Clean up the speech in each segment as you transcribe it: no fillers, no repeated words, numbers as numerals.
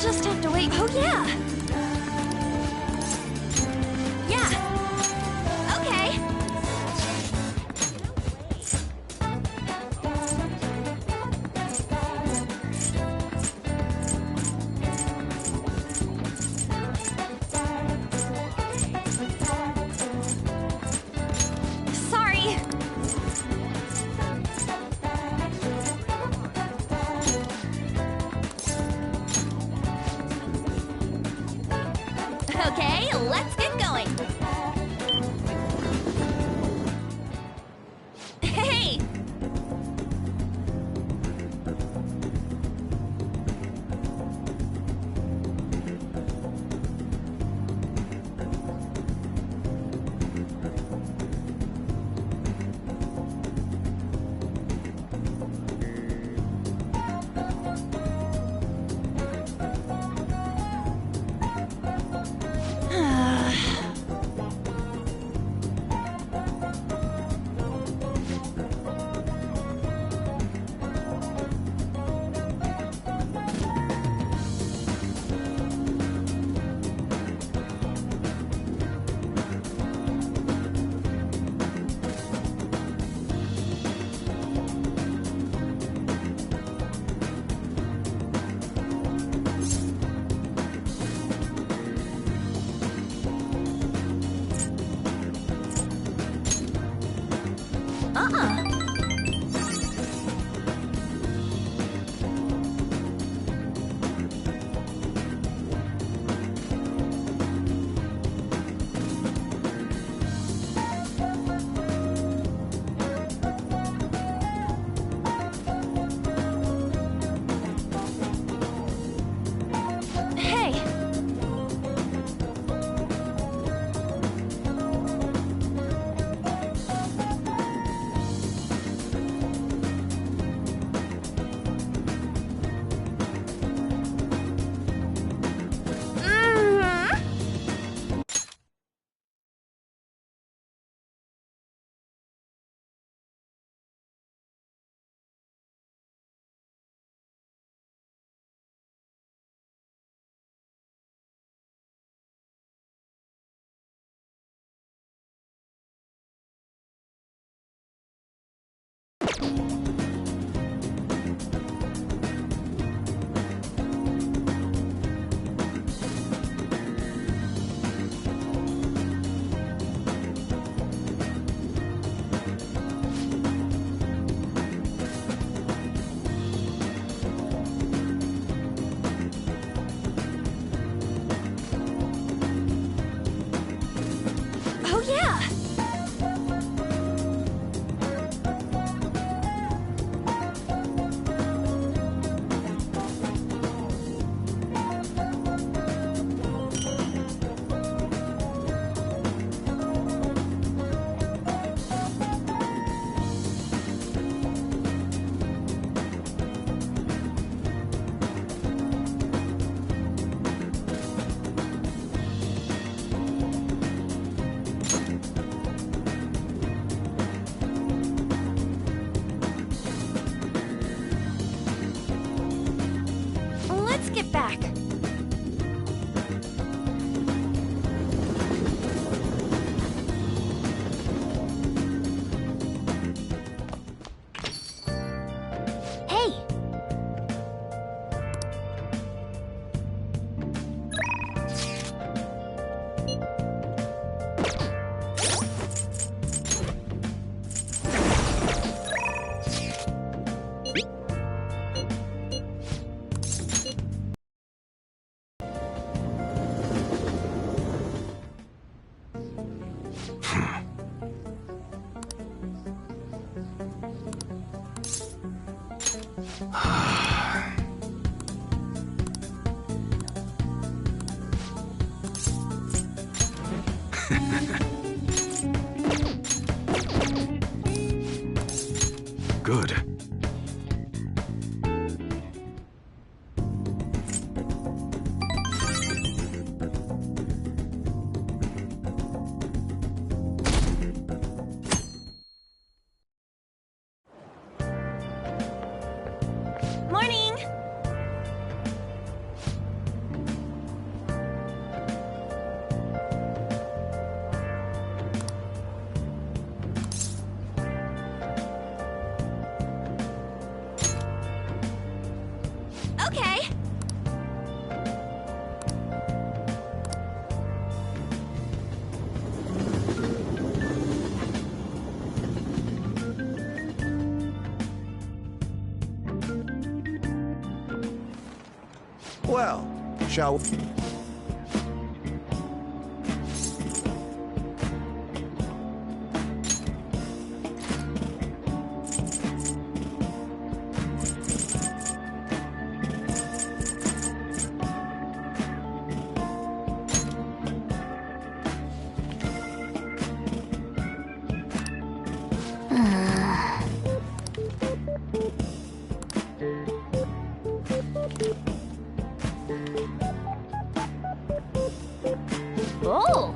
just have to wait. Oh, yeah! Yeah! Okay! Sorry! Okay, let's get going! Hey! Uh-uh. Hey! Mhm. Oh, yeah! Let's get back. Hey! Good. Morning! Well, shall we? Oh!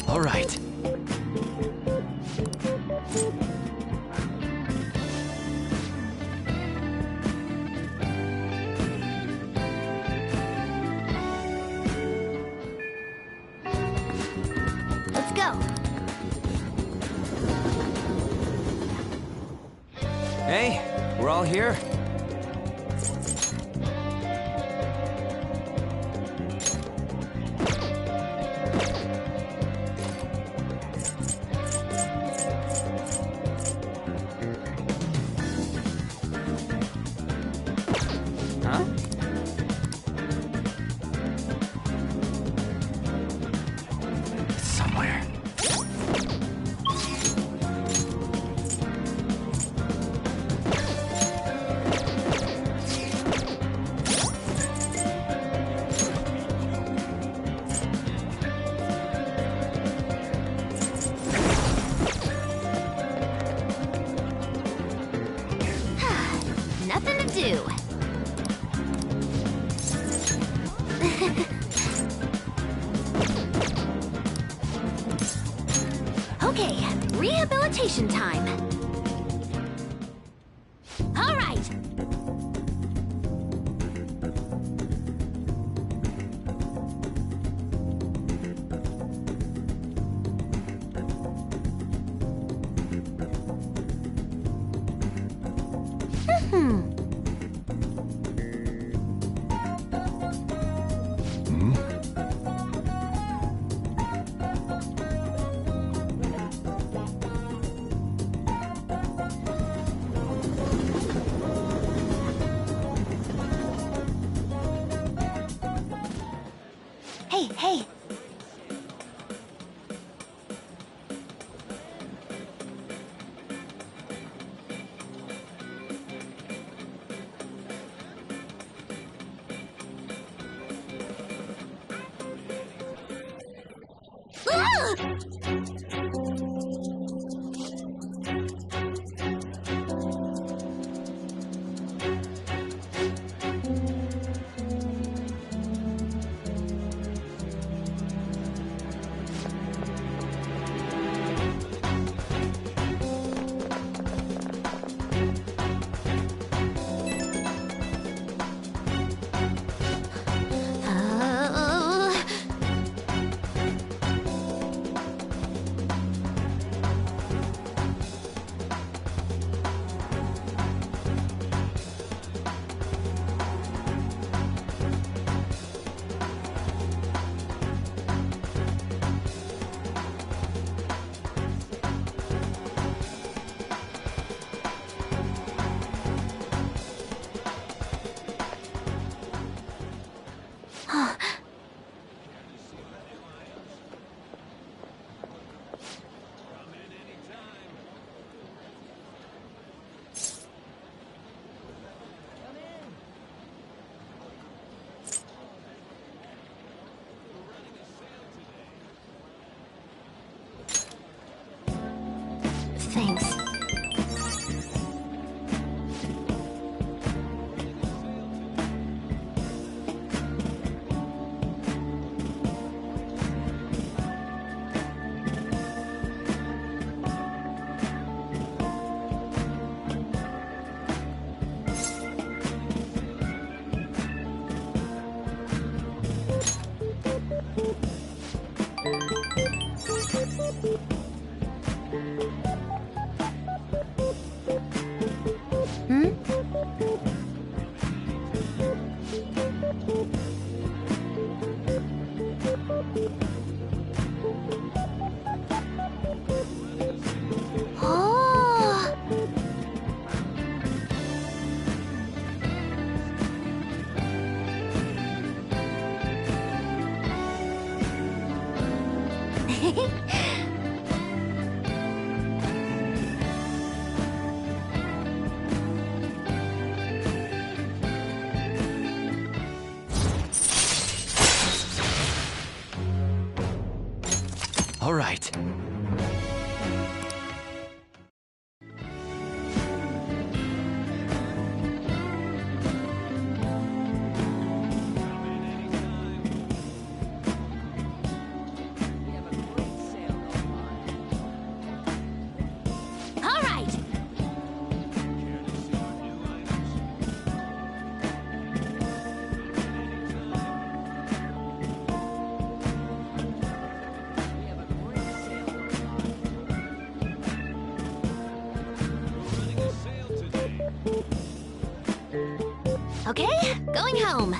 All right. Let's go. Hey, we're all here? Huh? It's somewhere. Nothing to do. Okay, rehabilitation time. All right. All right. All right. Okay, going home.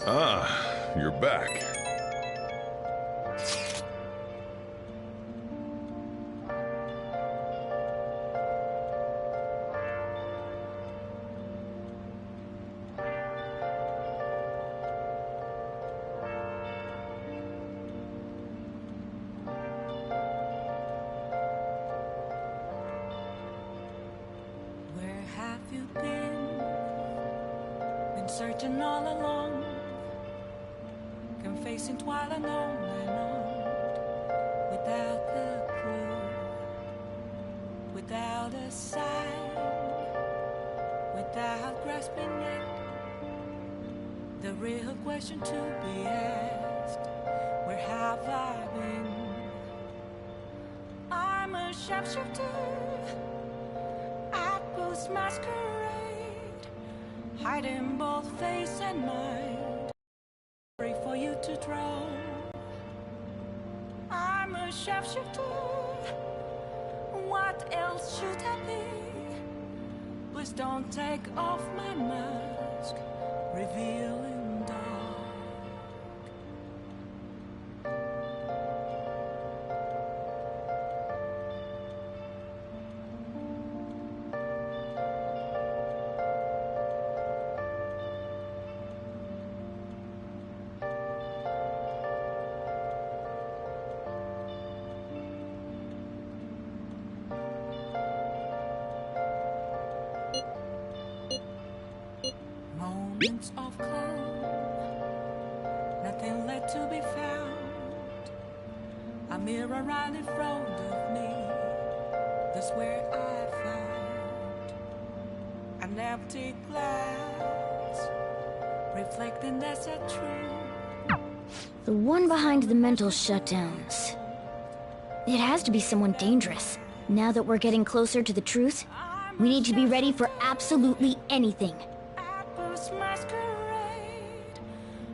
Ah, you're back. Where have you been? Been searching all along, confessing twilight on and on, without a clue, without a sign, without grasping it. The real question to be asked: where have I been? I'm a sharpshooter at Booth's masquerade, hiding both face and mind, free for you to draw. I'm a sharpshooter, what else should I be? Please don't take off my mask, revealing dark. Moments of calm, nothing left to be found. A mirror right in front of me, that's where I found an empty glass, reflecting that's a truth. The one behind the mental shutdowns. It has to be someone dangerous. Now that we're getting closer to the truth, we need to be ready for absolutely anything. Apples masquerade,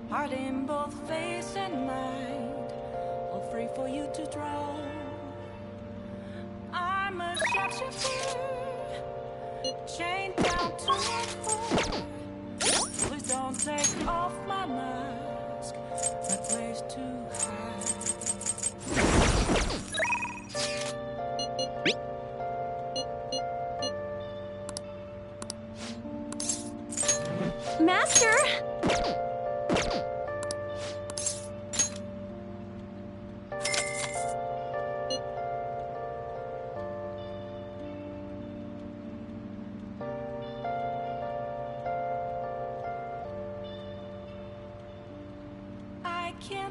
heart in both face and mind, all free for you to draw. I'm a sharpshooter, chained down to my floor. Please don't take off my mask, my place to hide. Master!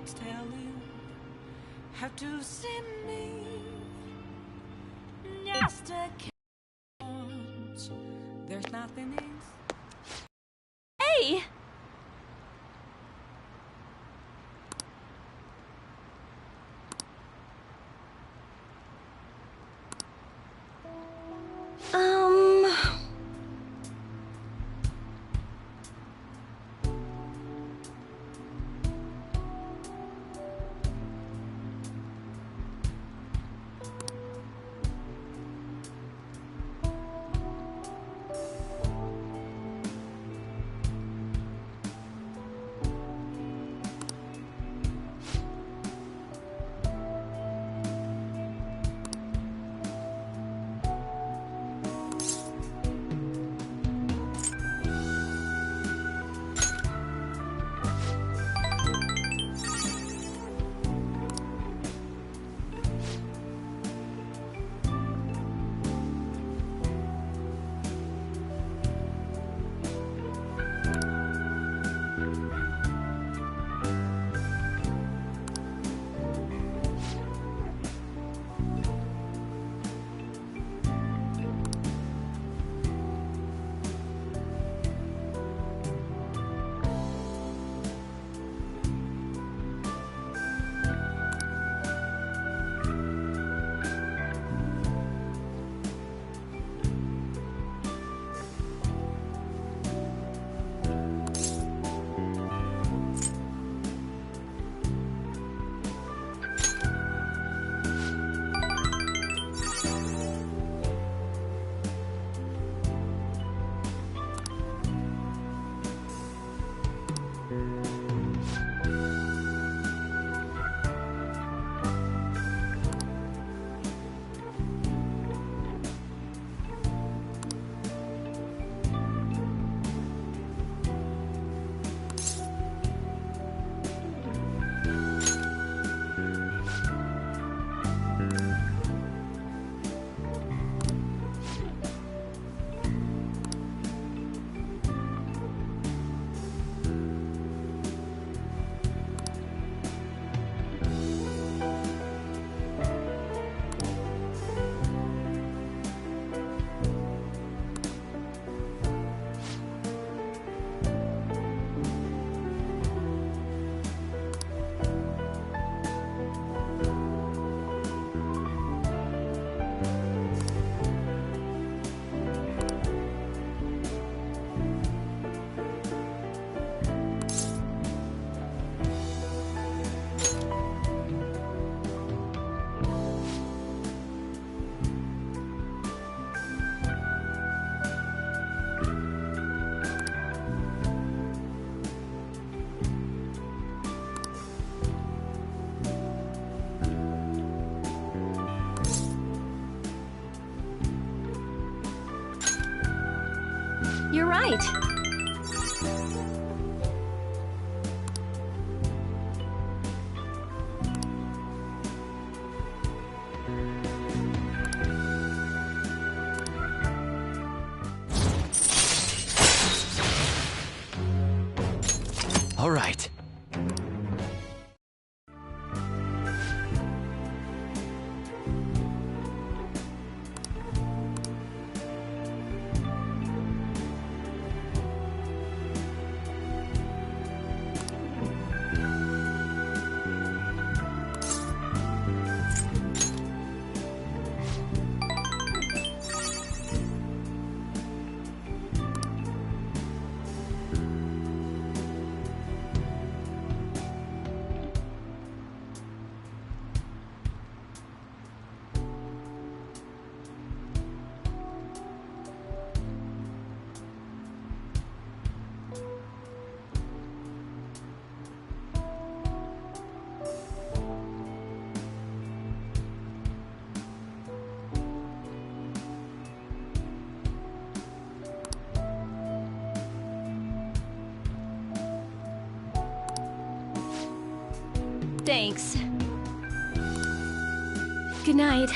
hearts tell you how to see me. Just a kiss, there's nothing else. Hey! You're right. All right. Thanks. Good night.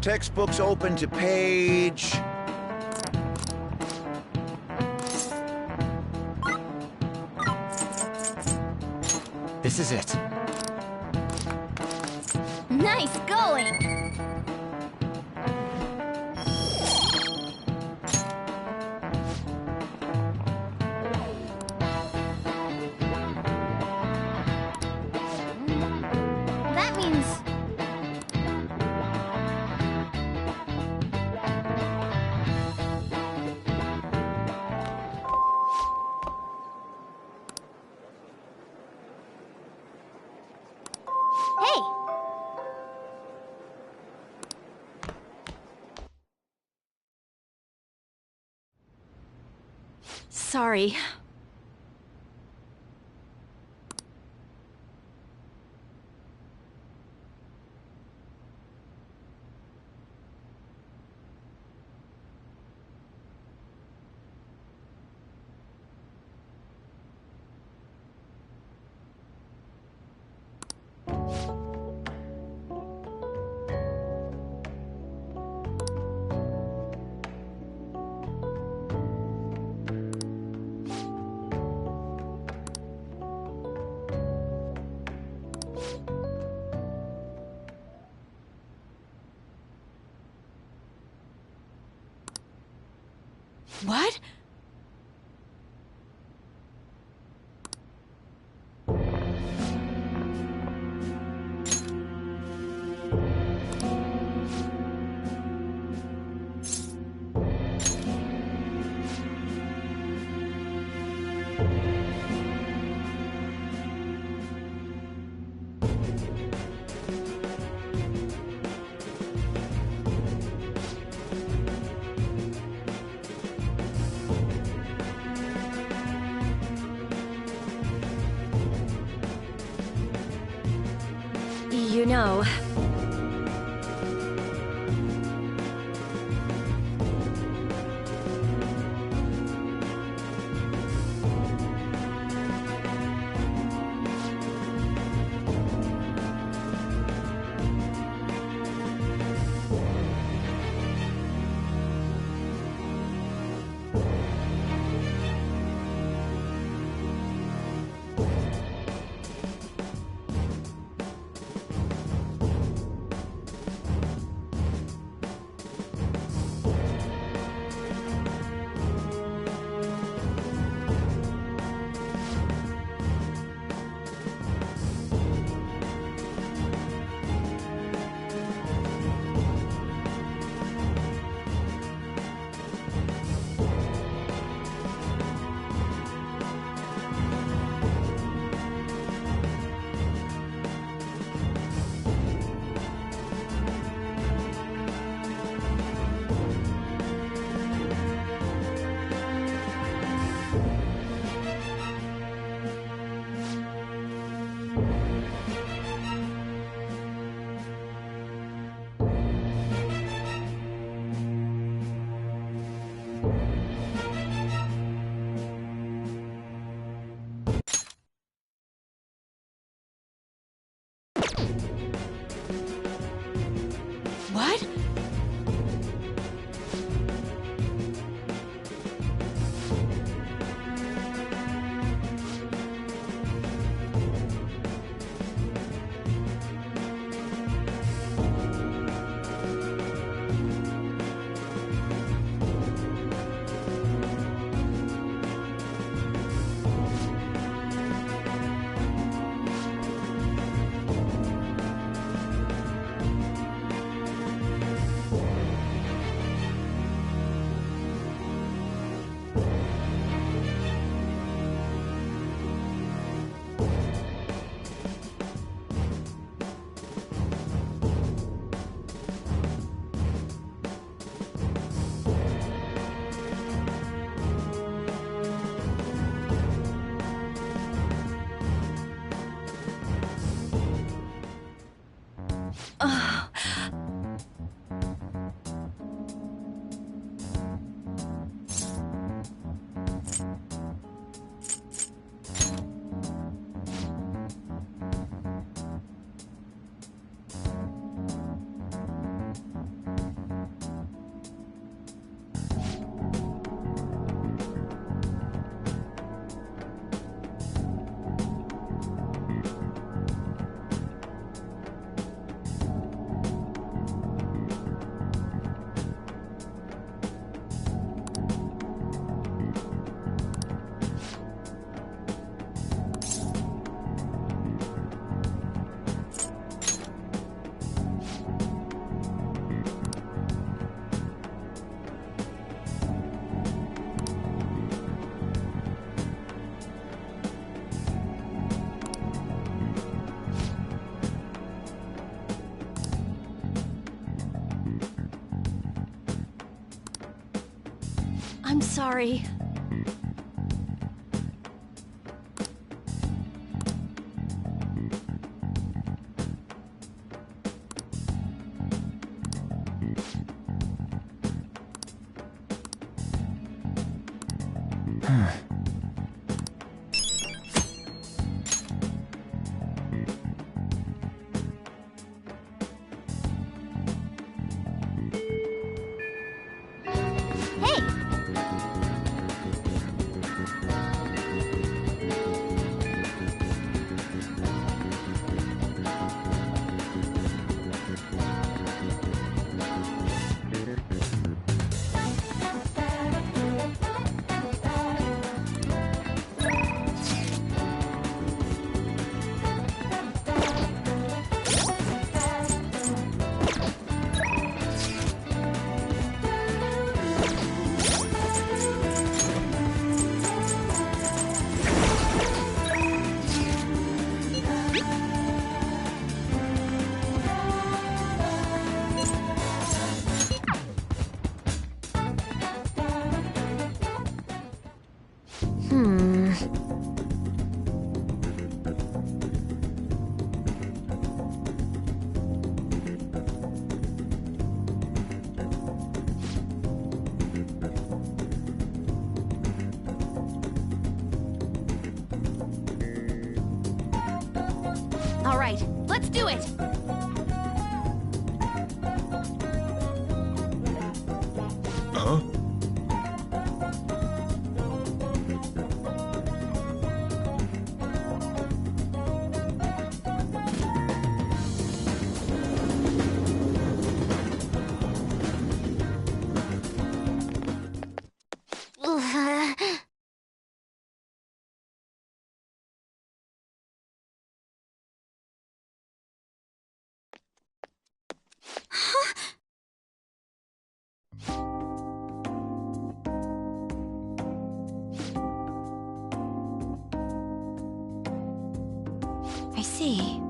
Textbooks open to page... This is it. Nice going! That means... Hey! Sorry. What? You know... I'm sorry. Hey! All right, let's do it! Huh? I see.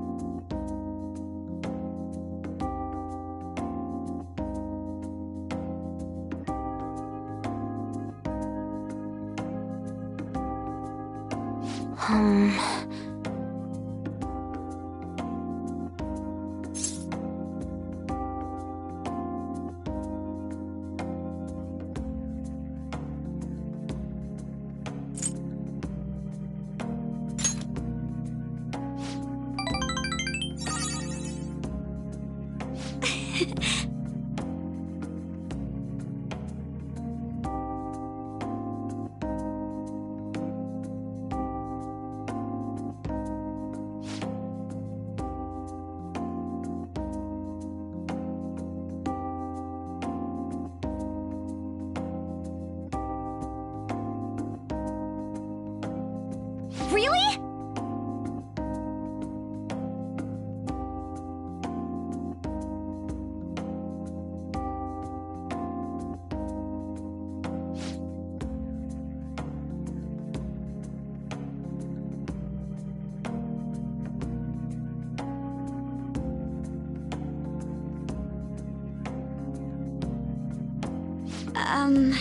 Really? Um...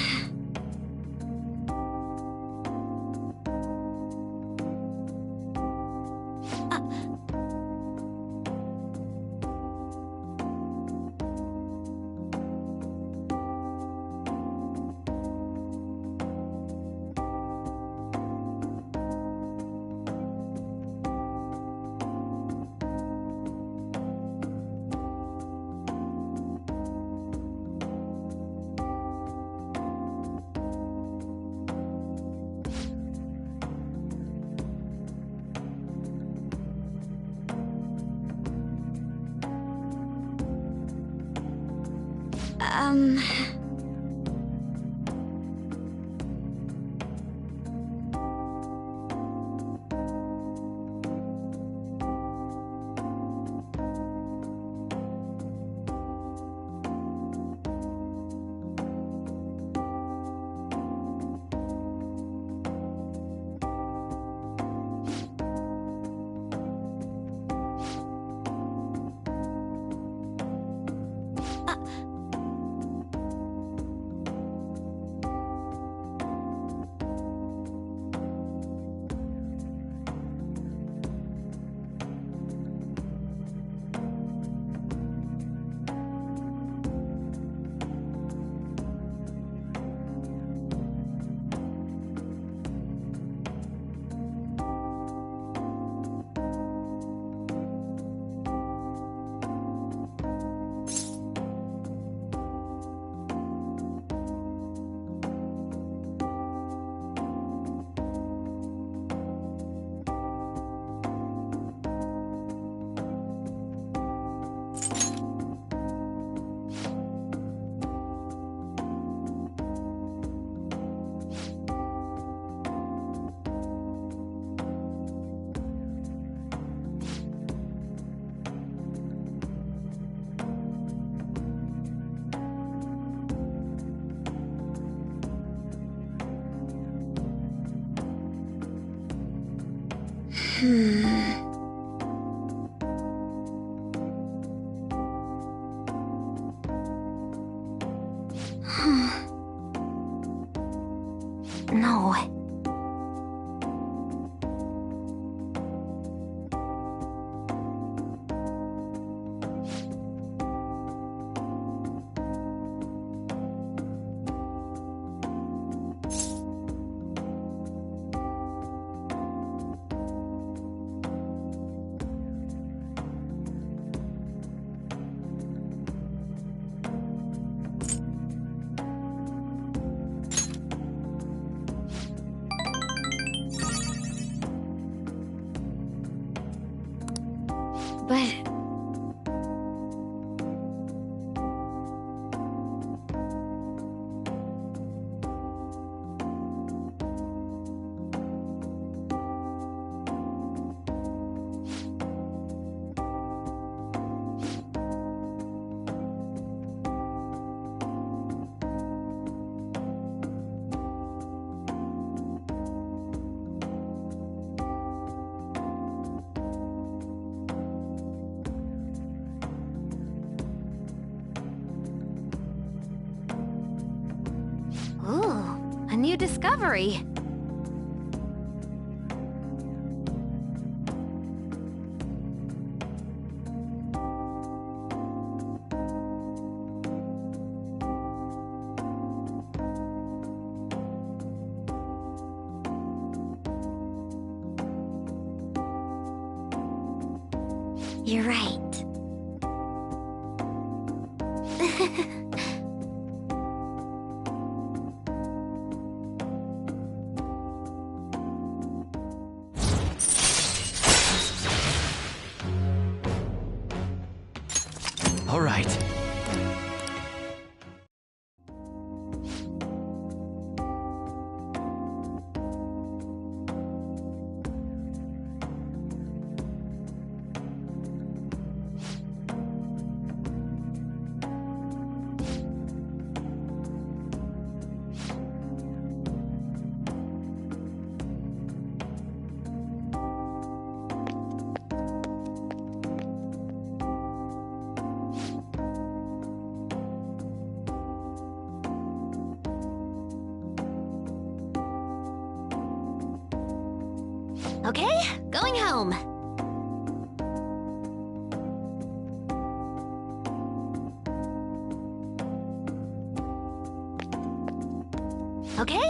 Um... No. But... Ooh, a new discovery. You're right. All right. Okay, going home. Okay?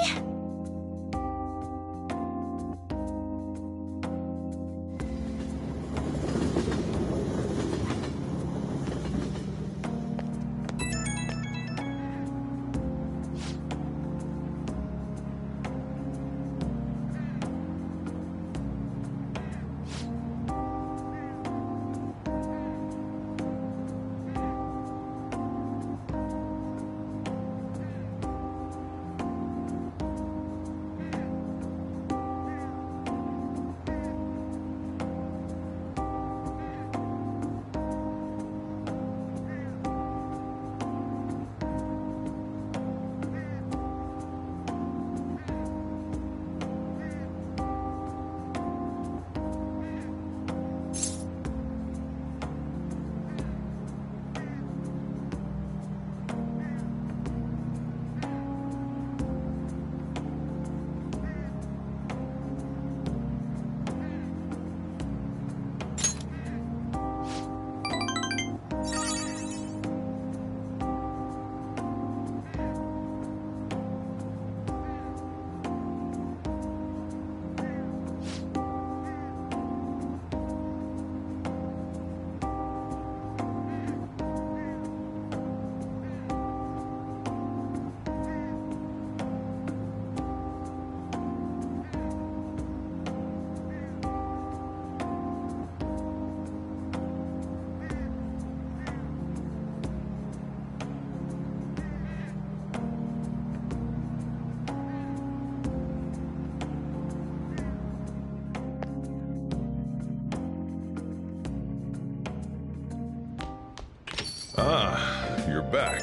Ah, you're back.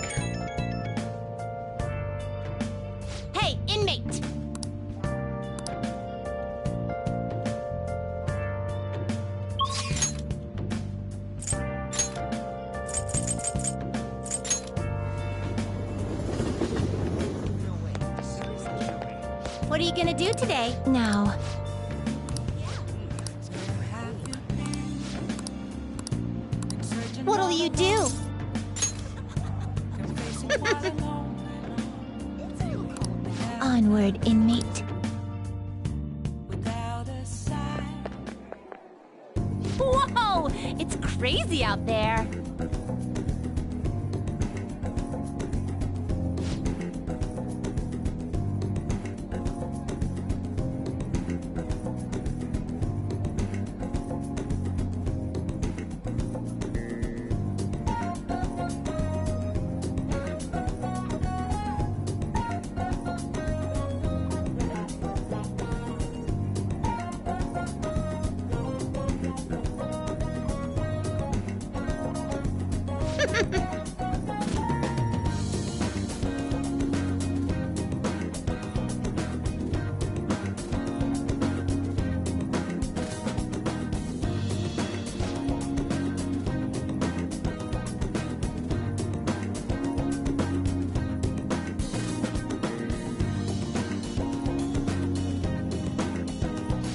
Hey, inmate! What are you gonna do today? Now, What'll you do? onward, inmate. Whoa! It's crazy out there.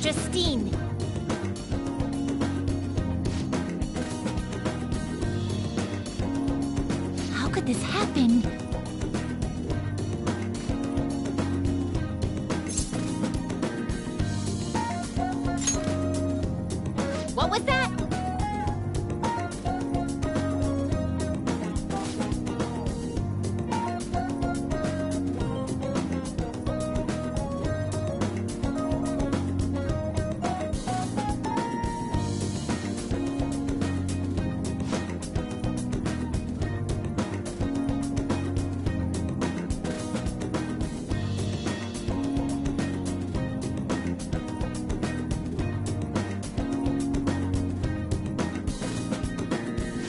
Justine. How could this happen? What was that?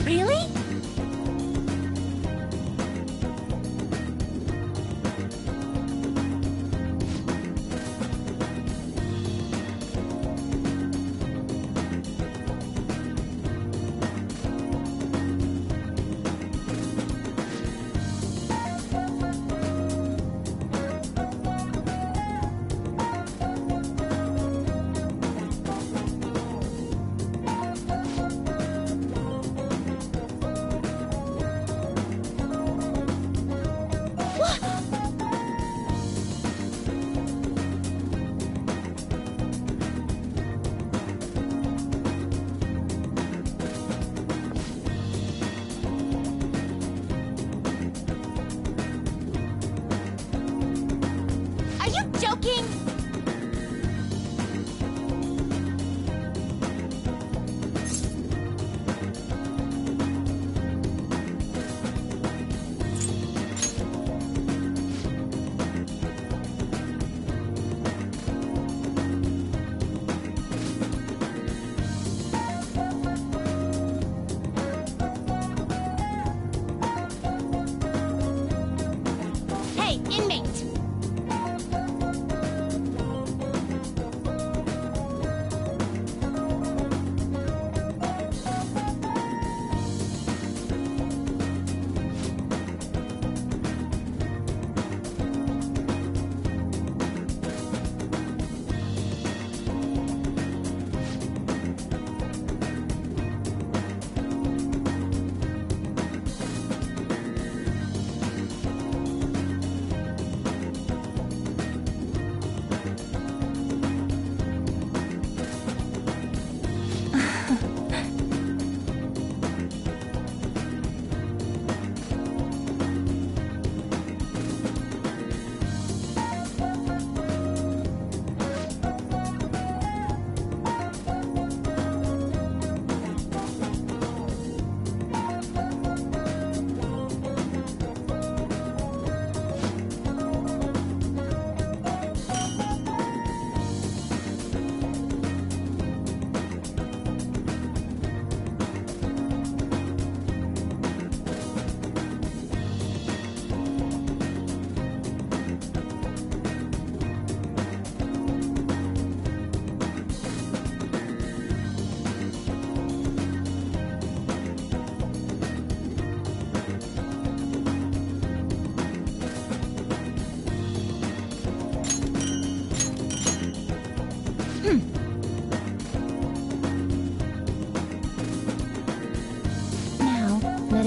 Really? Are you joking? Hey, inmate!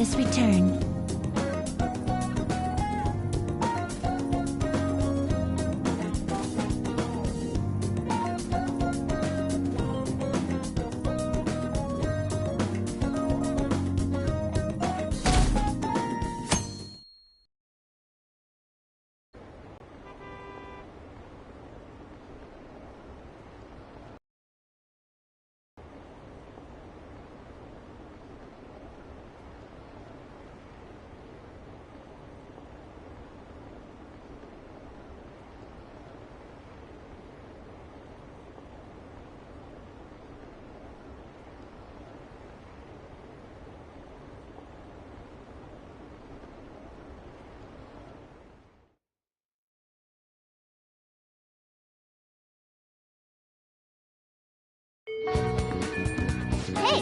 kindness return. Hey!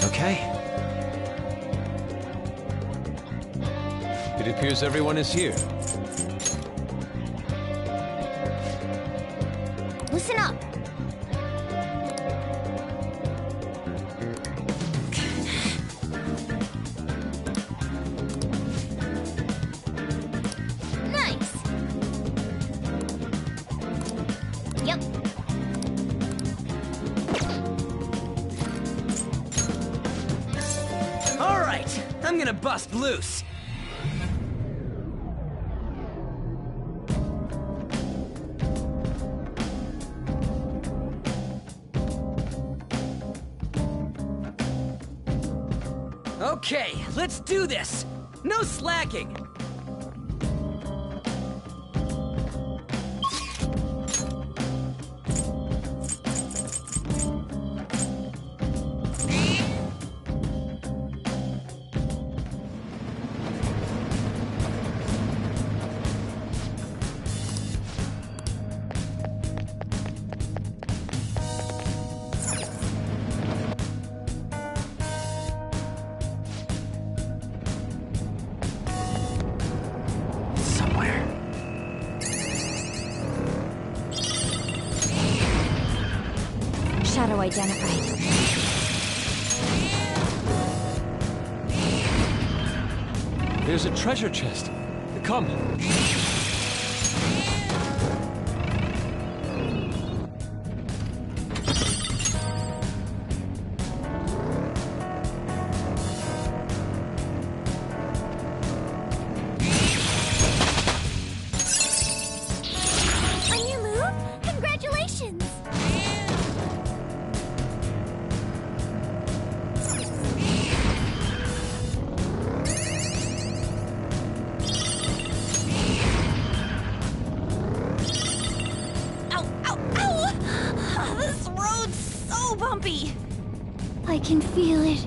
Okay. It appears everyone is here. Listen up. Nice! Yep. All right, I'm gonna bust loose. Okay, let's do this! No slacking! Somewhere. Shadow identified. There's a treasure chest. Come. A new move? Congratulations! Ow, ow, ow! This road's so bumpy! I can feel it.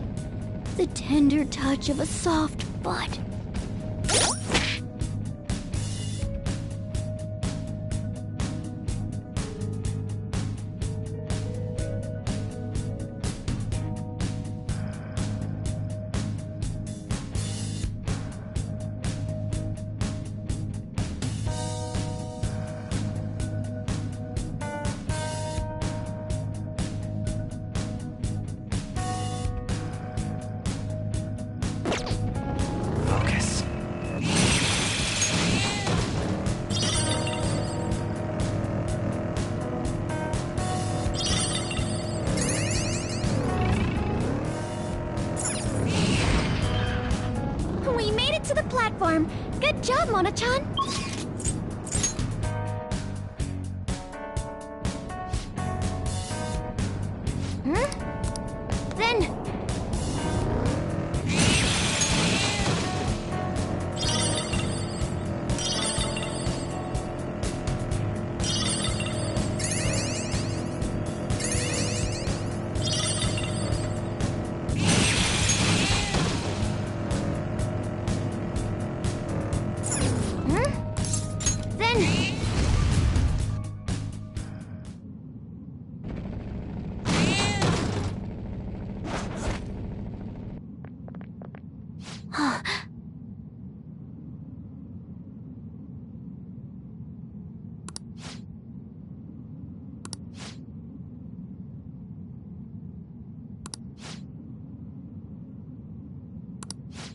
The tender touch of a soft butt. Focus. We made it to the platform. Good job, Mona-chan. Then...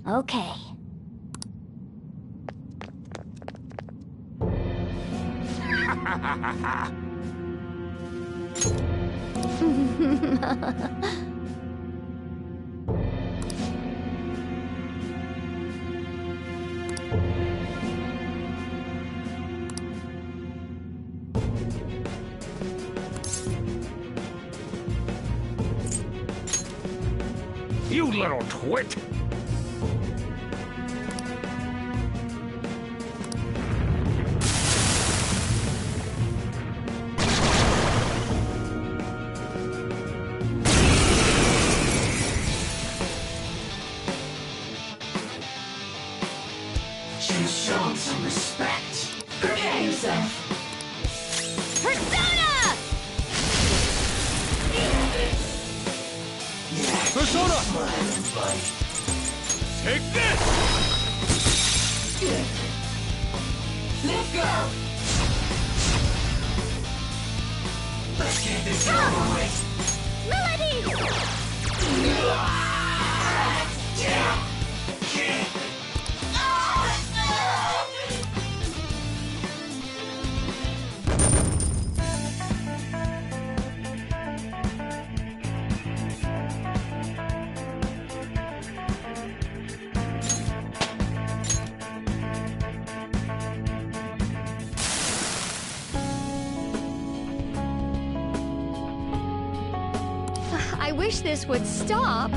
Okay. You little twit! Show him some respect. Prepare yourself. Persona! Persona! Take this! Let's go! Let's get this over with. Melody! I wish this would stop.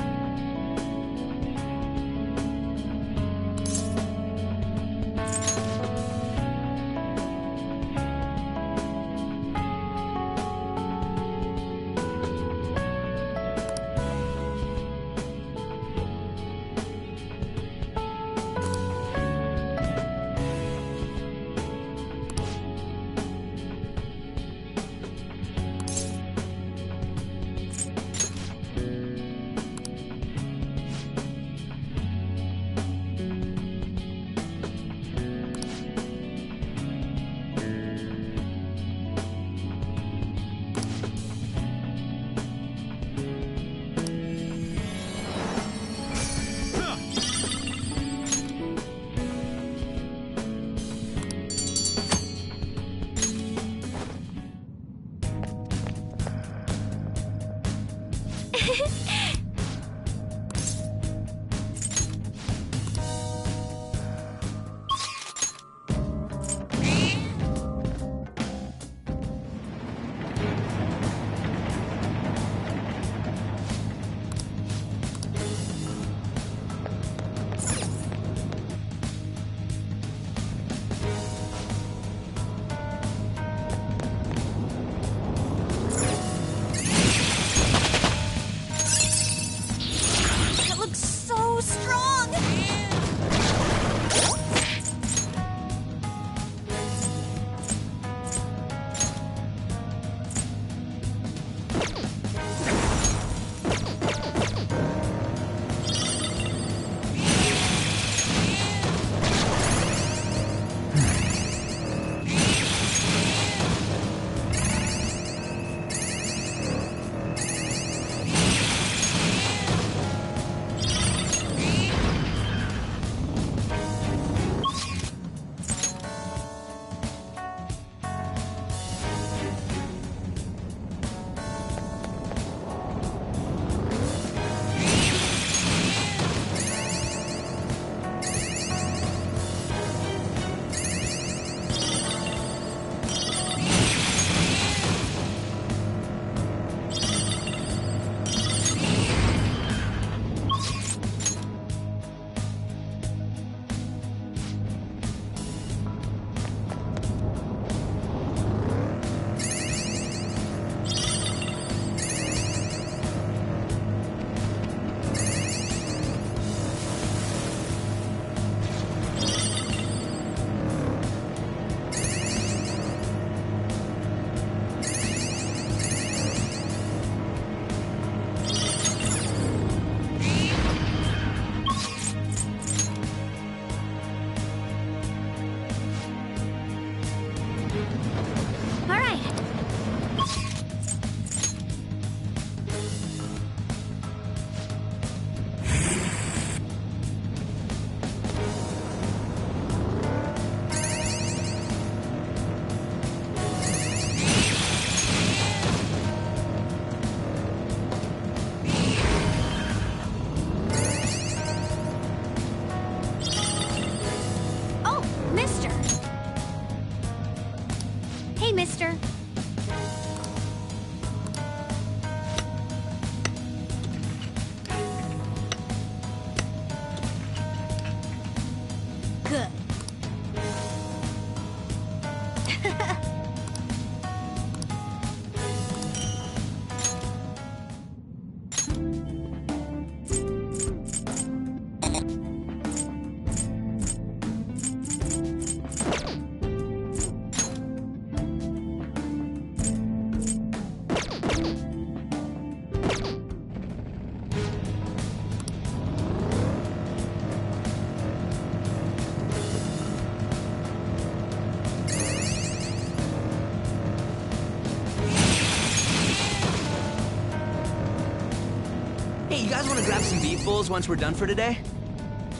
Hey, you guys want to grab some beef bowls once we're done for today?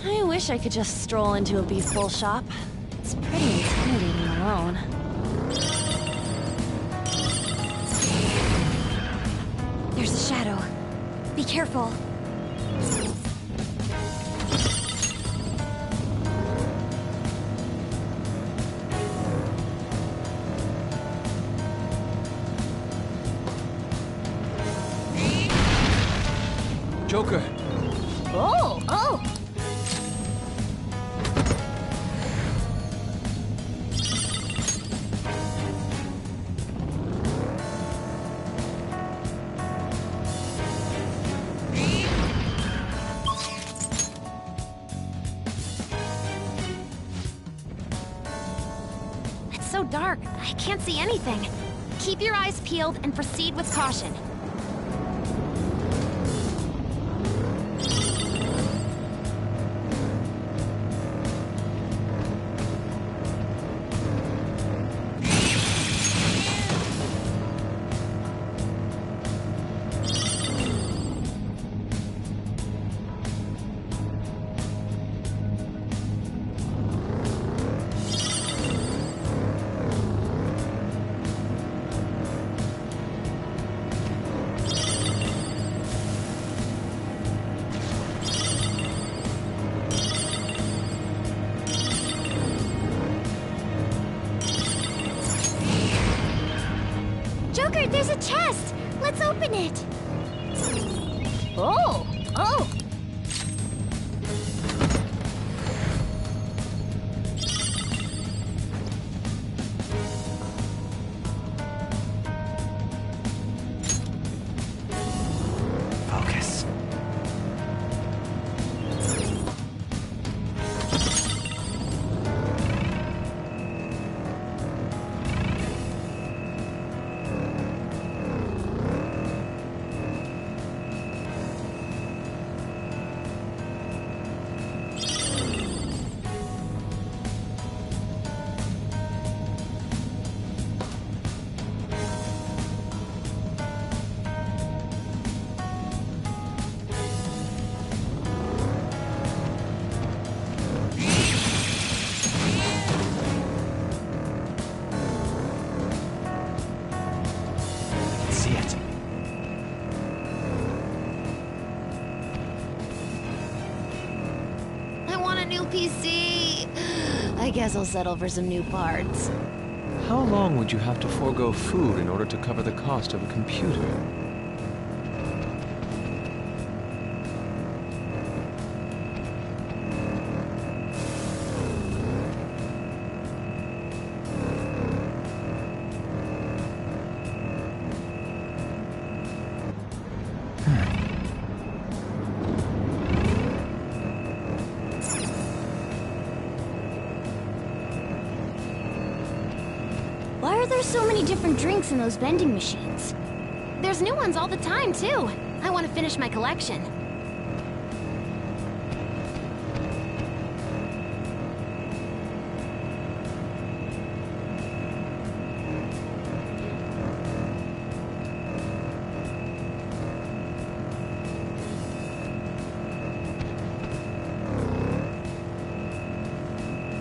I wish I could just stroll into a beef bowl shop. It's pretty intimidating alone. There's a shadow. Be careful. Joker! Oh, oh! It's so dark, I can't see anything. Keep your eyes peeled and proceed with caution. Joker, there's a chest! Let's open it! Oh, oh! Focus. See it. I want a new PC! I guess I'll settle for some new parts. How long would you have to forego food in order to cover the cost of a computer? Why are there so many different drinks in those vending machines? There's new ones all the time, too. I want to finish my collection.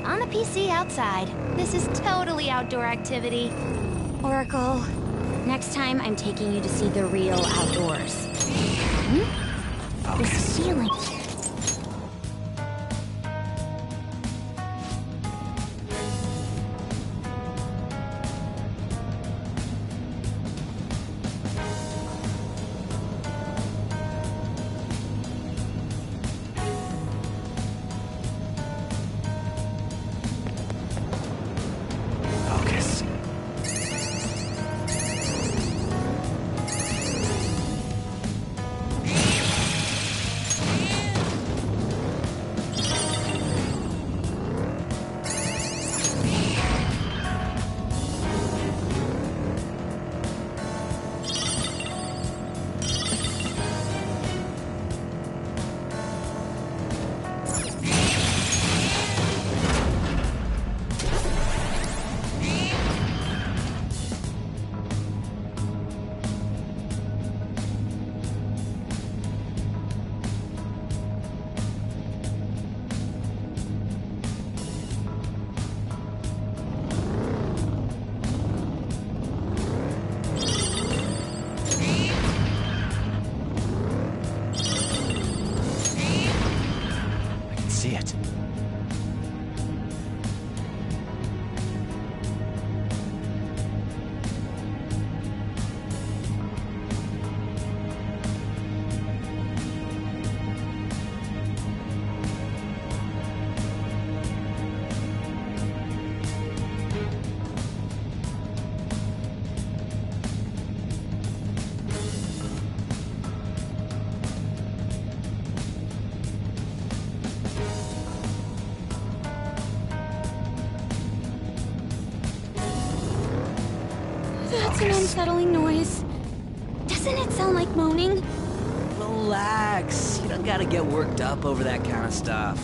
On the PC outside. This is totally outdoor activity. Oracle, next time I'm taking you to see the real outdoors. The ceiling. Focus. see it. That's an unsettling noise. Doesn't it sound like moaning? Relax. You don't gotta get worked up over that kind of stuff.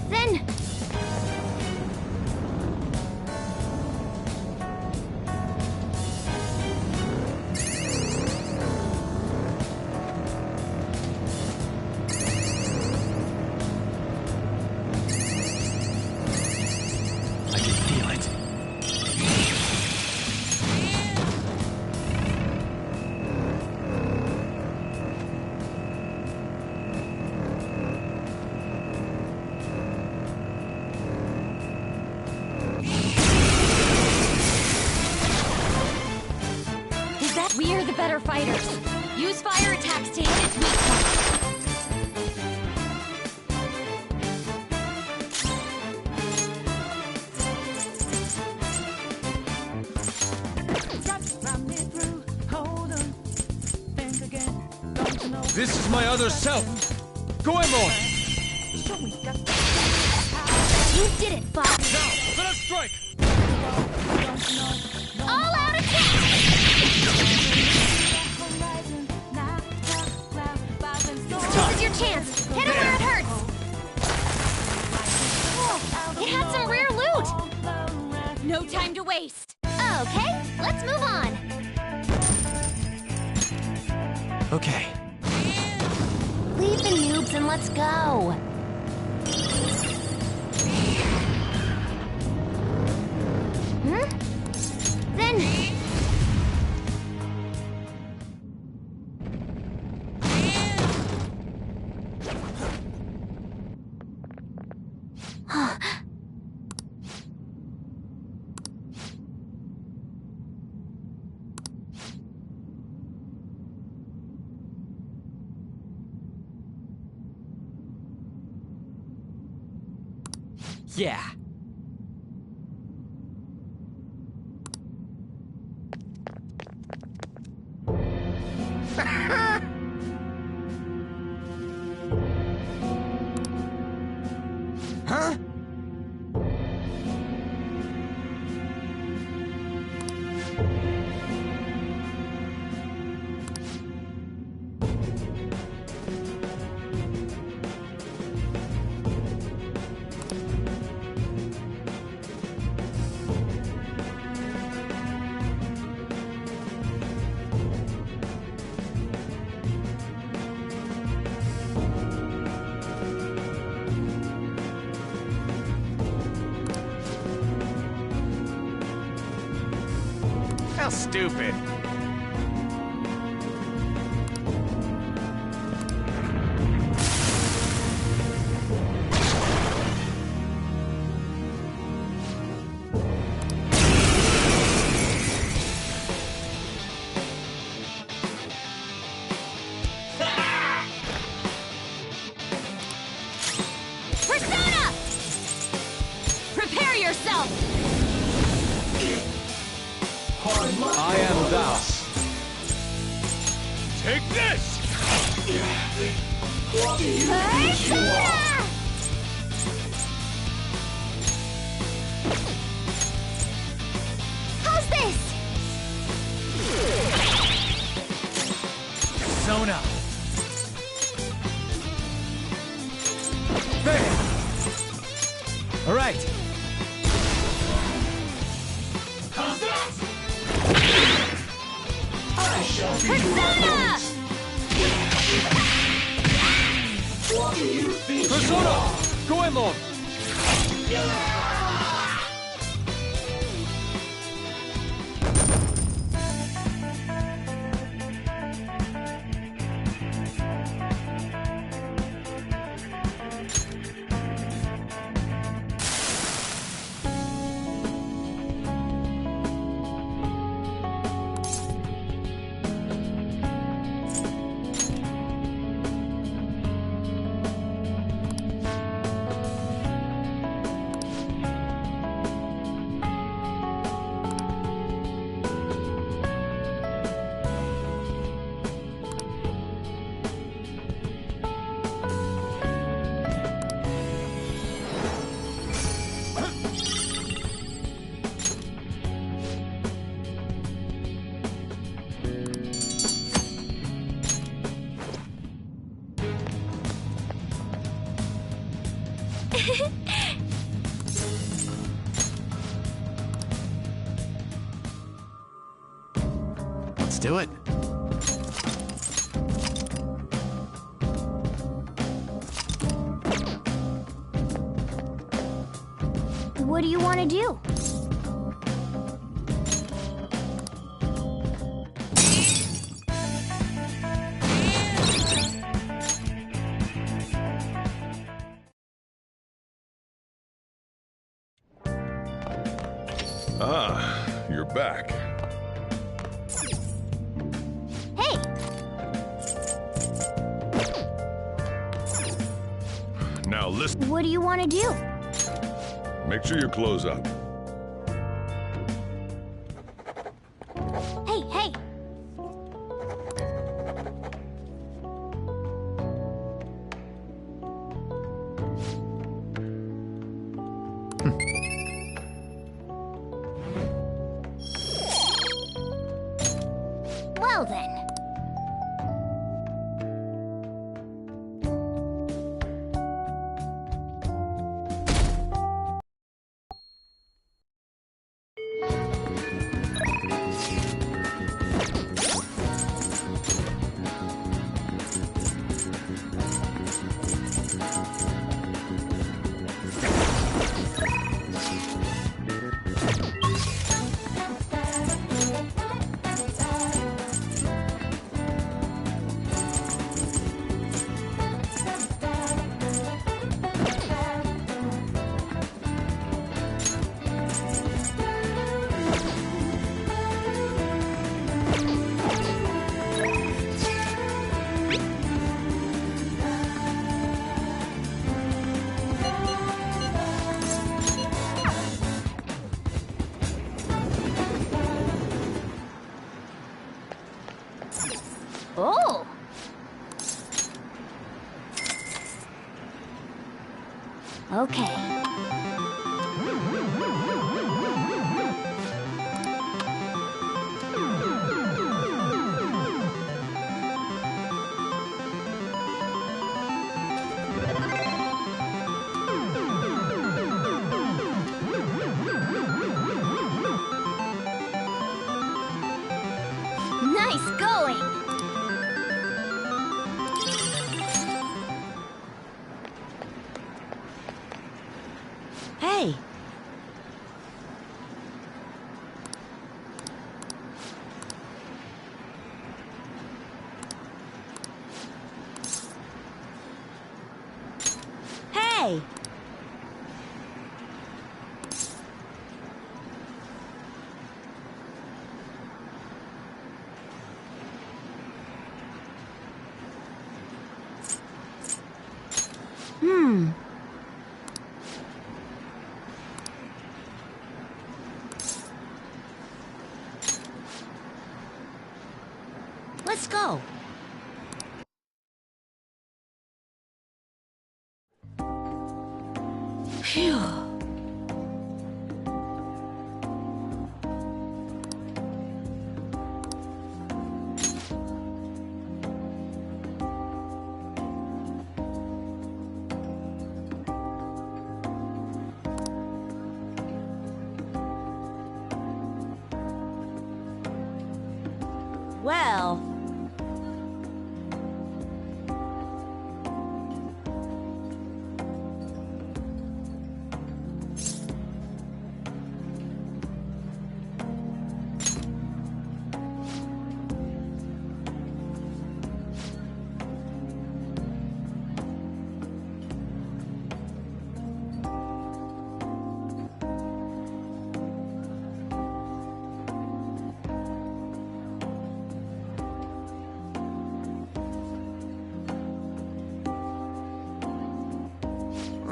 Then... I can feel it. We are the better fighters. Use fire attacks to hit its weak point. This is my other self! Goemon! You did it, Fox! Now, let us strike! All out attack! This is your chance! Hit him where it hurts! It had some rare loot! No time to waste! Okay, let's move on! Okay. Leave the noobs and let's go. Then... Yeah. Huh? How stupid! Persona! Prepare yourself! I am thou. Take this! Persona! How's this? Persona! There! Alright! How's that? I shall be Persona! What do you think? Persona! Goemon! Let's do it. What do you want to do? Ah, you're back. Hey! Now listen, What do you want to do? make sure you close up. Hey, hey! Well then. Oh! Okay. Nice going! Hey, hey! Let's go. Phew. Well...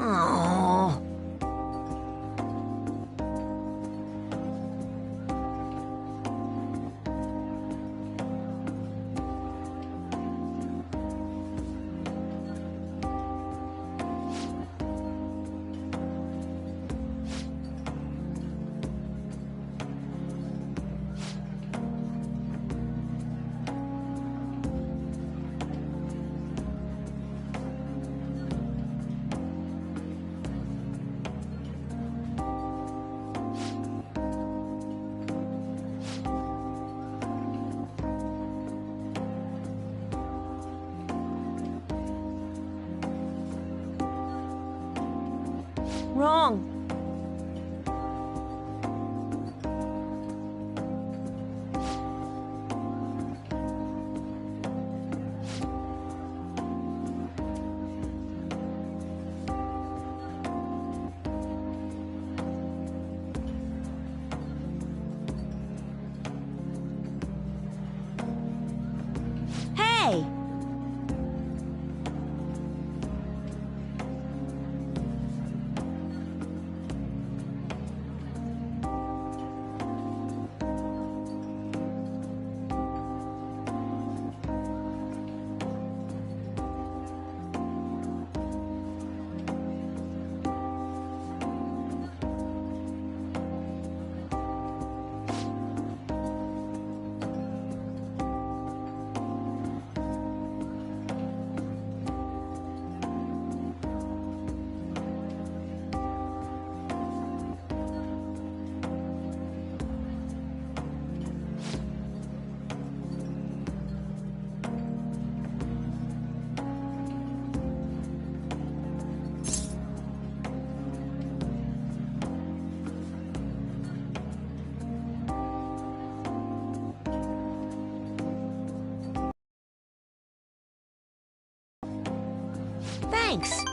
Oh. Wrong. Hey! Thanks.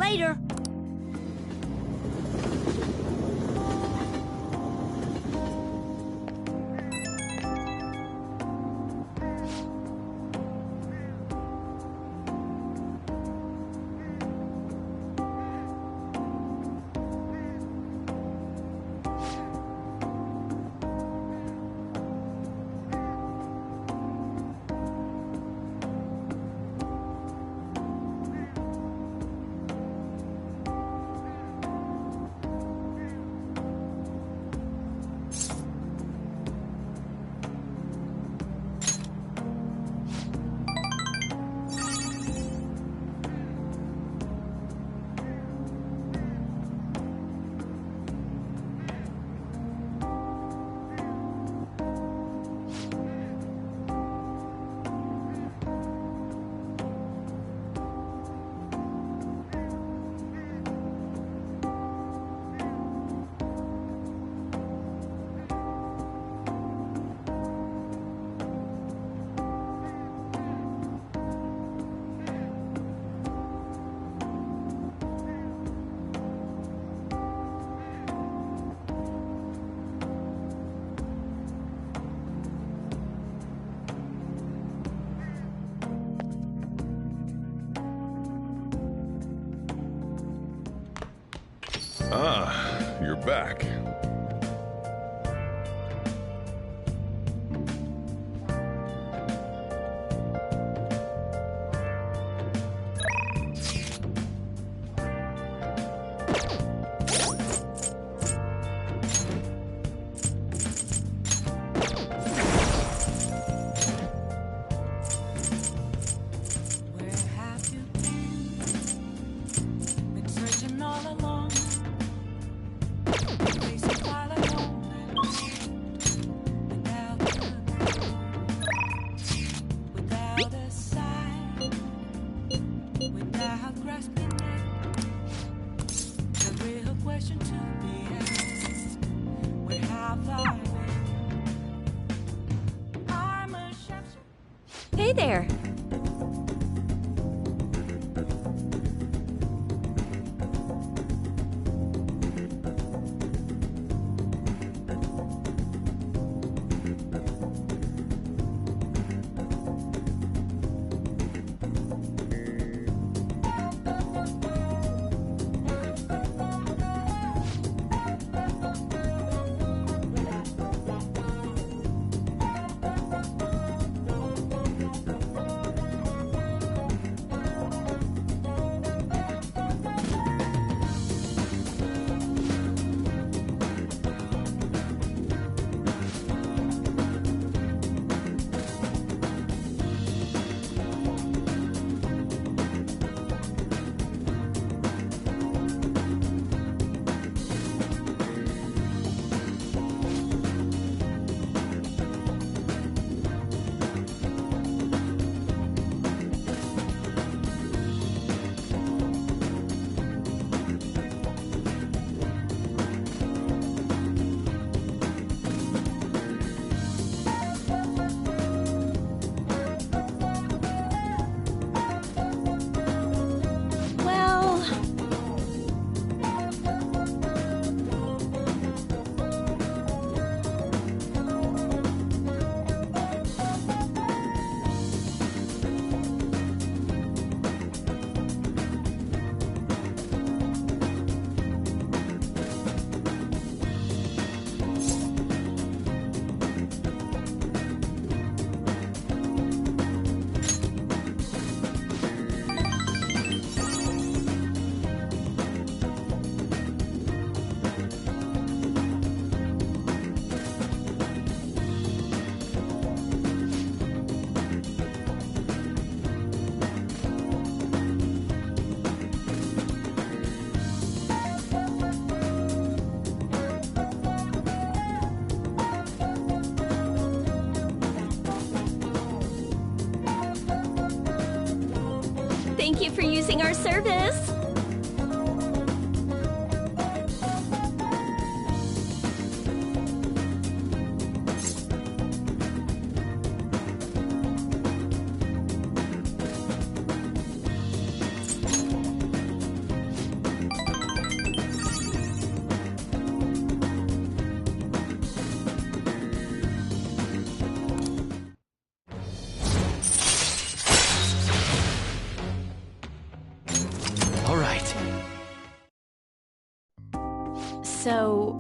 Later. Ah, you're back. Where have you been? Been searching all along. Places while alone. Without a sign, without grasping it. The real question to be asked: where have I been? I'm a chef. Hey there. Well, thank you for using our service. So,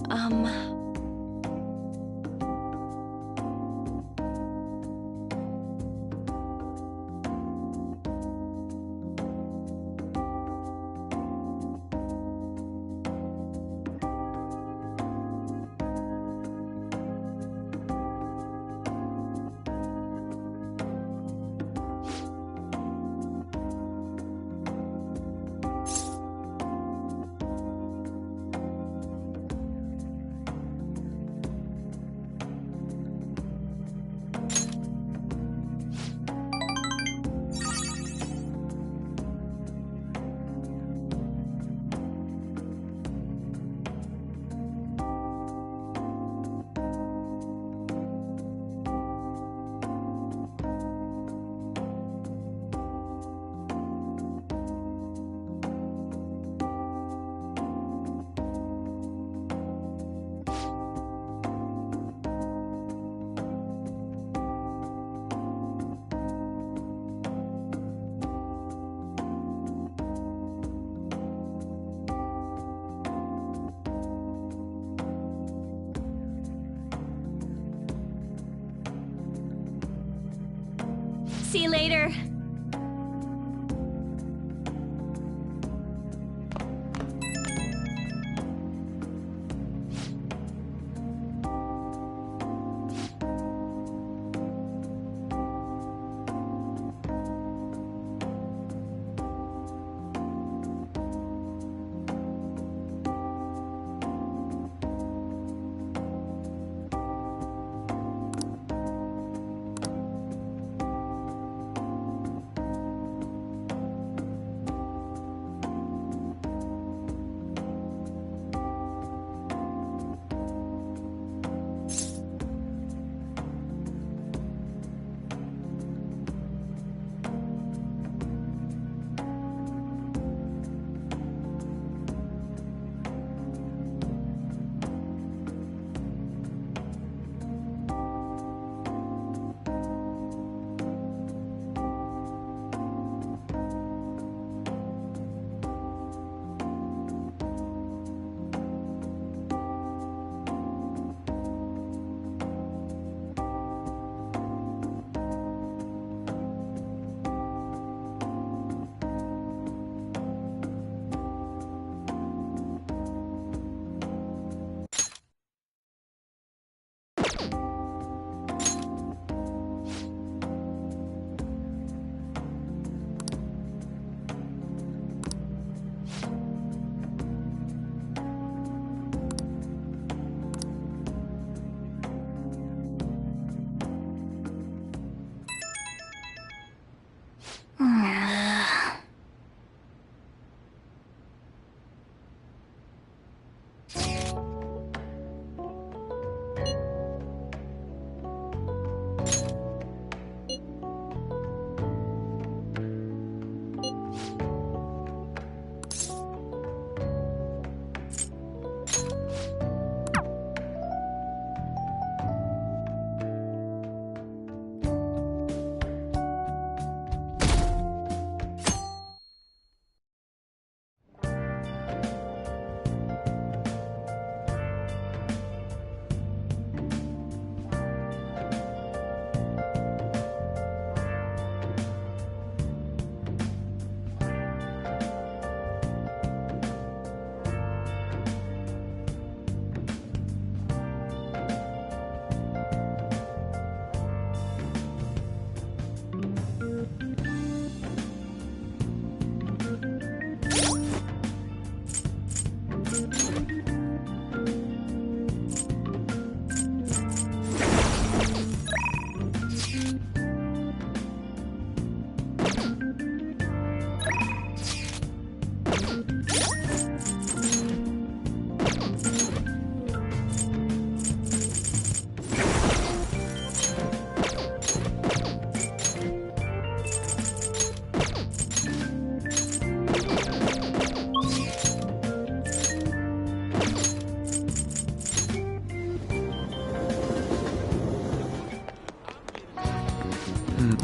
see you later.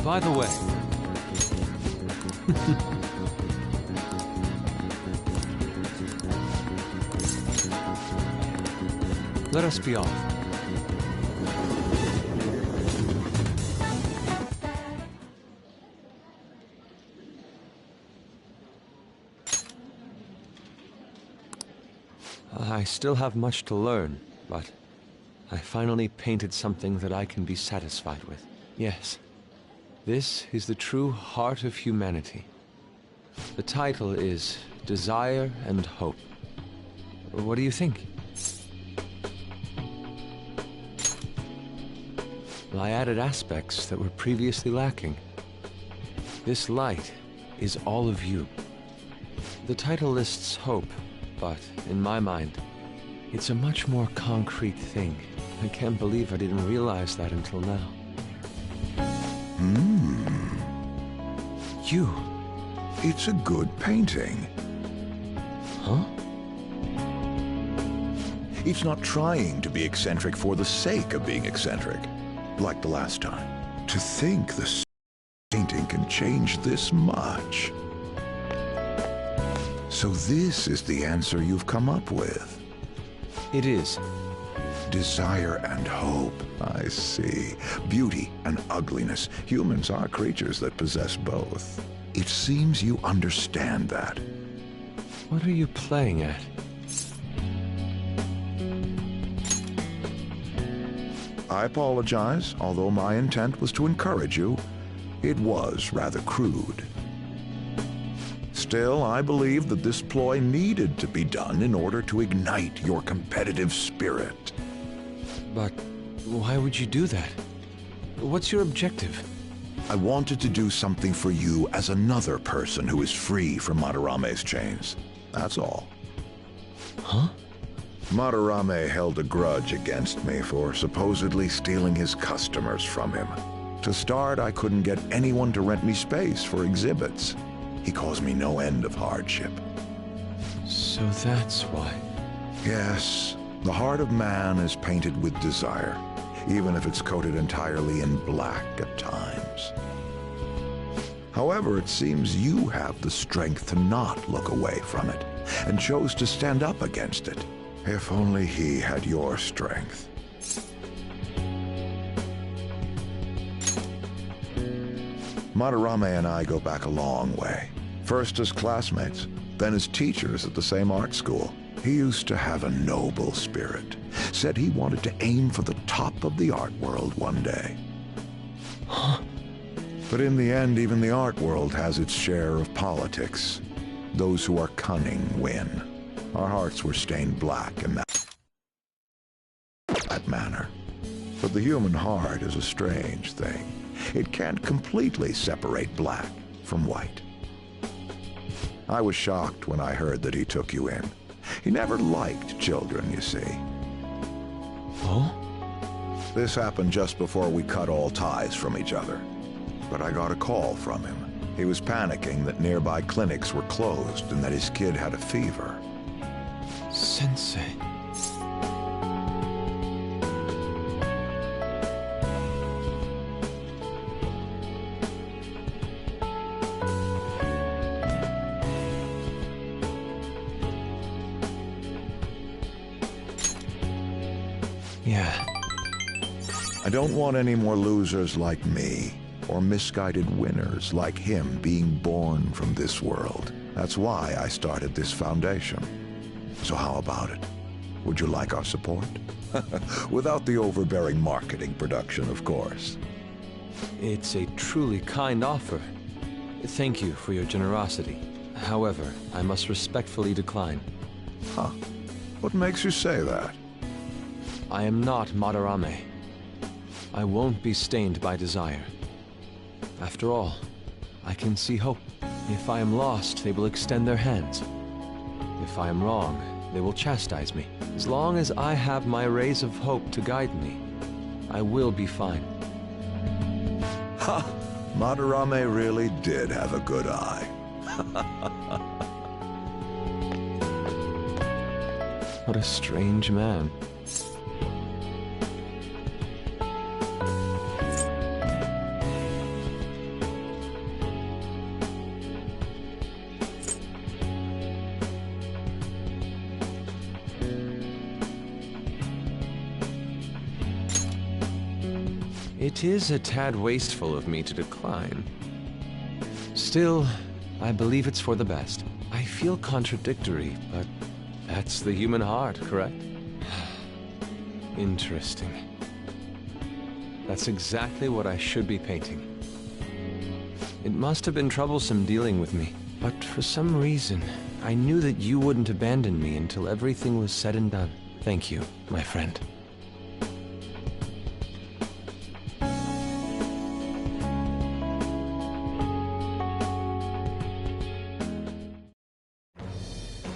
By the way... Let us be off. I still have much to learn, but I finally painted something that I can be satisfied with. Yes, this is the true heart of humanity. The title is Desire and Hope. What do you think? Well, I added aspects that were previously lacking. This light is all of you. The title lists hope, but in my mind, it's a much more concrete thing. I can't believe I didn't realize that until now. You. It's a good painting. Huh? It's not trying to be eccentric for the sake of being eccentric, like the last time. To think the painting can change this much. So this is the answer you've come up with. It is. Desire and hope. I see. Beauty and ugliness. Humans are creatures that possess both. It seems you understand that. What are you playing at? I apologize, although my intent was to encourage you. It was rather crude. Still, I believe that this ploy needed to be done in order to ignite your competitive spirit. But why would you do that? What's your objective? I wanted to do something for you as another person who is free from Madarame's chains. That's all. Huh? Madarame held a grudge against me for supposedly stealing his customers from him. To start, I couldn't get anyone to rent me space for exhibits. He caused me no end of hardship. So that's why. Yes, the heart of man is painted with desire, even if it's coated entirely in black at times. However, it seems you have the strength to not look away from it, and chose to stand up against it. If only he had your strength. Madarame and I go back a long way. First as classmates, then as teachers at the same art school. He used to have a noble spirit. Said he wanted to aim for the top of the art world one day. Huh? But in the end, even the art world has its share of politics. Those who are cunning win. Our hearts were stained black in that manner. But the human heart is a strange thing. It can't completely separate black from white. I was shocked when I heard that he took you in. He never liked children, you see. Oh? This happened just before we cut all ties from each other. But I got a call from him. He was panicking that nearby clinics were closed and that his kid had a fever. Sensei. Yeah. I don't want any more losers like me, or misguided winners like him being born from this world. That's why I started this foundation. So how about it? Would you like our support? Without the overbearing marketing production, of course. It's a truly kind offer. Thank you for your generosity. However, I must respectfully decline. Huh. What makes you say that? I am not Madarame. I won't be stained by desire. After all, I can see hope. If I am lost, they will extend their hands. If I am wrong, they will chastise me. As long as I have my rays of hope to guide me, I will be fine. Ha! Madarame really did have a good eye. What a strange man. It is a tad wasteful of me to decline. Still, I believe it's for the best. I feel contradictory, but that's the human heart, correct? Interesting. That's exactly what I should be painting. It must have been troublesome dealing with me, but for some reason, I knew that you wouldn't abandon me until everything was said and done. Thank you, my friend.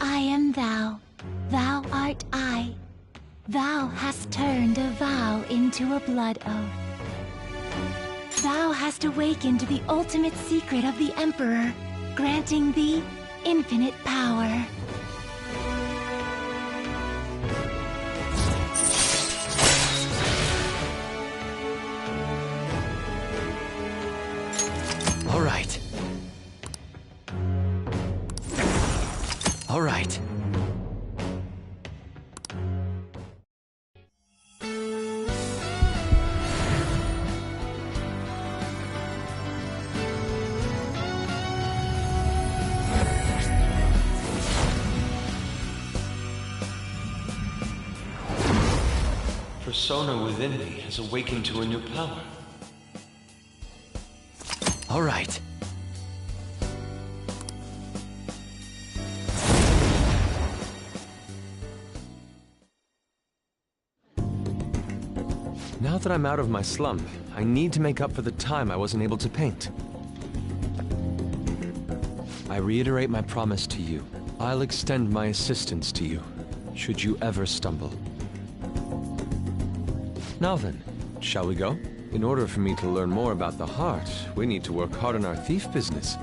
I am thou, thou art I. Thou hast turned a vow into a blood oath. Thou hast awakened the ultimate secret of the Emperor, granting thee infinite power. All right. All right. Persona within me has awakened to a new power. All right. Now that I'm out of my slump, I need to make up for the time I wasn't able to paint. I reiterate my promise to you. I'll extend my assistance to you, should you ever stumble. Now then, shall we go? In order for me to learn more about the heart, we need to work hard on our thief business.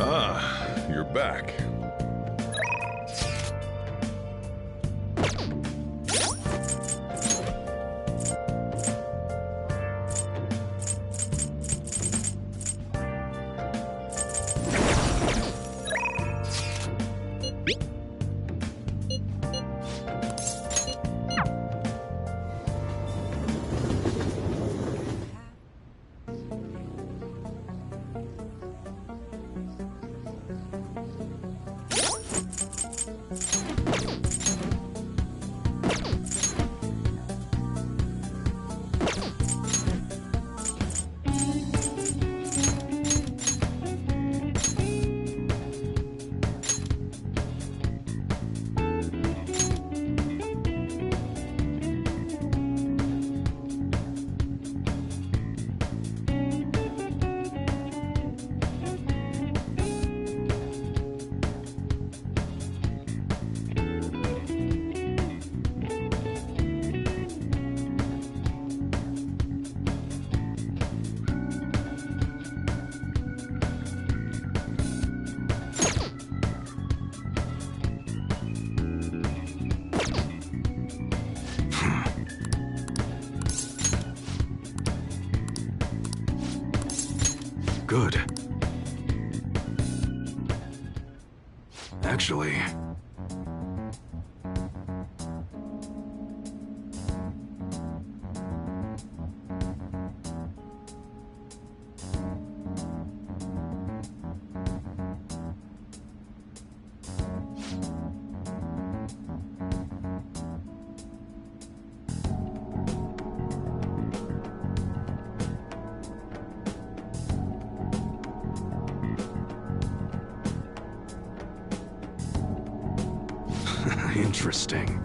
Ah, you're back. Good. Actually... Interesting.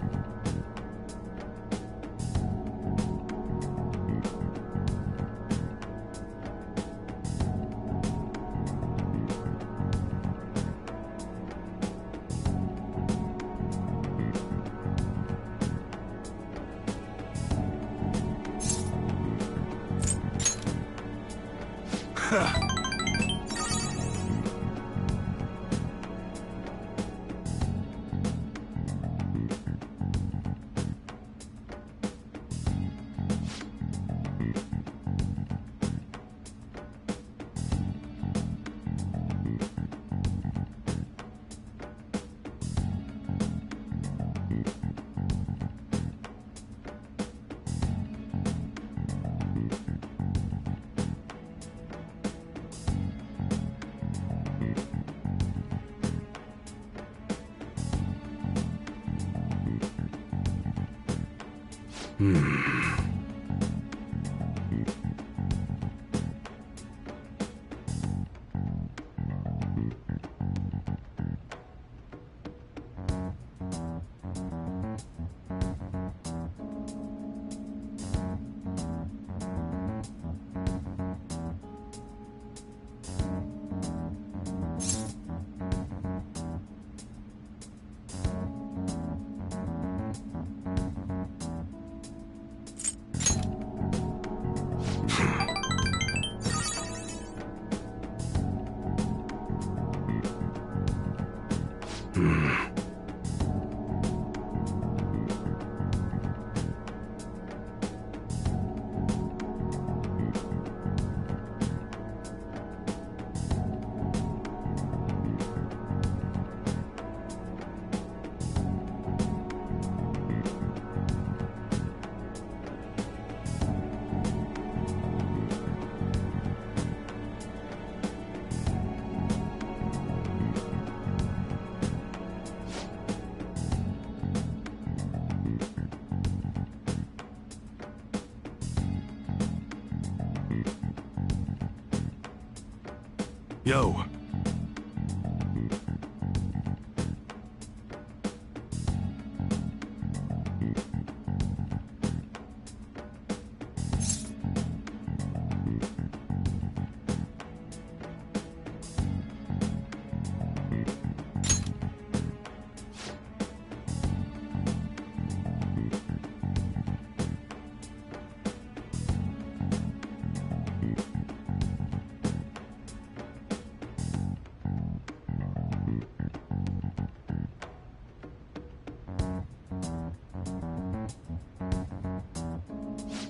Yo.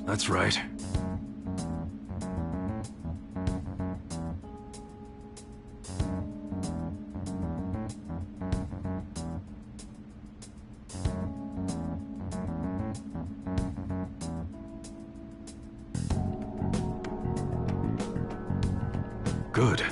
That's right. Good.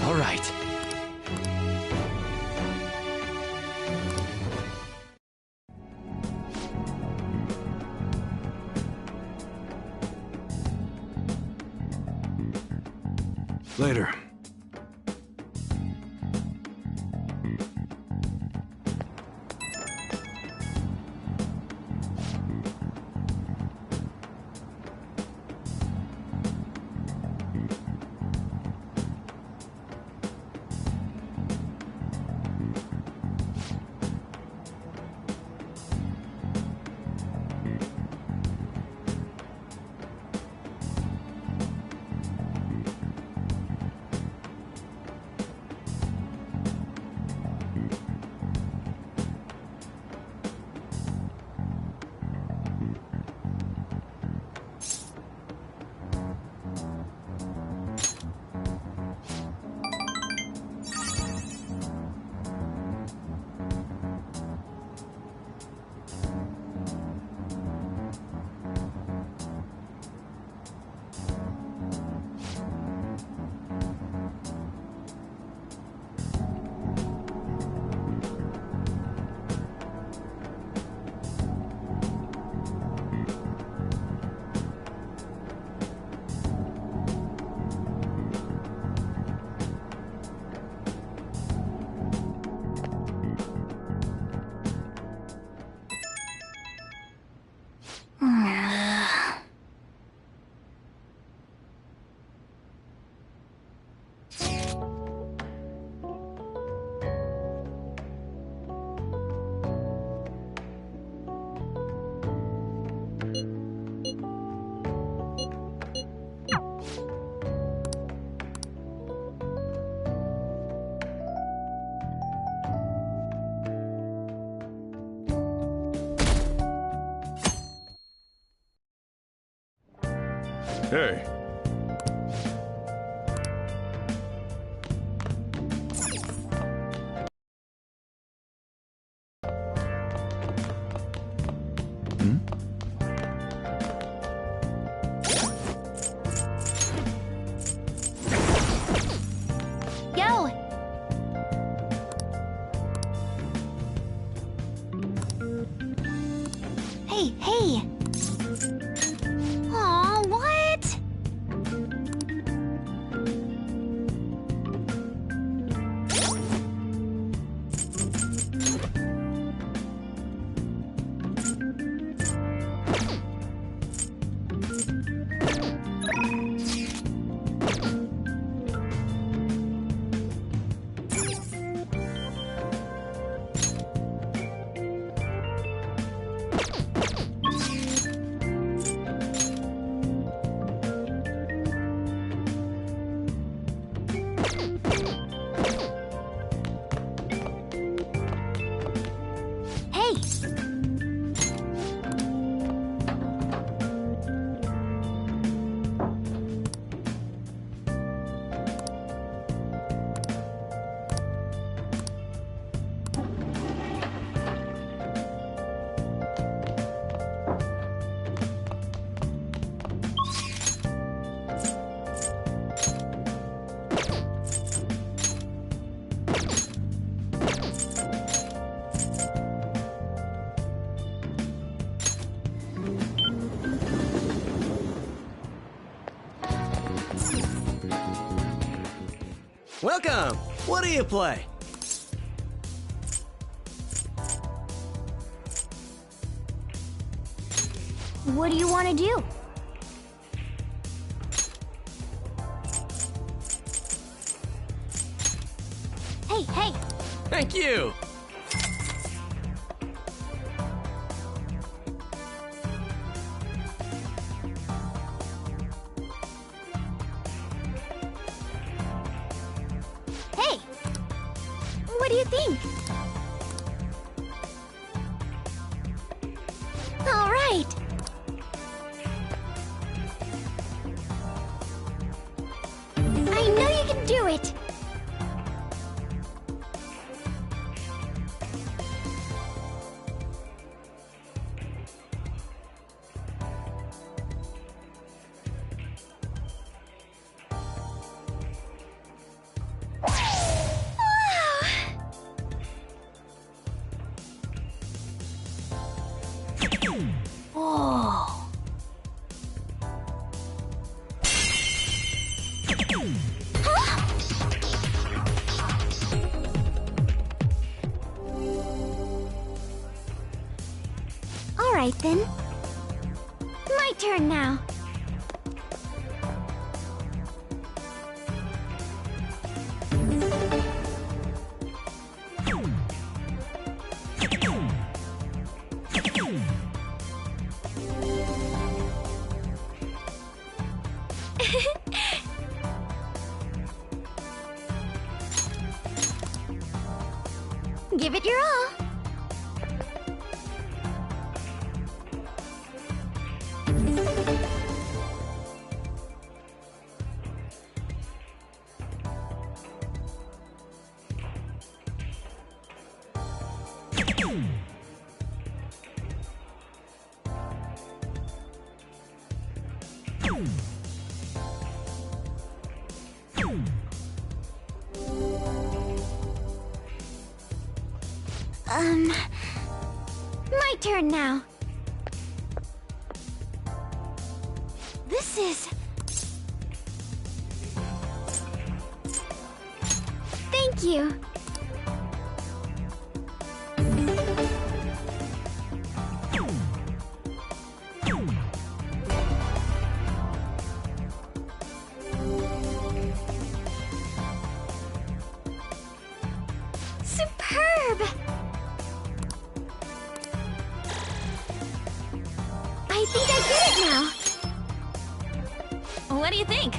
All right. Later. Hey. Yo! Hey, hey! Aw, what? Hey! Welcome! What do you play? What do you want to do? Hey, hey! Thank you! Hey! What do you think? All right! I know you can do it! Whoa. All right then. My turn now. Give it your all. My turn now. This is... Thank you. Superb! I think I get it now. What do you think?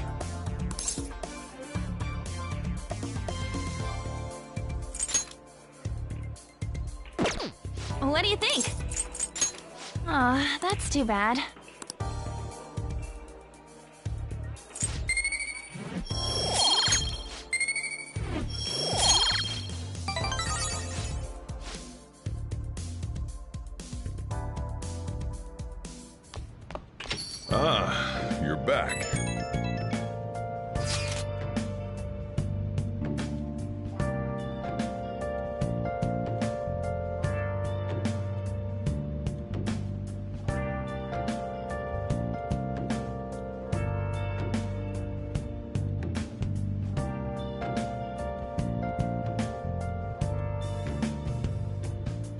What do you think? Aw, that's too bad. Ah, you're back.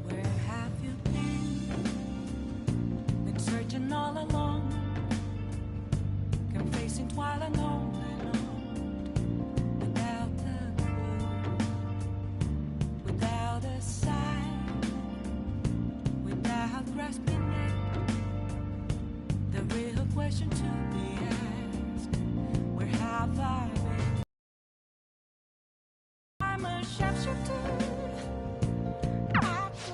Where have you been? Been searching all along, confessing twilight on and on, without a clue, without a sign, without grasping it. The real question to be asked: where have I been? I'm a shapeshifter.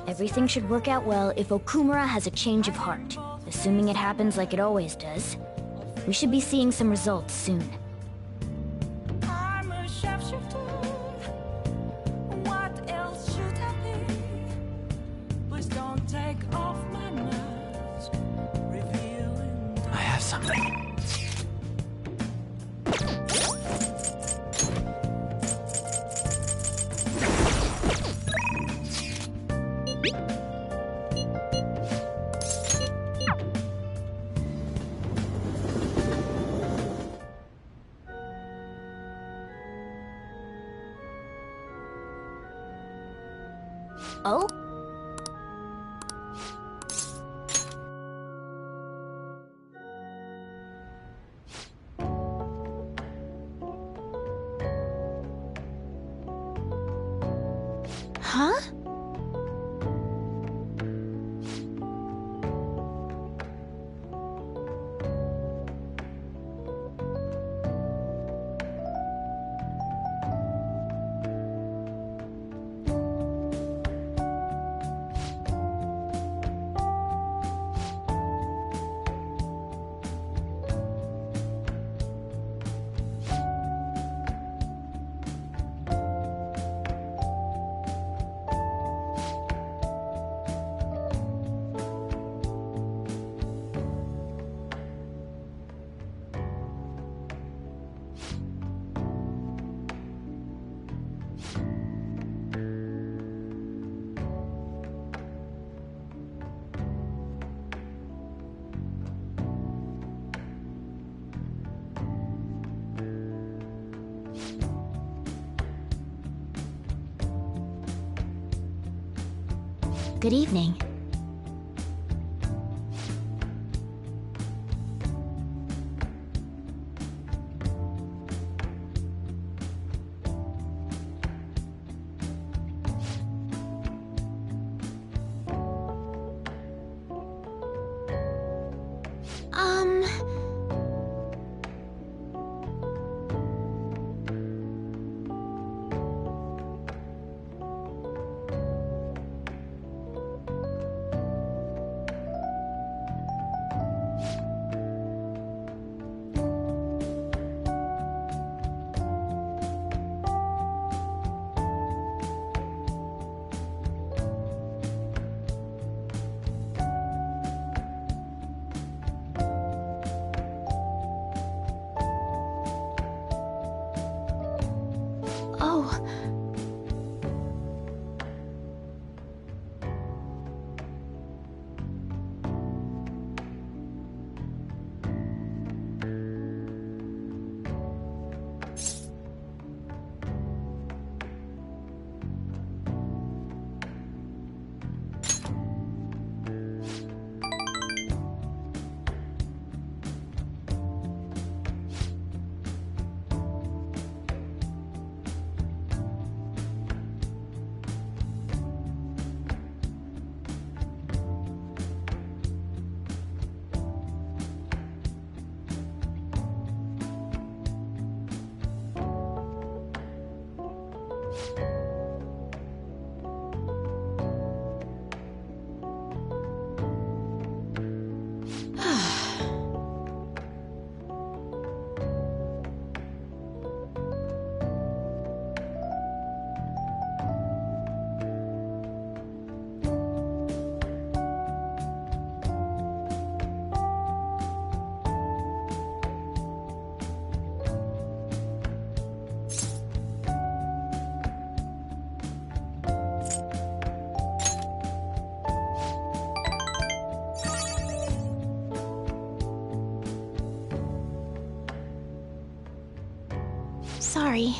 Everything should work out well if Okumura has a change of heart. Assuming it happens like it always does, we should be seeing some results soon. I'm a shapeshifter. What else should I be? Please don't take off my mask, revealing. I have something. Oh? Huh? Good evening. sorry.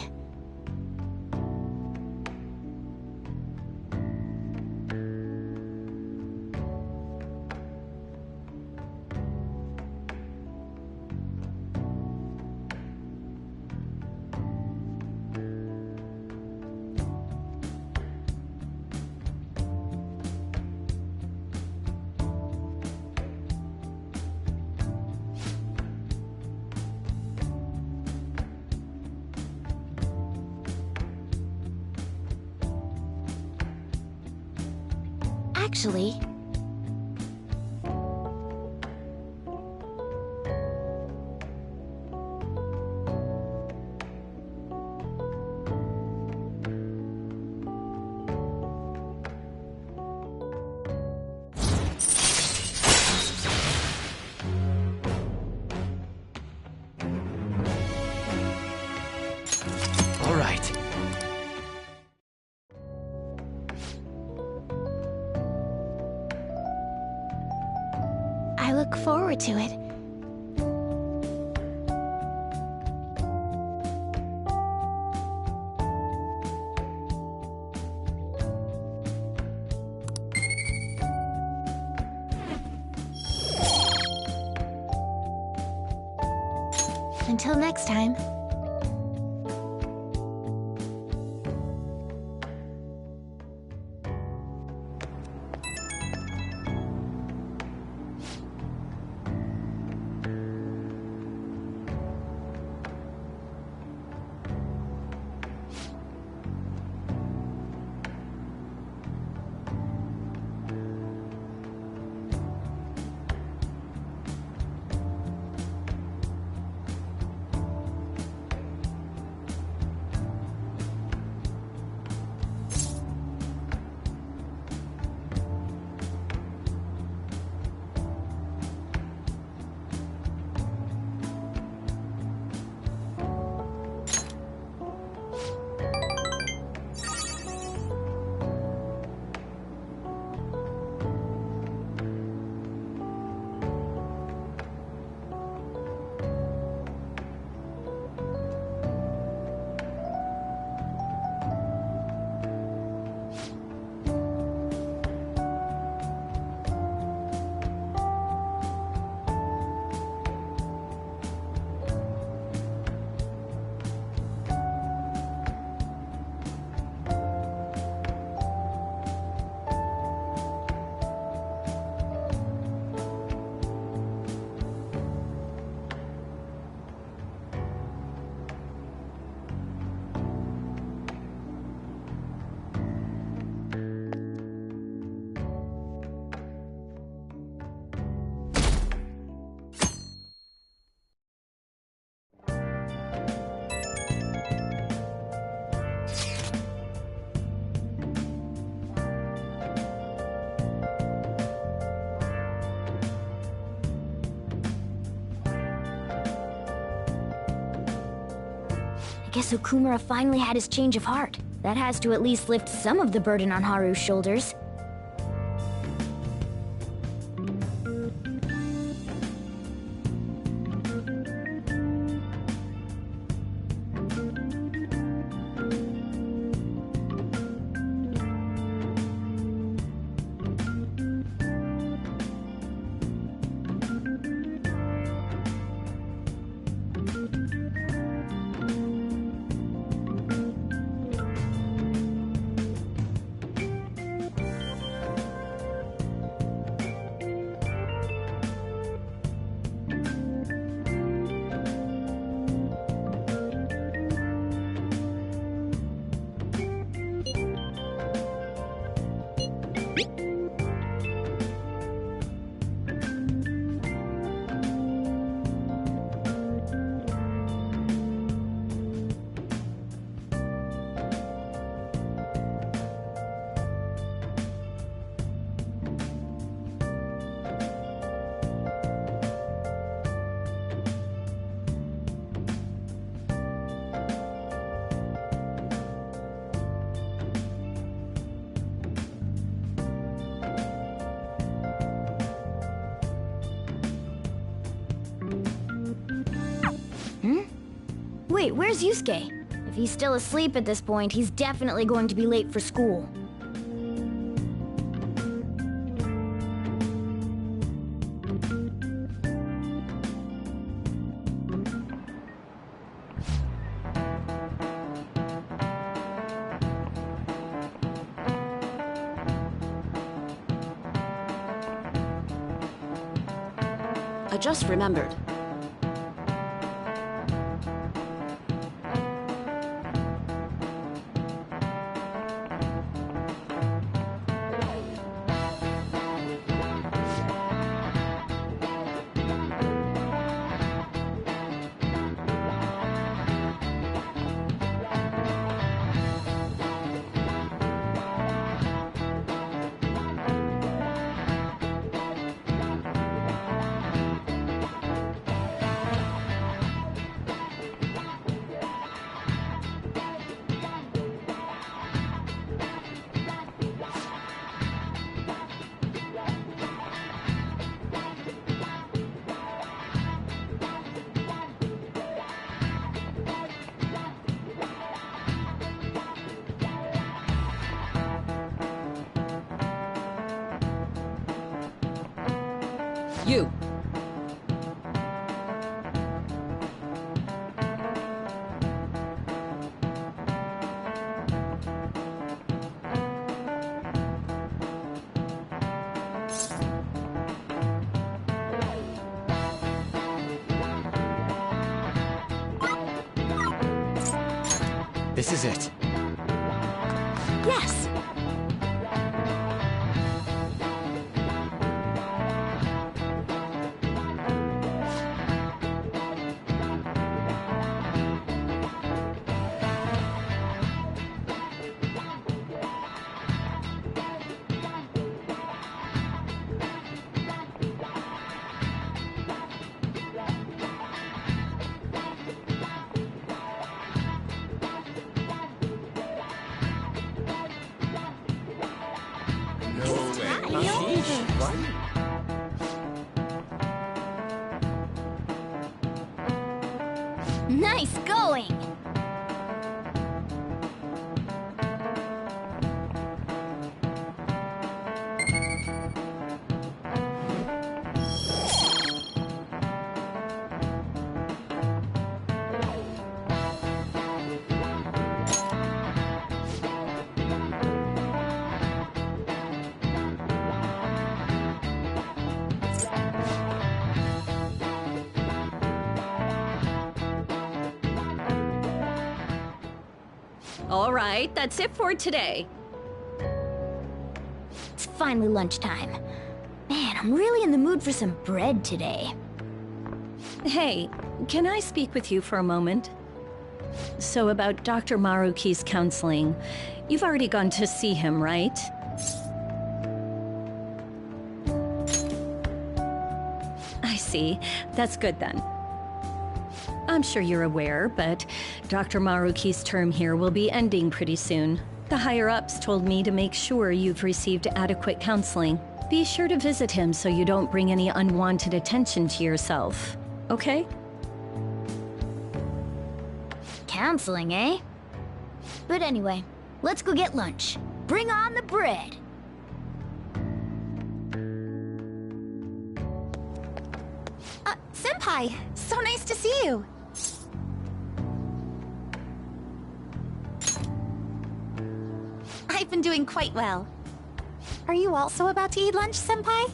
Actually... All right. I look forward to it. Until next time. Guess Okumura finally had his change of heart. That has to at least lift some of the burden on Haru's shoulders. Wait, where's Yusuke? he's still asleep at this point, he's definitely going to be late for school. I just remembered. You! This is it. Yes! Nice going! All right, that's it for today. It's finally lunchtime. Man, I'm really in the mood for some bread today. Hey, can I speak with you for a moment? So about Dr. Maruki's counseling, you've already gone to see him, right? I see. That's good then. I'm sure you're aware, but Dr. Maruki's term here will be ending pretty soon. The higher-ups told me to make sure you've received adequate counseling. Be sure to visit him so you don't bring any unwanted attention to yourself. Okay? Counseling, eh? But anyway, let's go get lunch. Bring on the bread! Senpai, so nice to see you. I've been doing quite well. Are you also about to eat lunch, Senpai?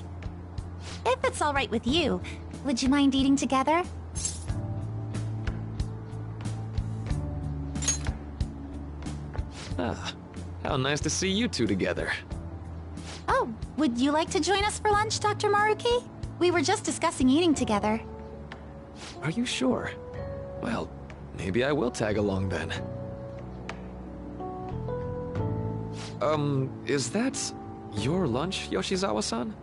If it's all right with you, would you mind eating together? Ah, how nice to see you two together. Oh, would you like to join us for lunch, Dr. Maruki? We were just discussing eating together. Are you sure? Well, maybe I will tag along then. Is that your lunch, Yoshizawa-san?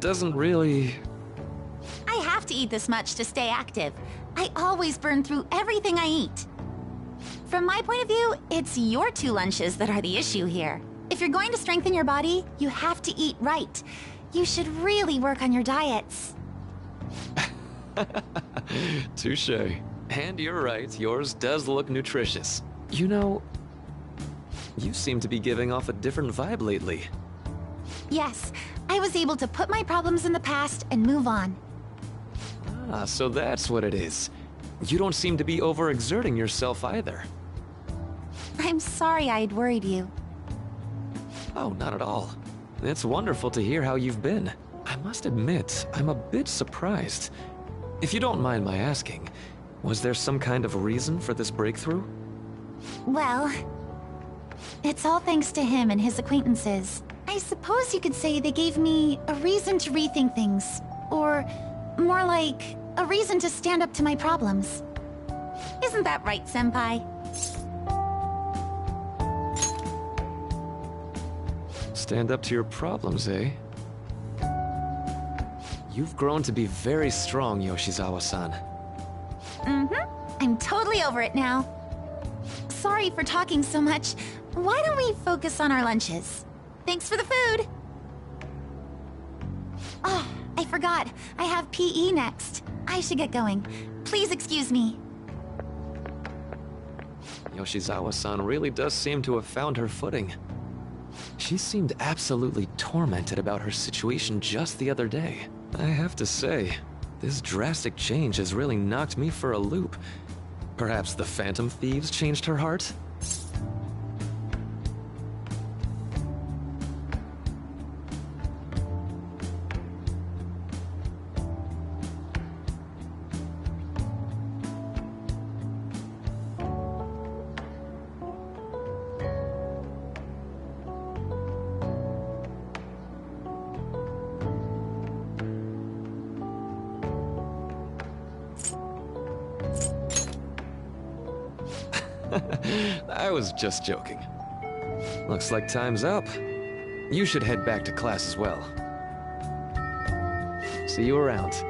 doesn't really... I have to eat this much to stay active. I always burn through everything I eat. From my point of view, it's your 2 lunches that are the issue here. If you're going to strengthen your body, you have to eat right. You should really work on your diets. Touche. And you're right, yours does look nutritious. You know, you seem to be giving off a different vibe lately. Yes, I was able to put my problems in the past and move on. Ah, so that's what it is. You don't seem to be overexerting yourself either. I'm sorry I'd worried you. Oh, not at all. It's wonderful to hear how you've been. I must admit, I'm a bit surprised. If you don't mind my asking, was there some kind of reason for this breakthrough? Well, it's all thanks to him and his acquaintances. I suppose you could say they gave me a reason to rethink things. Or, more like, a reason to stand up to my problems. Isn't that right, Senpai? Stand up to your problems, eh? You've grown to be very strong, Yoshizawa-san. I'm totally over it now. Sorry for talking so much. Why don't we focus on our lunches? Thanks for the food! Oh, I forgot. I have PE next. I should get going. Please excuse me. Yoshizawa-san really does seem to have found her footing. She seemed absolutely tormented about her situation just the other day. I have to say, this drastic change has really knocked me for a loop. Perhaps the Phantom Thieves changed her heart? I was just joking. Looks like time's up. You should head back to class as well. See you around.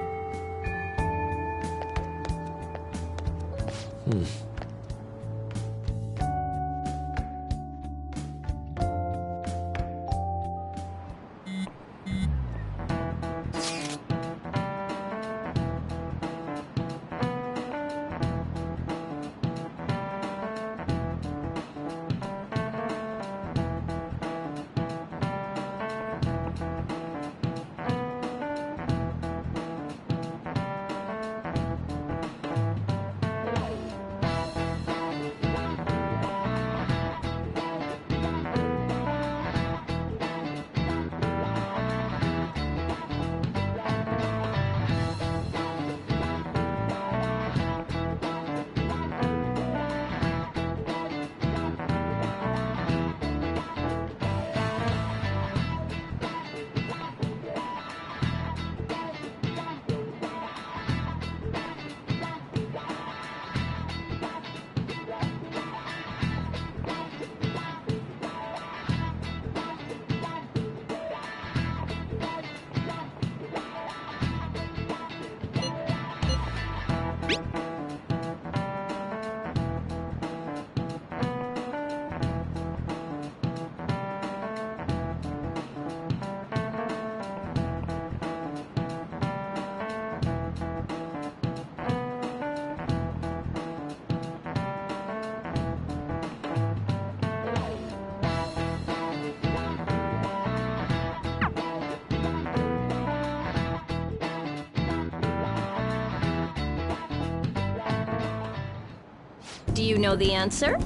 Do you know the answer?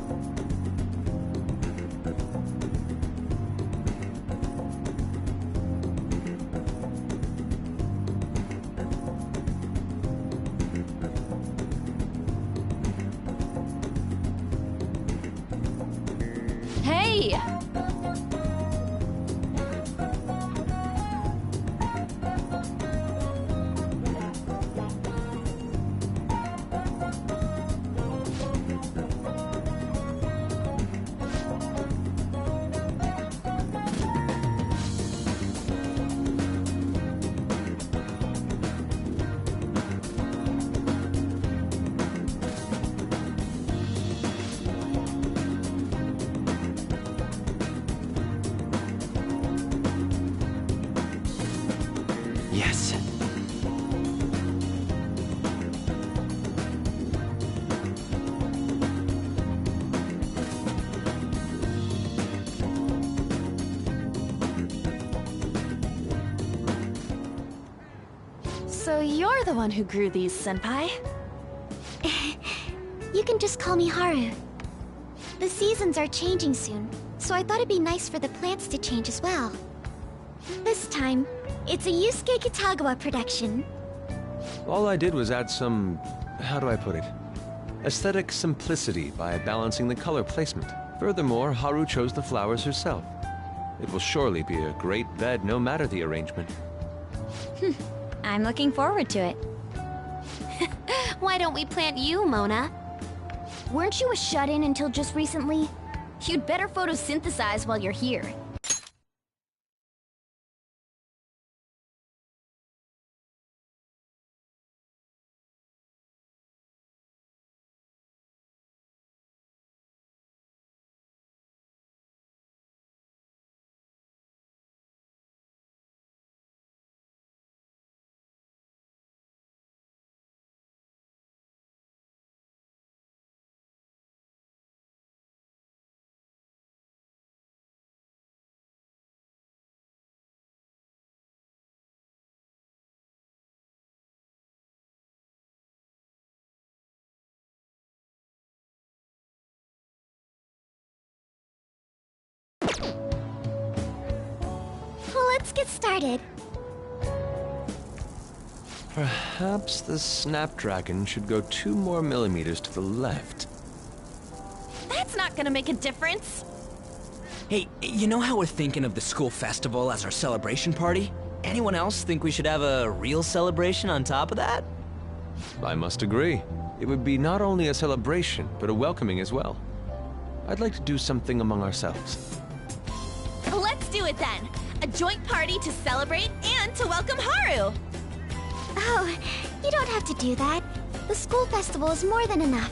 Hey! So you're the one who grew these, Senpai? You can just call me Haru. The seasons are changing soon, so I thought it'd be nice for the plants to change as well. This time, it's a Yusuke Kitagawa production. All I did was add some... how do I put it? Aesthetic simplicity by balancing the color placement. Furthermore, Haru chose the flowers herself. It will surely be a great bed no matter the arrangement. I'm looking forward to it. Why don't we plant you, Mona? Weren't you a shut-in until just recently? You'd better photosynthesize while you're here. Let's get started. Perhaps the Snapdragon should go 2 more millimeters to the left. That's not gonna make a difference. Hey, you know how we're thinking of the school festival as our celebration party? Anyone else think we should have a real celebration on top of that? I must agree. It would be not only a celebration, but a welcoming as well. I'd like to do something among ourselves. Let's do it then. A joint party to celebrate and to welcome Haru. Oh, you don't have to do that. The school festival is more than enough.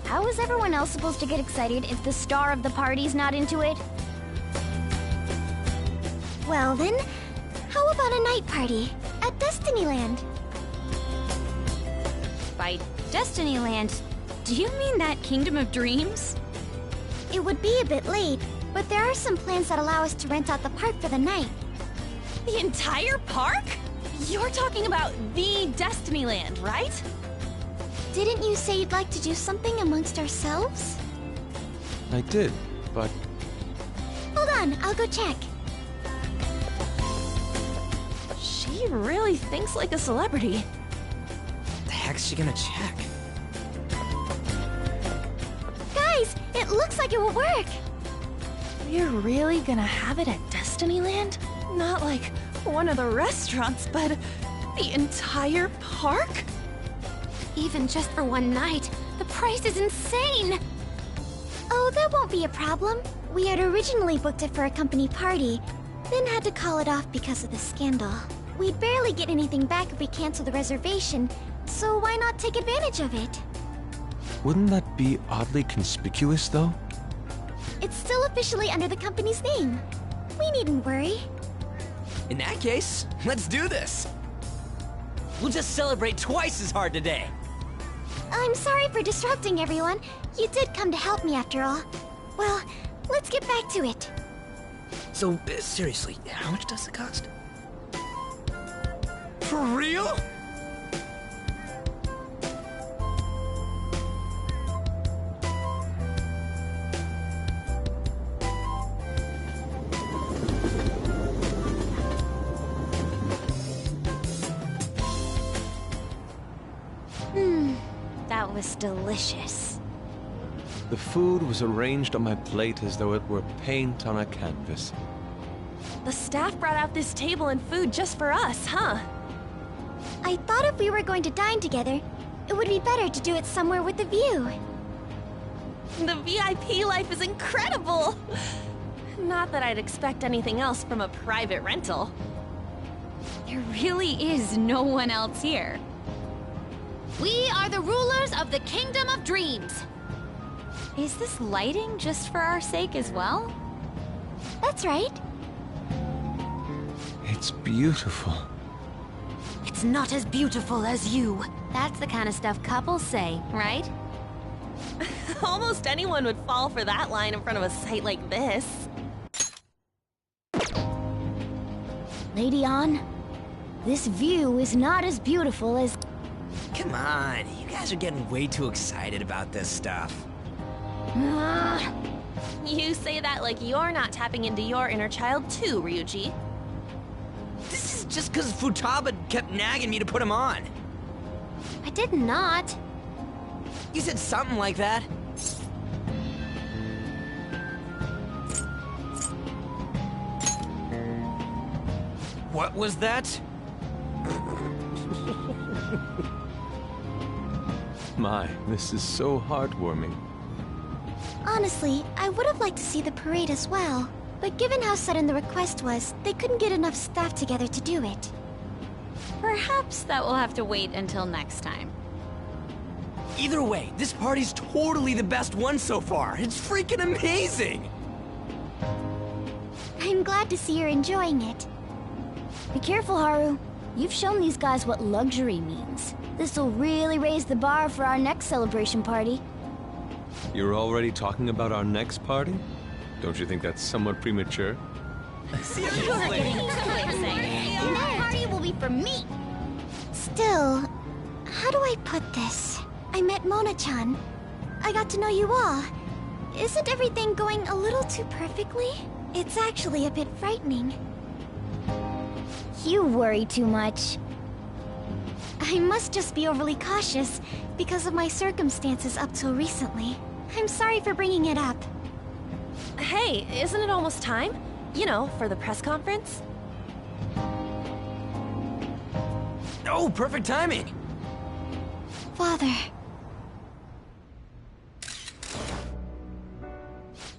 How is everyone else supposed to get excited if the star of the party's not into it? Well then, how about a night party at Destinyland? By Destinyland, do you mean that Kingdom of Dreams? It would be a bit late, but there are some plans that allow us to rent out the park for the night. The entire park? You're talking about the Destinyland, right? Didn't you say you'd like to do something amongst ourselves? I did, but... Hold on, I'll go check. She really thinks like a celebrity. The heck's she gonna check? Guys, it looks like it will work. We're really gonna have it at Destinyland? Not like one of the restaurants, but the entire park? Even just for one night, the price is insane! Oh, that won't be a problem. We had originally booked it for a company party, then had to call it off because of the scandal. We'd barely get anything back if we cancel the reservation, so why not take advantage of it? Wouldn't that be oddly conspicuous, though? It's still officially under the company's name. We needn't worry. In that case, let's do this! We'll just celebrate twice as hard today! I'm sorry for disrupting everyone. You did come to help me after all. Well, let's get back to it. So, seriously, how much does it cost? For real? That was delicious. The food was arranged on my plate as though it were paint on a canvas. The staff brought out this table and food just for us, huh? I thought if we were going to dine together, it would be better to do it somewhere with a view. The VIP life is incredible! Not that I'd expect anything else from a private rental. There really is no one else here. We are the rulers of the Kingdom of Dreams. Is this lighting just for our sake as well? That's right. It's beautiful. It's not as beautiful as you. That's the kind of stuff couples say, right? Almost anyone would fall for that line in front of a site like this. Lady Ann, This view is not as beautiful as... Come on, you guys are getting way too excited about this stuff. You say that like you're not tapping into your inner child too, Ryuji. This is just because Futaba kept nagging me to put him on. I did not. You said something like that. What was that? My, this is so heartwarming. Honestly, I would have liked to see the parade as well. But given how sudden the request was, they couldn't get enough staff together to do it. Perhaps that will have to wait until next time. Either way, this party's totally the best one so far. It's freaking amazing! I'm glad to see you're enjoying it. Be careful, Haru. You've shown these guys what luxury means. This'll really raise the bar for our next celebration party. You're already talking about our next party? Don't you think that's somewhat premature? That party will be for me! Still, how do I put this? I met Mona-chan. I got to know you all. Isn't everything going a little too perfectly? It's actually a bit frightening. You worry too much. I must just be overly cautious because of my circumstances up till recently. I'm sorry for bringing it up. Hey, isn't it almost time? You know, for the press conference? Oh, perfect timing! Father.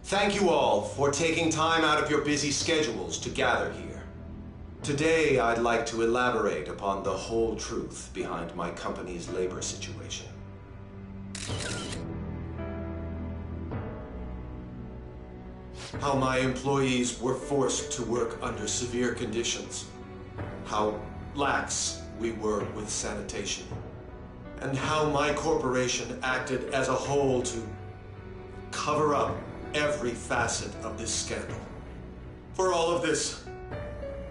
Thank you all for taking time out of your busy schedules to gather here. Today, I'd like to elaborate upon the whole truth behind my company's labor situation. How my employees were forced to work under severe conditions. How lax we were with sanitation. And how my corporation acted as a whole to cover up every facet of this scandal. For all of this,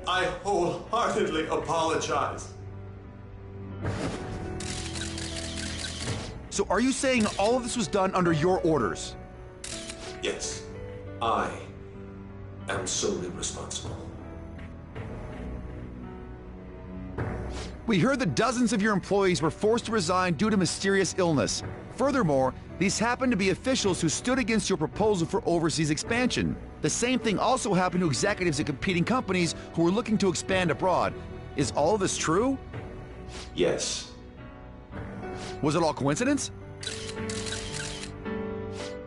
I wholeheartedly apologize. So are you saying all of this was done under your orders? Yes, I am solely responsible. We heard that dozens of your employees were forced to resign due to mysterious illness. Furthermore, these happened to be officials who stood against your proposal for overseas expansion. The same thing also happened to executives at competing companies who were looking to expand abroad. Is all of this true? Yes. Was it all coincidence?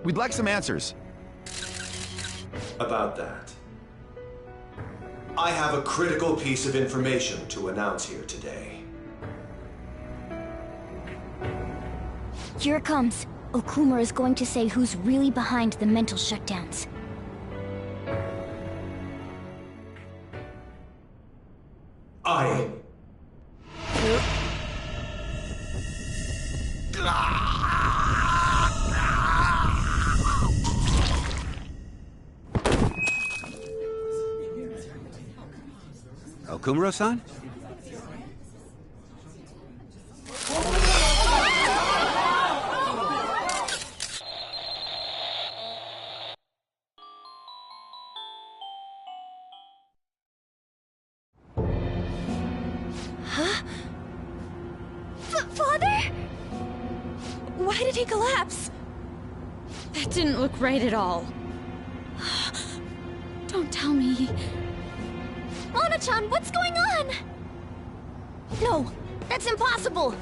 We'd like some answers. About that, I have a critical piece of information to announce here today. Here it comes. Okuma is going to say who's really behind the mental shutdowns. I... Okumura-san? Huh? Father? Why did he collapse? That didn't look right at all. Don't tell me. Mona-chan, what's going on? No, that's impossible!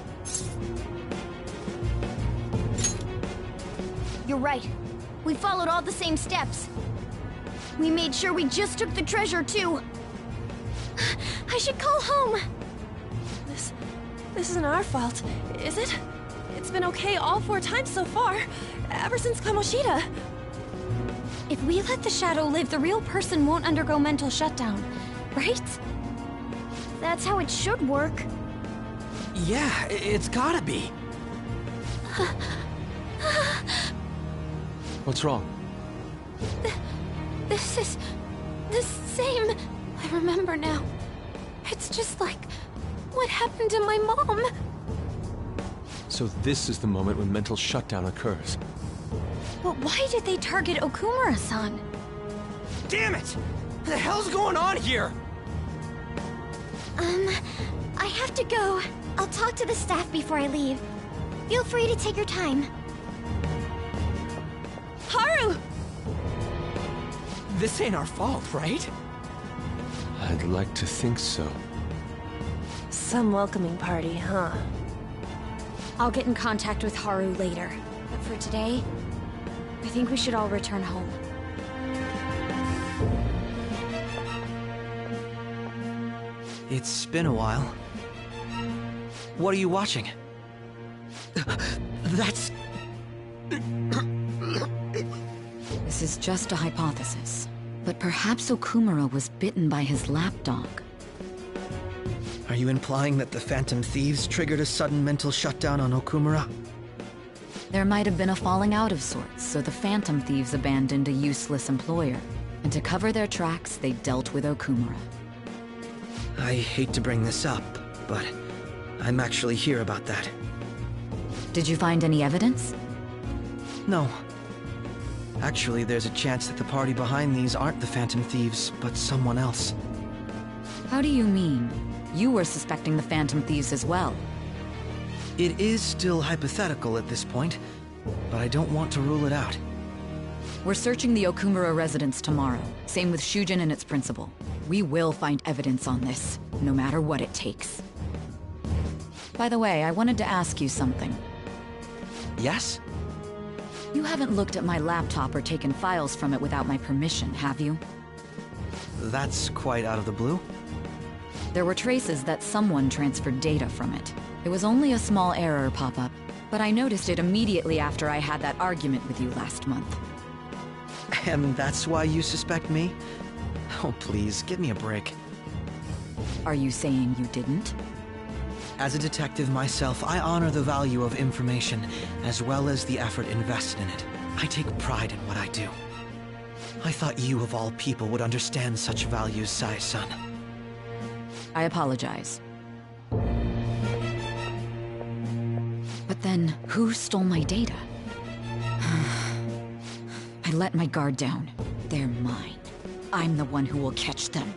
You're right. We followed all the same steps. We made sure we just took the treasure, too. I should call home. This isn't our fault, is it? It's been okay all 4 times so far, ever since Kamoshida. If we let the shadow live, the real person won't undergo mental shutdown, right? That's how it should work. Yeah, it's gotta be. What's wrong? This is the same. I remember now. It's just like What happened to my mom? So this is the moment when mental shutdown occurs. But why did they target Okumura-san? Damn it! What the hell's going on here? I have to go. I'll talk to the staff before I leave. Feel free to take your time. Haru! This ain't our fault, right? I'd like to think so. Some welcoming party, huh? I'll get in contact with Haru later. But for today, I think we should all return home. It's been a while. What are you watching? That's... This is just a hypothesis, but perhaps Okumura was bitten by his lapdog. Are you implying that the Phantom Thieves triggered a sudden mental shutdown on Okumura? There might have been a falling out of sorts, so the Phantom Thieves abandoned a useless employer. And to cover their tracks, they dealt with Okumura. I hate to bring this up, but I'm actually here about that. Did you find any evidence? No. Actually, there's a chance that the party behind these aren't the Phantom Thieves, but someone else. How do you mean? You were suspecting the Phantom Thieves as well. It is still hypothetical at this point, but I don't want to rule it out. We're searching the Okumura residence tomorrow. Same with Shujin and its principal. We will find evidence on this, no matter what it takes. By the way, I wanted to ask you something. Yes? You haven't looked at my laptop or taken files from it without my permission, have you? That's quite out of the blue. There were traces that someone transferred data from it. It was only a small error pop-up, but I noticed it immediately after I had that argument with you last month. And that's why you suspect me? Oh, please, give me a break. Are you saying you didn't? As a detective myself, I honor the value of information, as well as the effort invested in it. I take pride in what I do. I thought you, of all people, would understand such values, Sae-san. I apologize. But then, who stole my data? I let my guard down. They're mine. I'm the one who will catch them.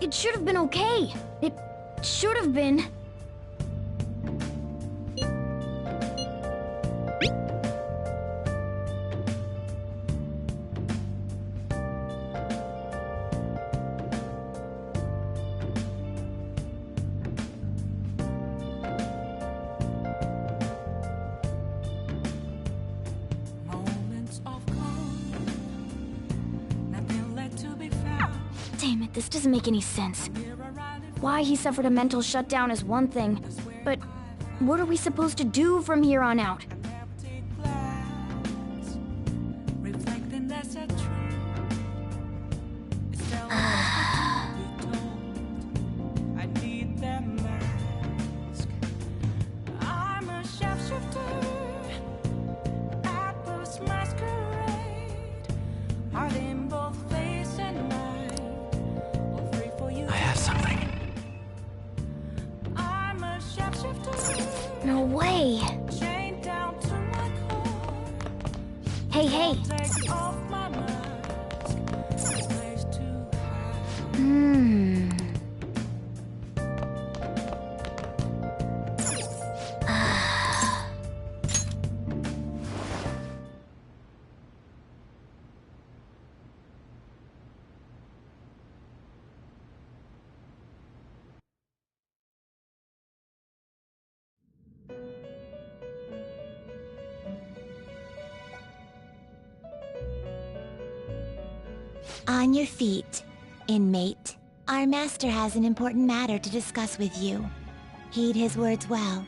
It should have been okay. It should have been. This doesn't make any sense. Why he suffered a mental shutdown is one thing, but what are we supposed to do from here on out? Reflecting that's a truth. It's still I need that mask. I'm a shapeshifter at this masquerade. Heart in both face and mind. All free for you. I have something. I'm a shapeshifter. No way. Chained down to my core. Hey, hey. Take off my mask. Place to hide. On your feet, inmate. Our master has an important matter to discuss with you. Heed his words well.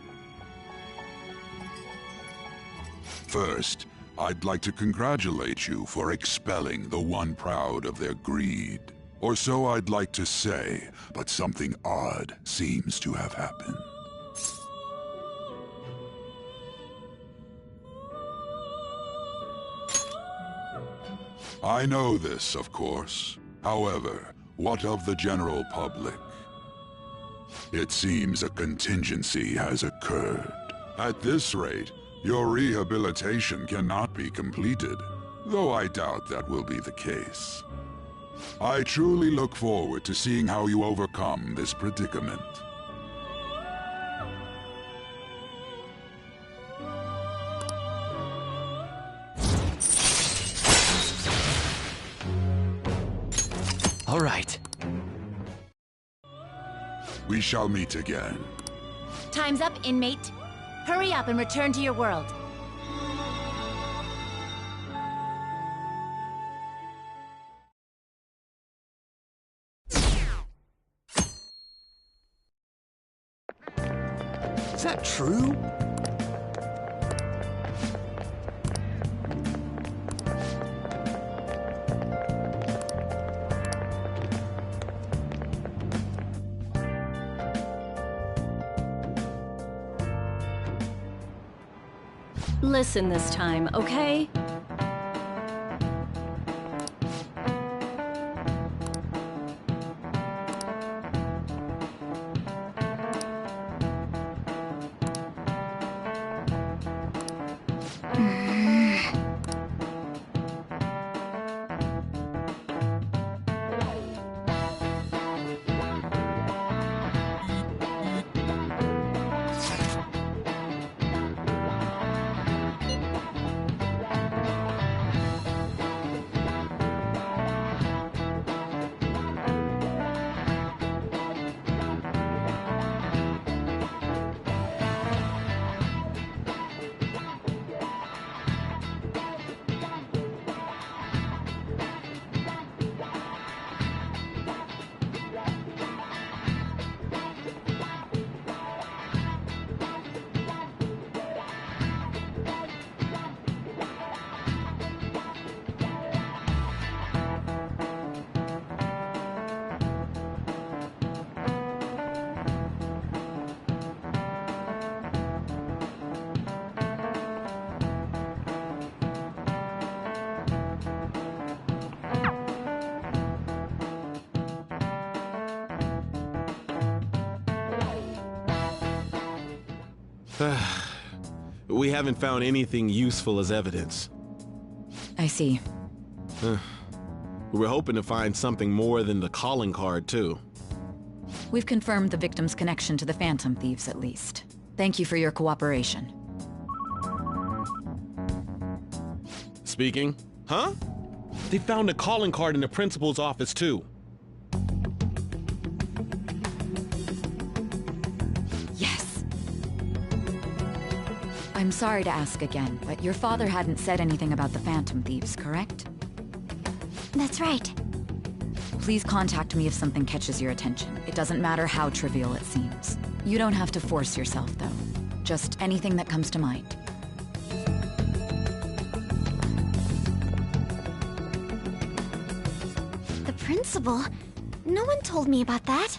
First, I'd like to congratulate you for expelling the one proud of their greed. Or so I'd like to say, but something odd seems to have happened. I know this, of course. However, what of the general public? It seems a contingency has occurred. At this rate, your rehabilitation cannot be completed, though I doubt that will be the case. I truly look forward to seeing how you overcome this predicament. All right. We shall meet again. Time's up, inmate. Hurry up and return to your world. Is that true? Listen this time, okay? We haven't found anything useful as evidence. I see. We were hoping to find something more than the calling card, too. We've confirmed the victim's connection to the Phantom Thieves, at least. Thank you for your cooperation. Speaking? Huh? They found a calling card in the principal's office, too. Yes. I'm sorry to ask again, but your father hadn't said anything about the Phantom Thieves, correct? That's right. Please contact me if something catches your attention. It doesn't matter how trivial it seems. You don't have to force yourself, though. Just anything that comes to mind. The principal? No one told me about that.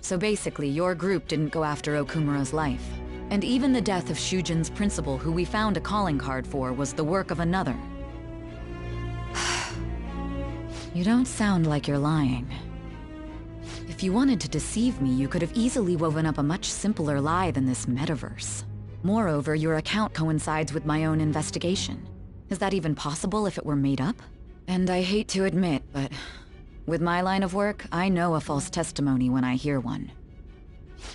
So basically, your group didn't go after Okumura's life. And even the death of Shujin's principal, who we found a calling card for, was the work of another. You don't sound like you're lying. If you wanted to deceive me, you could have easily woven up a much simpler lie than this metaverse. Moreover, your account coincides with my own investigation. Is that even possible if it were made up? And I hate to admit, but with my line of work, I know a false testimony when I hear one.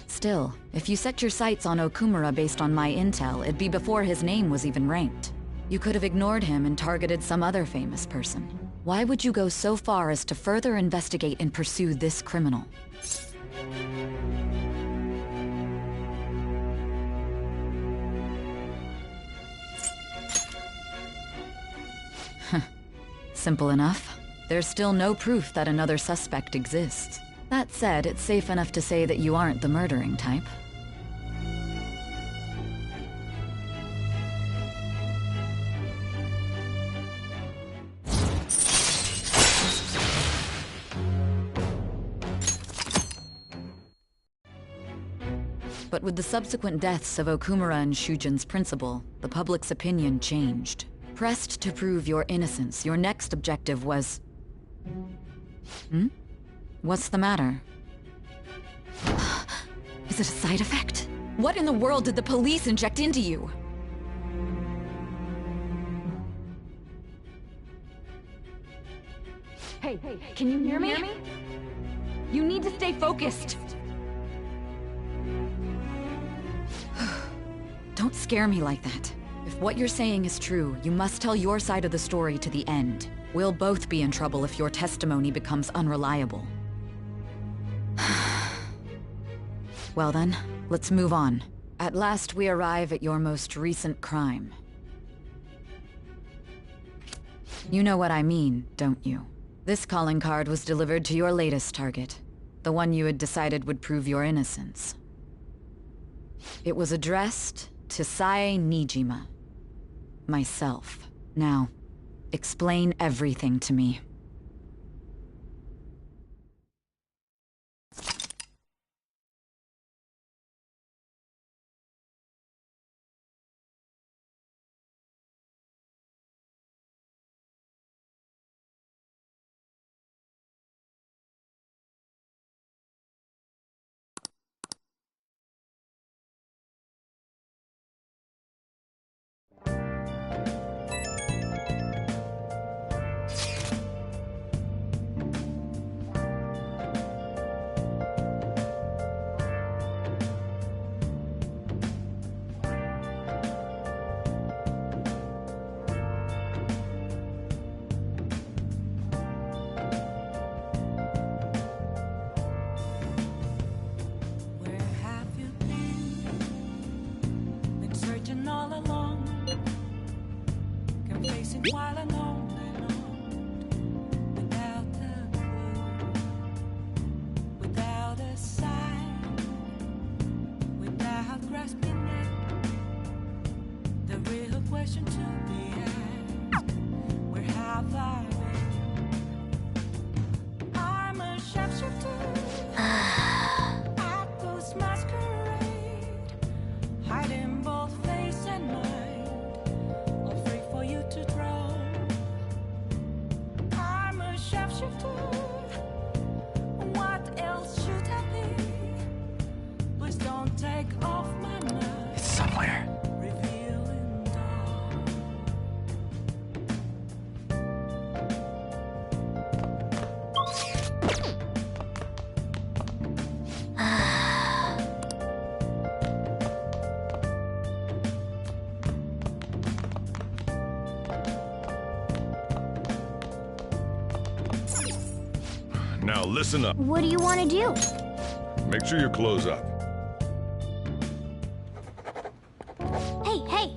Still, if you set your sights on Okumura based on my intel, it'd be before his name was even ranked. You could have ignored him and targeted some other famous person. Why would you go so far as to further investigate and pursue this criminal? Simple enough. There's still no proof that another suspect exists. That said, it's safe enough to say that you aren't the murdering type. But with the subsequent deaths of Okumura and Shujin's principal, the public's opinion changed. Pressed to prove your innocence, your next objective was... What's the matter? Is it a side effect? What in the world did the police inject into you? Hey, can you hear me? You need to stay focused. Don't scare me like that. If what you're saying is true, you must tell your side of the story to the end. We'll both be in trouble if your testimony becomes unreliable. Well then, let's move on. At last we arrive at your most recent crime. You know what I mean, don't you? This calling card was delivered to your latest target. The one you had decided would prove your innocence. It was addressed to Sae Nijima. Myself. Now, explain everything to me. While alone, without a clue, without a sign, without grasping it, the real question to be asked: where have I been? I'm a sharpshooter at Ghost Masquerade, hiding both face and mind, all free for you to draw. Now listen up. What do you want to do? Make sure you close up. Hey, hey!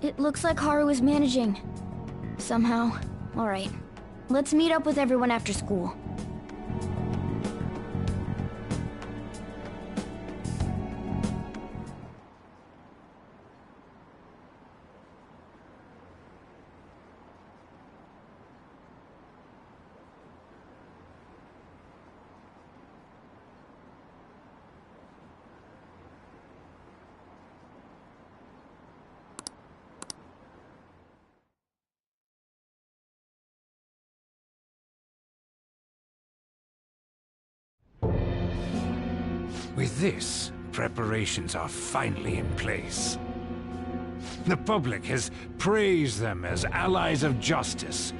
It looks like Haru is managing. Somehow. Alright. Let's meet up with everyone after school. With this, preparations are finally in place. The public has praised them as allies of justice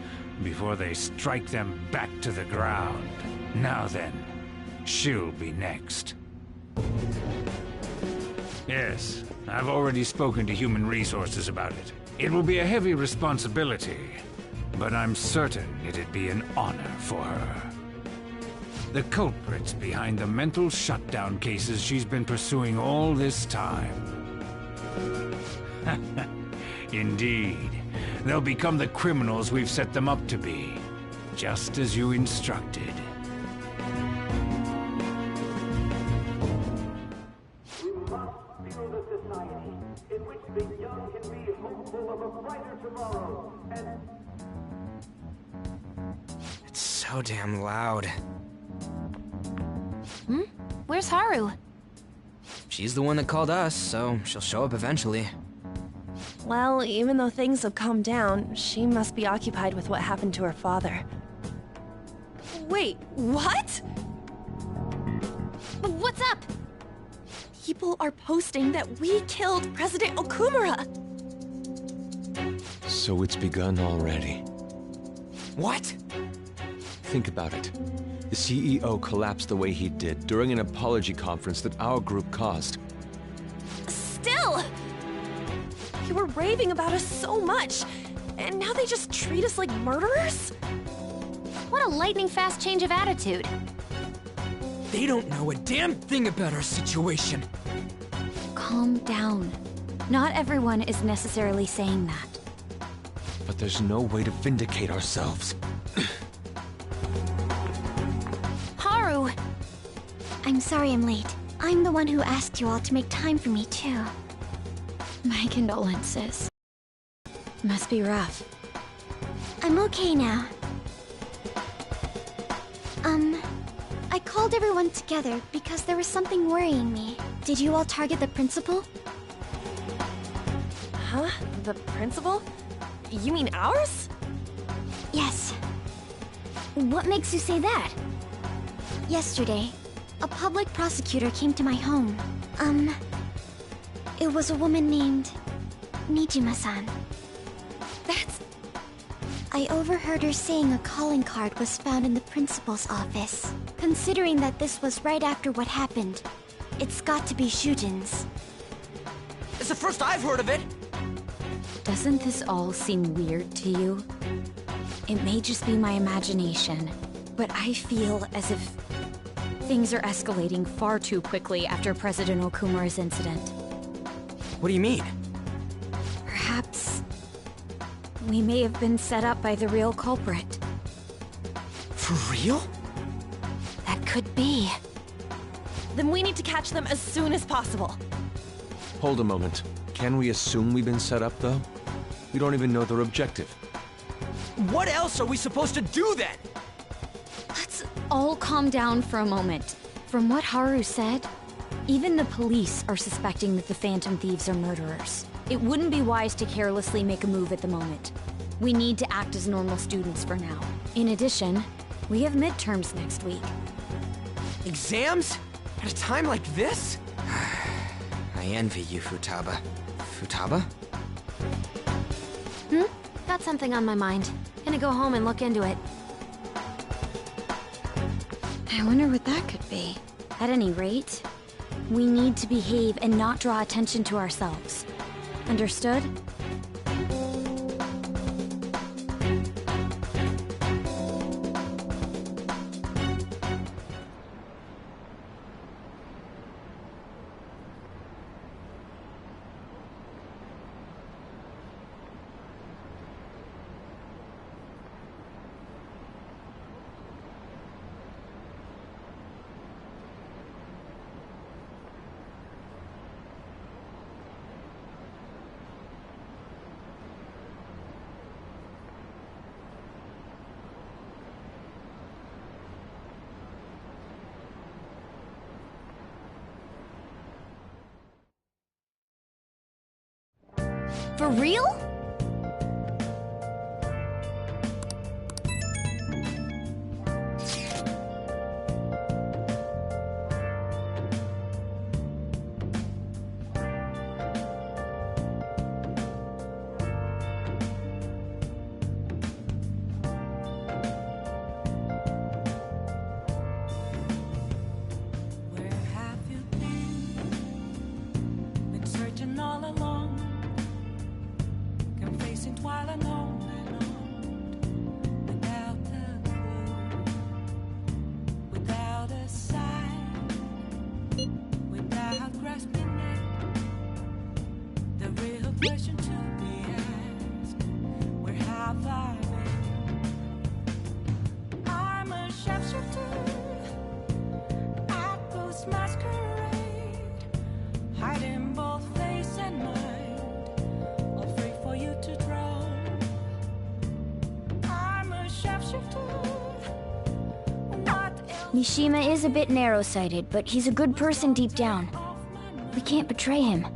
before they strike them back to the ground. Now then, she'll be next. Yes, I've already spoken to Human Resources about it. It will be a heavy responsibility, but I'm certain it'd be an honor for her. The culprits behind the mental shutdown cases she's been pursuing all this time. Indeed. They'll become the criminals we've set them up to be, just as you instructed. We must build a society in which the young can be hopeful of a brighter tomorrow, and... It's so damn loud. Where's Haru? She's the one that called us, so she'll show up eventually. Well, even though things have calmed down, she must be occupied with what happened to her father. Wait, what? What's up? People are posting that we killed President Okumura! So it's begun already. What? Think about it. The CEO collapsed the way he did during an apology conference that our group caused. Still! You were raving about us so much, and now they just treat us like murderers? What a lightning-fast change of attitude. They don't know a damn thing about our situation. Calm down. Not everyone is necessarily saying that. But there's no way to vindicate ourselves. Haru! I'm sorry I'm late. I'm the one who asked you all to make time for me, too. My condolences. Must be rough. I'm okay now. I called everyone together because there was something worrying me. Did you all target the principal? Huh? The principal? You mean ours? Yes. What makes you say that? Yesterday, a public prosecutor came to my home. It was a woman named Nijima-san. That's... I overheard her saying a calling card was found in the principal's office. Considering that this was right after what happened, it's got to be Shujin's. It's the first I've heard of it! Doesn't this all seem weird to you? It may just be my imagination, but I feel as if things are escalating far too quickly after President Okumura's incident. What do you mean? Perhaps we may have been set up by the real culprit. For real? That could be. Then we need to catch them as soon as possible. Hold a moment. Can we assume we've been set up, though? We don't even know their objective. What else are we supposed to do then? Let's all calm down for a moment. From what Haru said, even the police are suspecting that the Phantom Thieves are murderers. It wouldn't be wise to carelessly make a move at the moment. We need to act as normal students for now. In addition, we have midterms next week. Exams? At a time like this? I envy you, Futaba. Futaba? Got something on my mind. Gonna go home and look into it. I wonder what that could be. At any rate, we need to behave and not draw attention to ourselves. Understood? For real? Where have you been? Been searching all along, confessing while alone and on, without a clue, without a sign, without grasping it. The real question to be asked: where have I been? I'm a shapeshifter at Ghost Masquerade, hiding both face and mind, all free for you to draw. I'm a shapeshifter. What else? Mishima is a bit narrow-sighted, but he's a good person deep down. We can't betray him.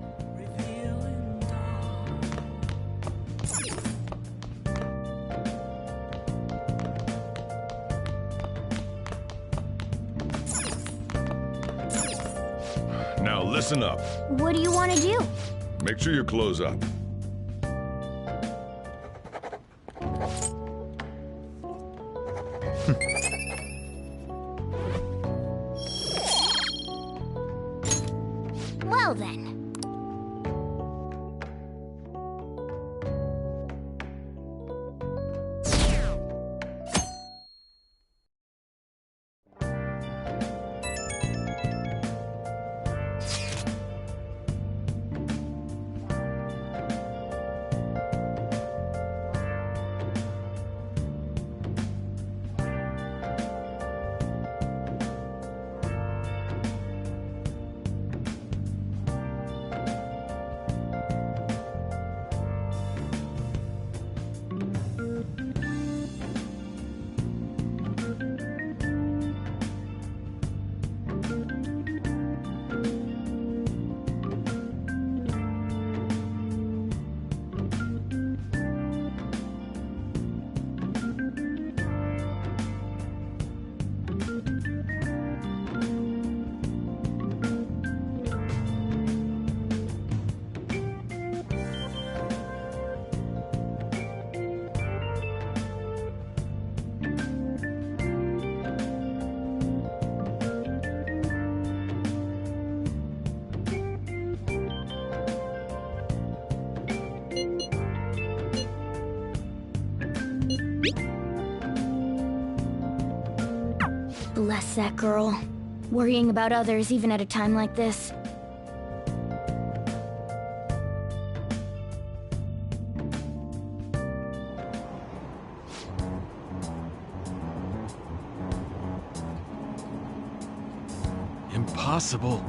Now listen up. What do you want to do? Make sure your clothes up. Well then. Bless that girl. Worrying about others even at a time like this. Impossible.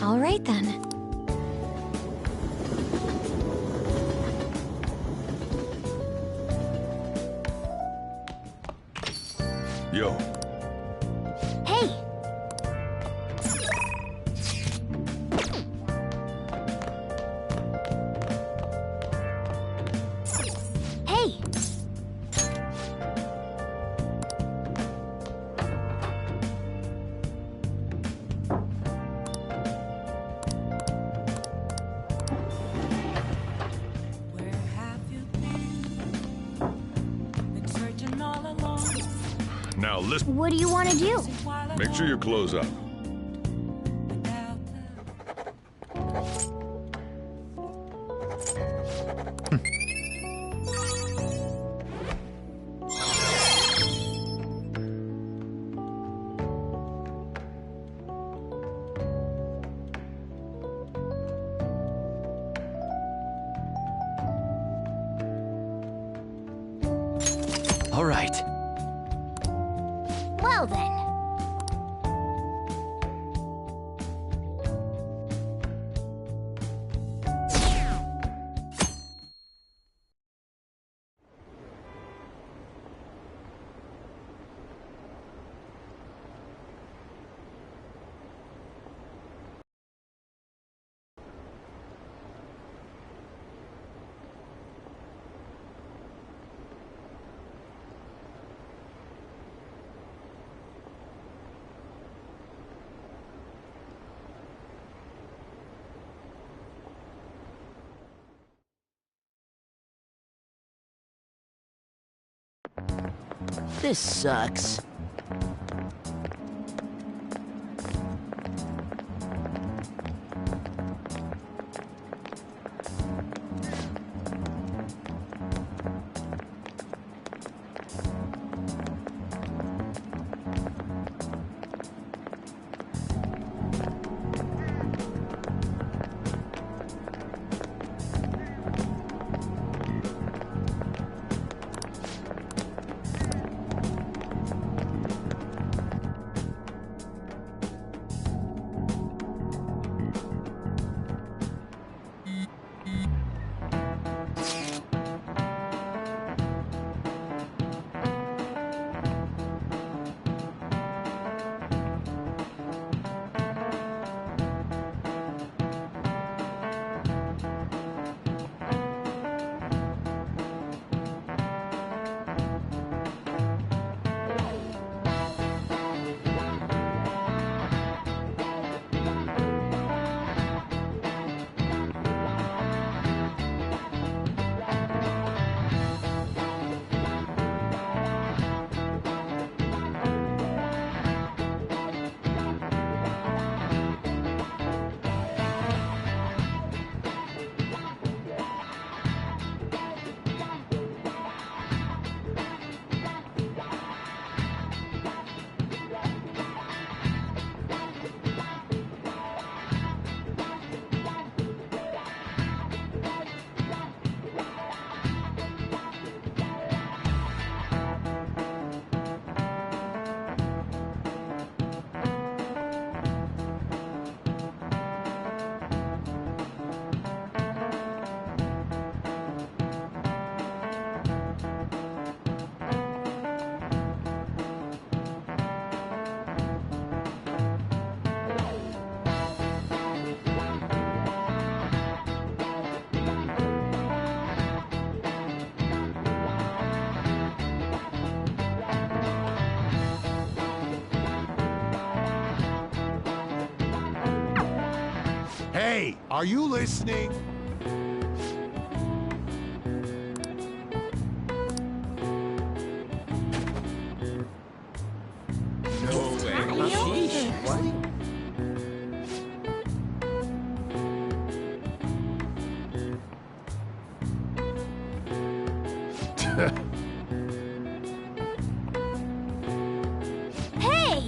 All right then. Yo. Hey! Hey! Where have you been searching all along? Now listen. What do you want to do? Make sure you close up. All right. Well then. This sucks. Hey, are you listening? No way. Sheesh. What? Hey!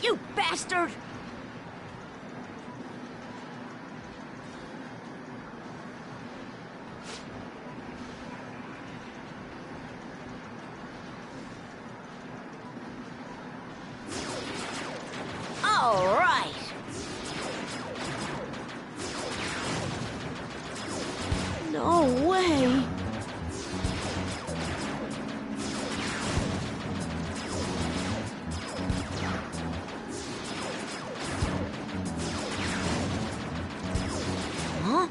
You bastard! All right. No way. Huh?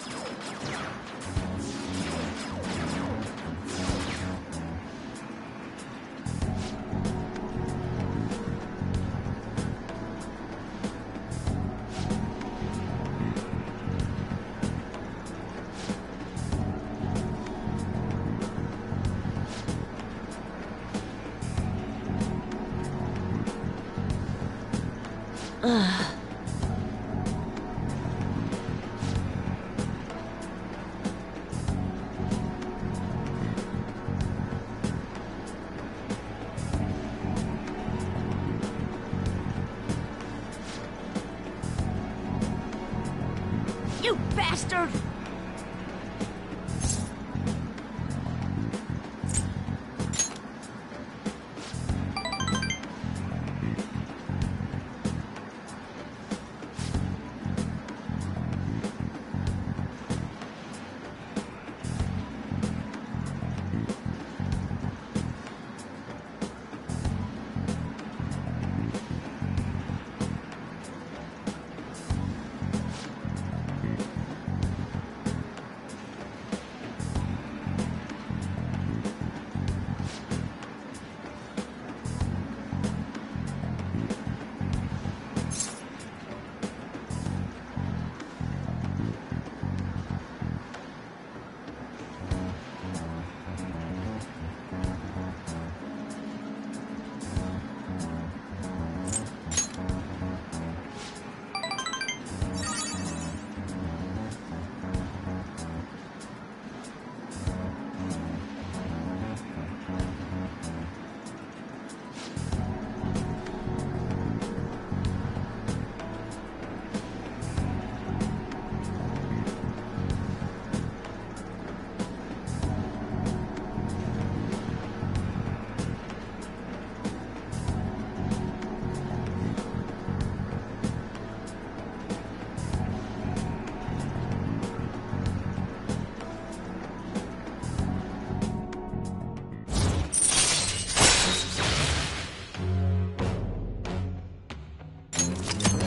Ugh. You bastard!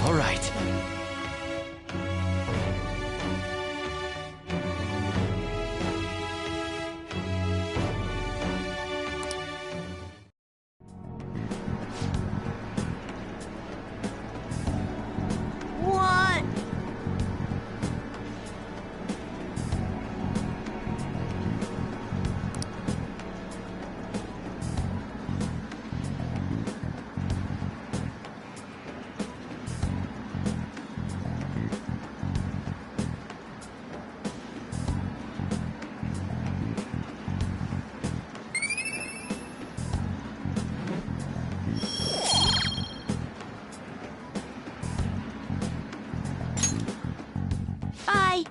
All right. What? Bye.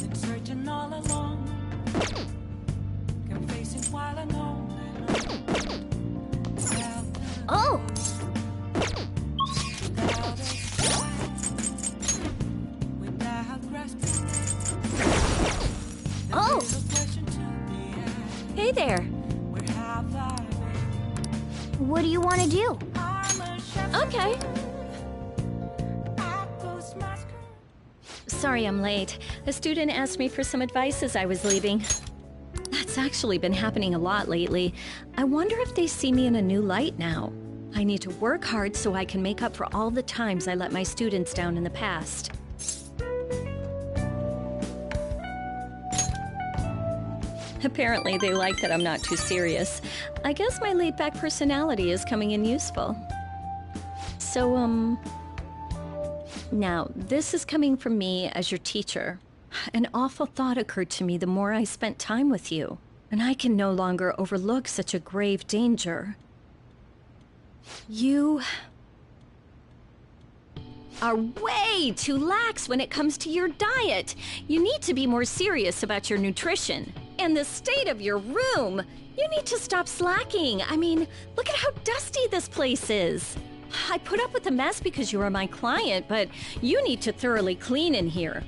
Been searching all along, confessing while alone. Oh! Without grasping, Oh! Hey there. where have I been? What do you want to do? I'm a shepherd. Okay. I post my skirt. Sorry I'm late. A student asked me for some advice as I was leaving. That's actually been happening a lot lately. I wonder if they see me in a new light now. I need to work hard so I can make up for all the times I let my students down in the past. Apparently they like that I'm not too serious. I guess my laid-back personality is coming in useful. So, now, this is coming from me as your teacher. An awful thought occurred to me the more I spent time with you, and I can no longer overlook such a grave danger. You are way too lax when it comes to your diet. You need to be more serious about your nutrition. And the state of your room. You need to stop slacking. I mean, look at how dusty this place is. I put up with the mess because you are my client, but you need to thoroughly clean in here.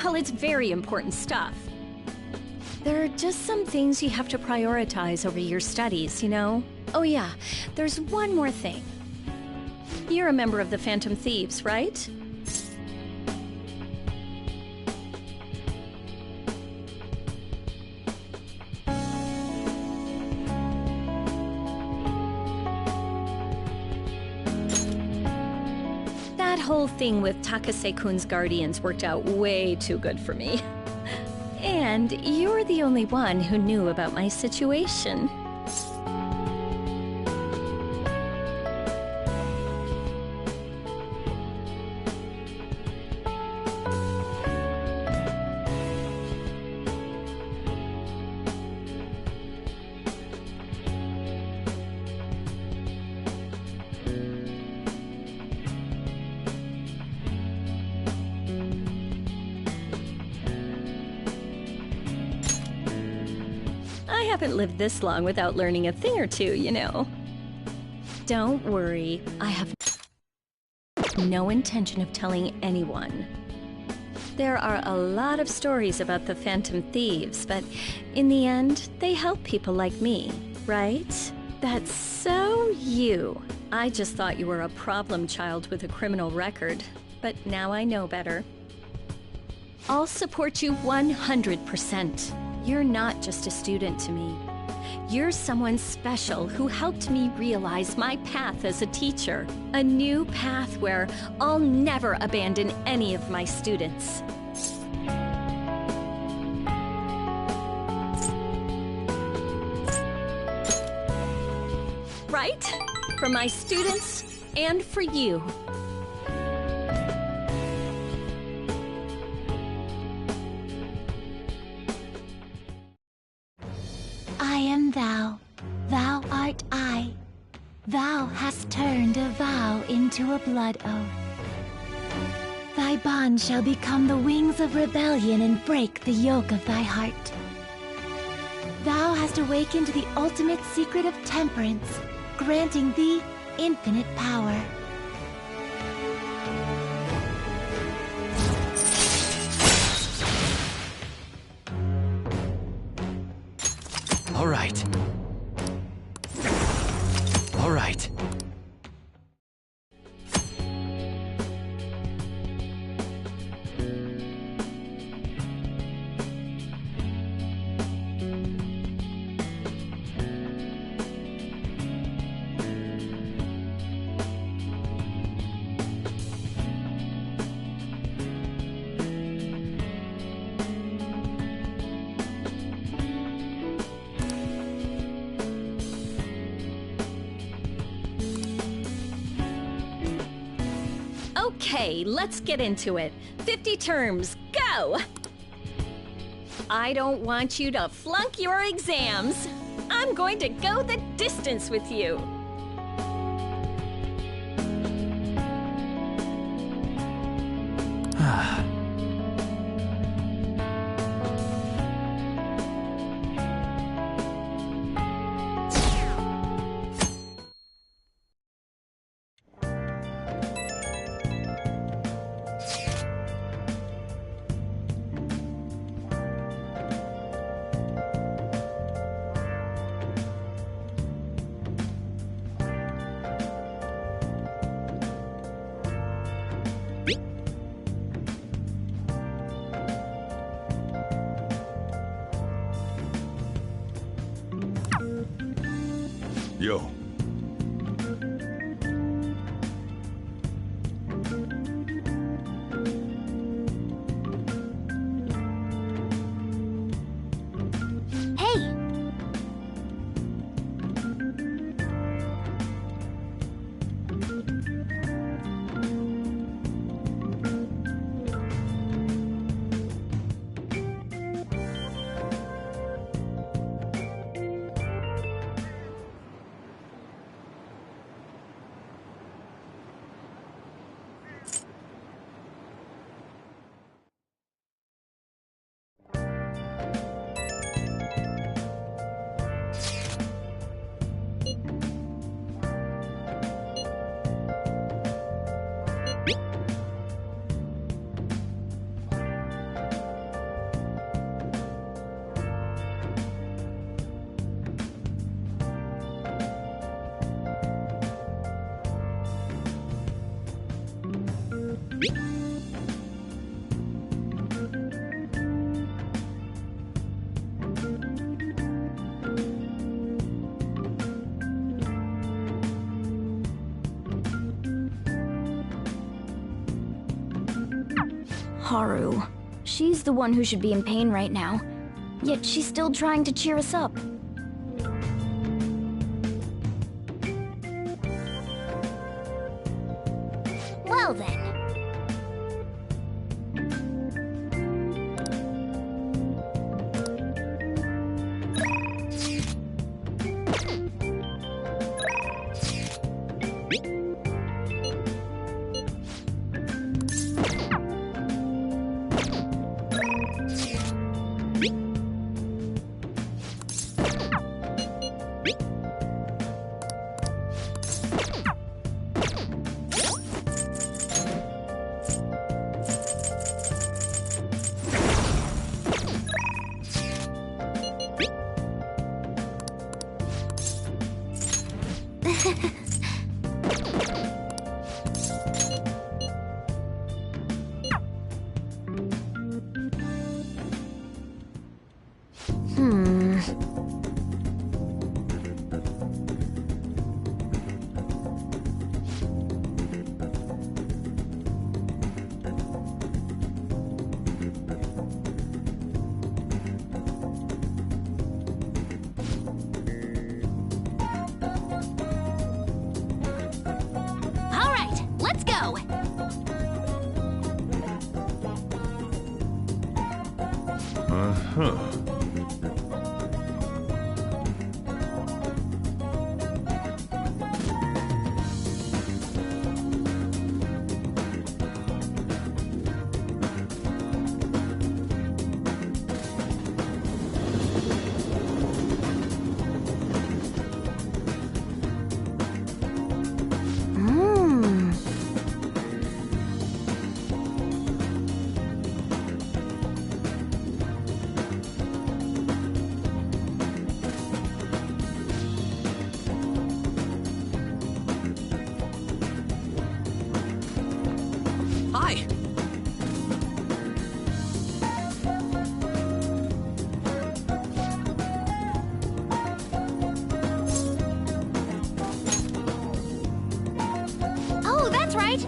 Well, it's very important stuff. There are just some things you have to prioritize over your studies, you know? Oh yeah, there's one more thing. You're a member of the Phantom Thieves, right? That whole thing with Takase-kun's guardians worked out way too good for me. And you're the only one who knew about my situation. I haven't lived this long without learning a thing or two, you know. Don't worry, I have no intention of telling anyone. There are a lot of stories about the Phantom Thieves, but in the end, they help people like me, right? That's so you. I just thought you were a problem child with a criminal record, but now I know better. I'll support you 100%. You're not just a student to me. You're someone special who helped me realize my path as a teacher. A new path where I'll never abandon any of my students. Right? For my students and for you. I am thou, thou art I. Thou hast turned a vow into a blood oath. Thy bond shall become the wings of rebellion and break the yoke of thy heart. Thou hast awakened the ultimate secret of temperance, granting thee infinite power. All right. All right. Okay, let's get into it. 50 terms, go! I don't want you to flunk your exams. I'm going to go the distance with you. Yo. Hey! Haru. She's the one who should be in pain right now. Yet she's still trying to cheer us up. Well then. Hi. Oh, that's right.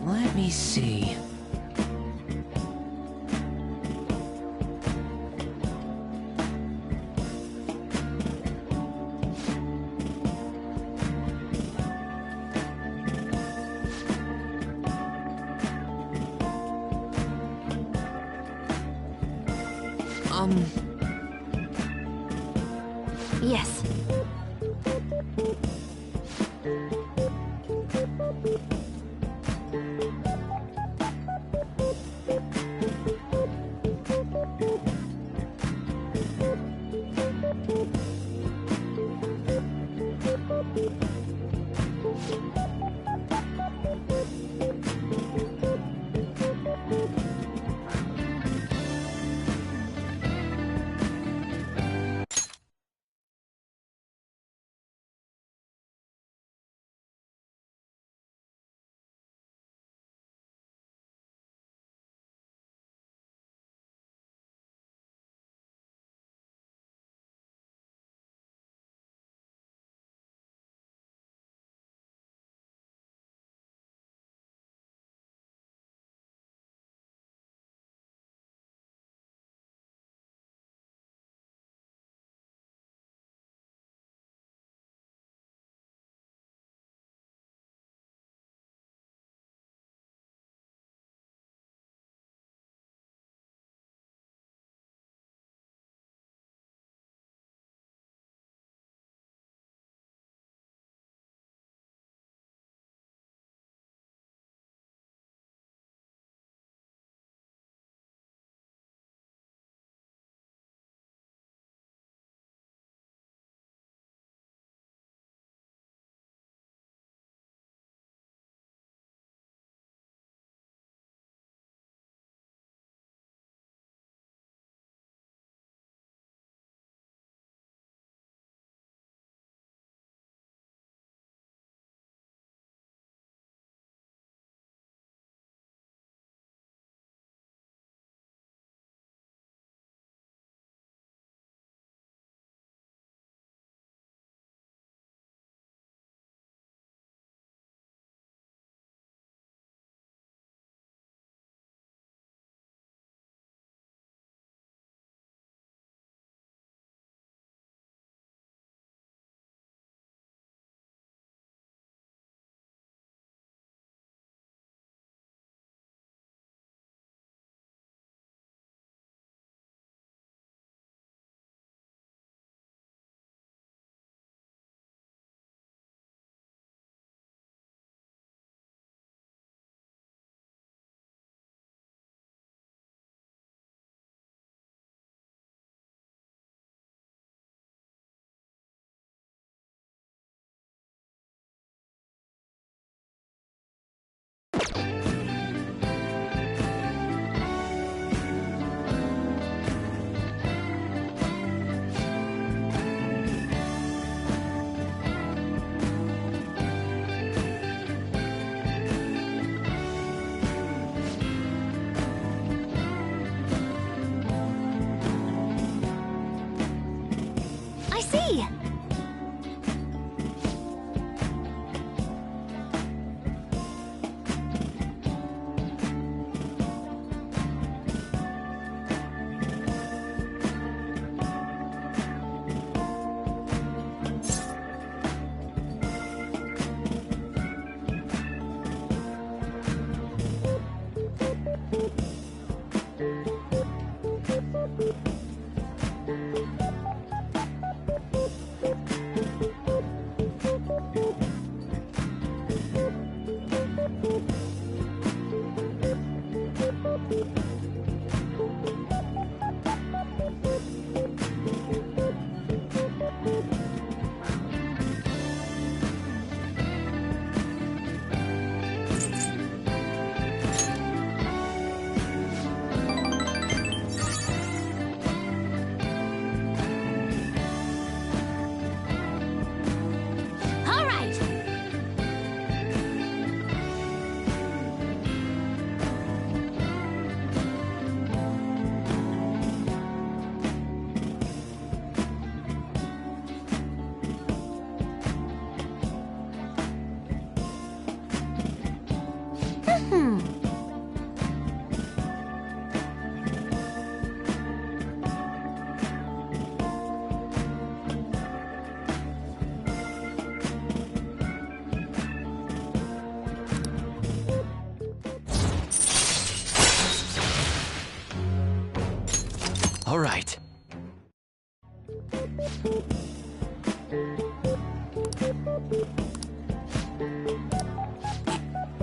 Let me see. Yes.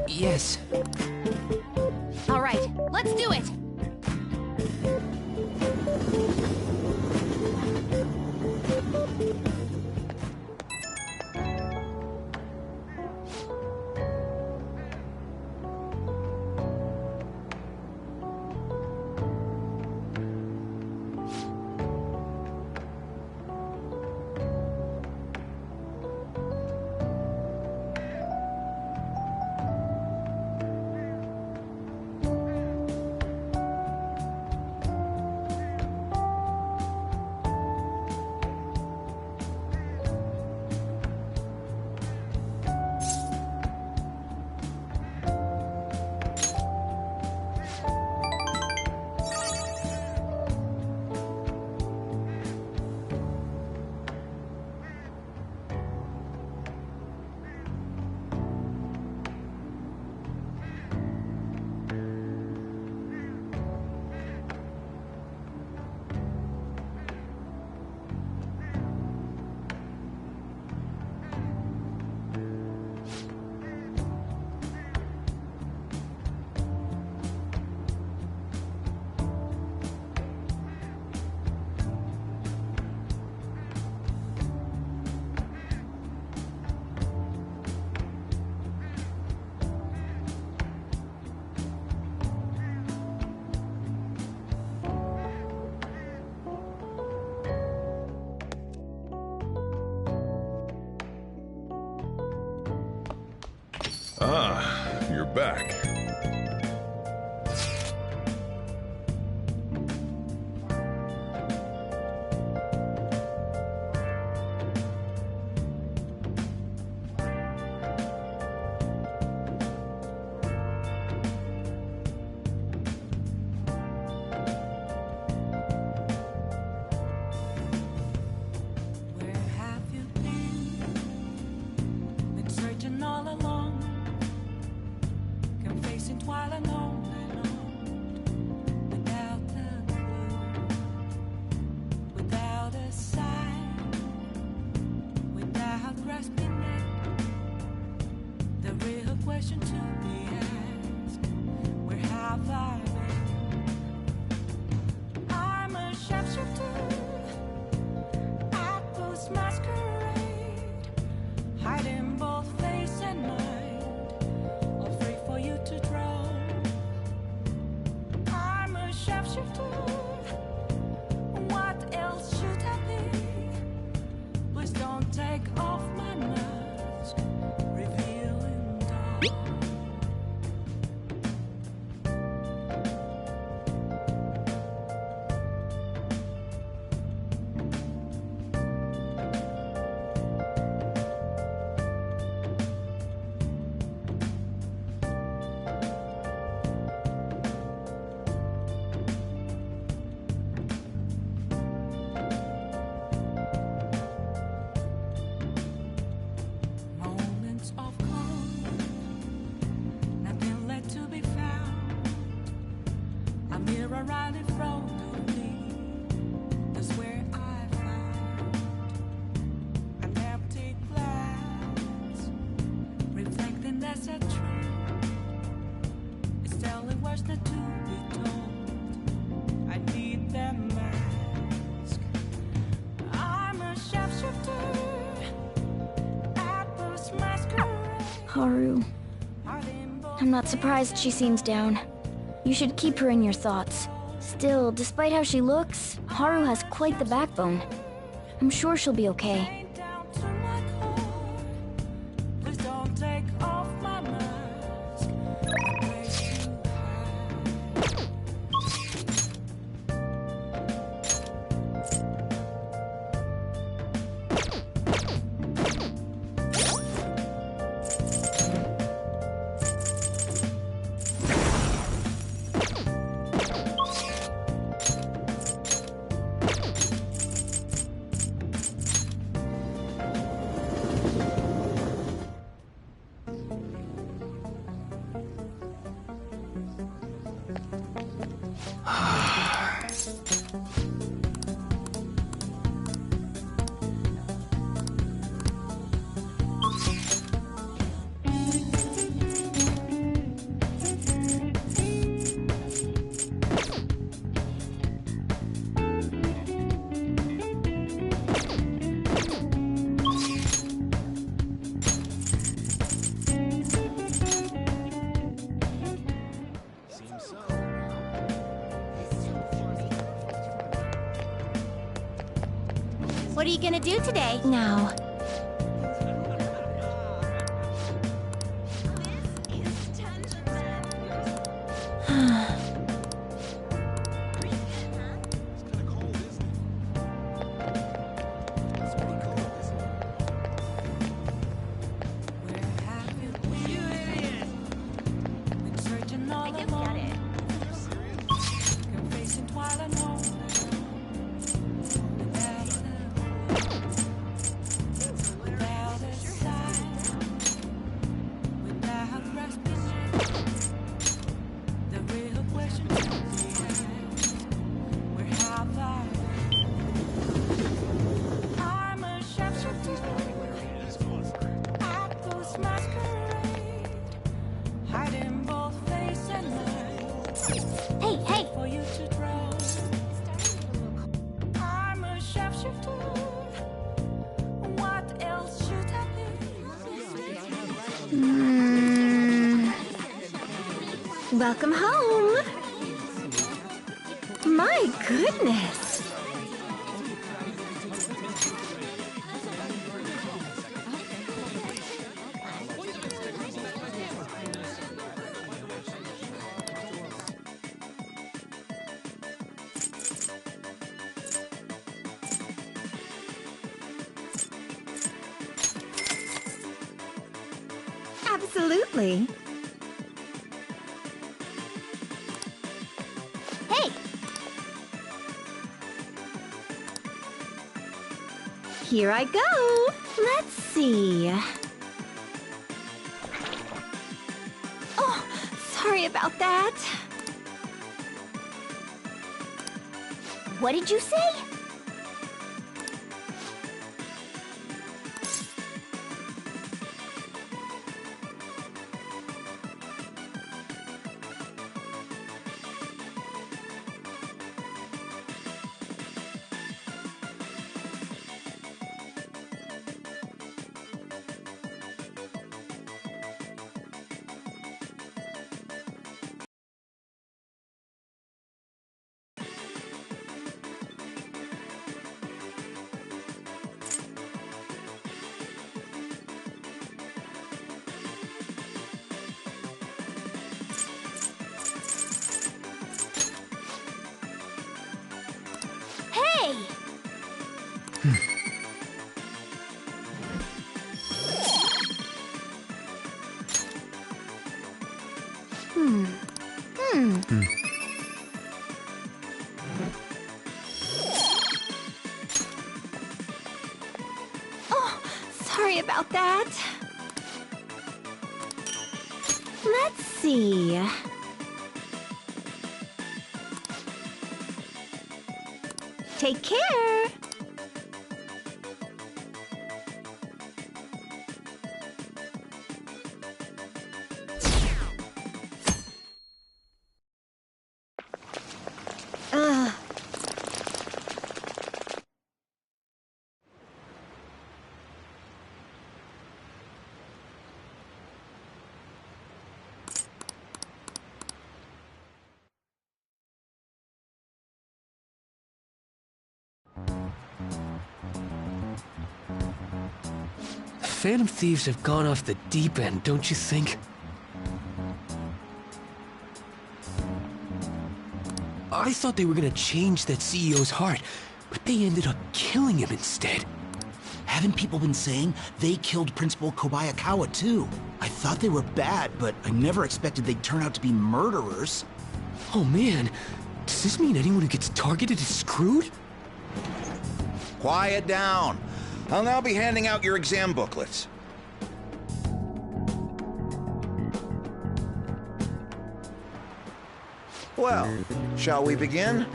Yes. All right, let's do it! Ah, you're back. Where have you been? Been searching all along, confessing while alone without a clue, without a sign, without grasping it. The real question to be asked: where have I been? I'm a shapeshifter. Apples masquerade, hiding both face and mind, all free for you to draw. I'm a shapeshifter. What else should I be? Please don't take off my mask, revealing dawn. Moments of calm, nothing left to be found. A mirror right in front of me, that's where I found an empty glass, reflecting that's a tree. It's telling words not to be told. I need that mask. I'm a shapeshifter. Apples masquerade. Haru. I'm not surprised she seems down. You should keep her in your thoughts. Still, despite how she looks, Haru has quite the backbone. I'm sure she'll be okay. Please don't take off my mask. What are you gonna do today? Now. Welcome home. My goodness. Absolutely. Here I go. Let's see. Oh, sorry about that. What did you say? Oh, sorry about that. Let's see. Take care. Phantom Thieves have gone off the deep end, don't you think? I thought they were gonna change that CEO's heart, but they ended up killing him instead. Haven't people been saying they killed Principal Kobayakawa too? I thought they were bad, but I never expected they'd turn out to be murderers. Oh man, does this mean anyone who gets targeted is screwed? Quiet down. I'll now be handing out your exam booklets. Well, shall we begin?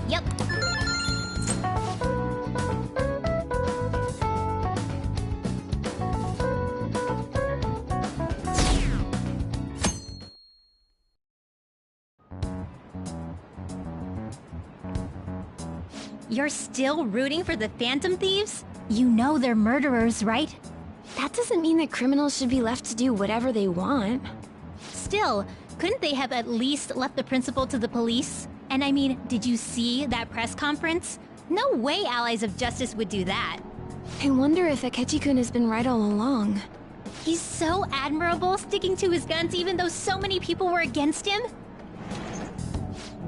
Yep. You're still rooting for the Phantom Thieves? You know they're murderers, right? That doesn't mean that criminals should be left to do whatever they want. Still, couldn't they have at least left the principal to the police? And I mean, did you see that press conference? No way Allies of Justice would do that. I wonder if Akechi-kun has been right all along. He's so admirable, sticking to his guns even though so many people were against him.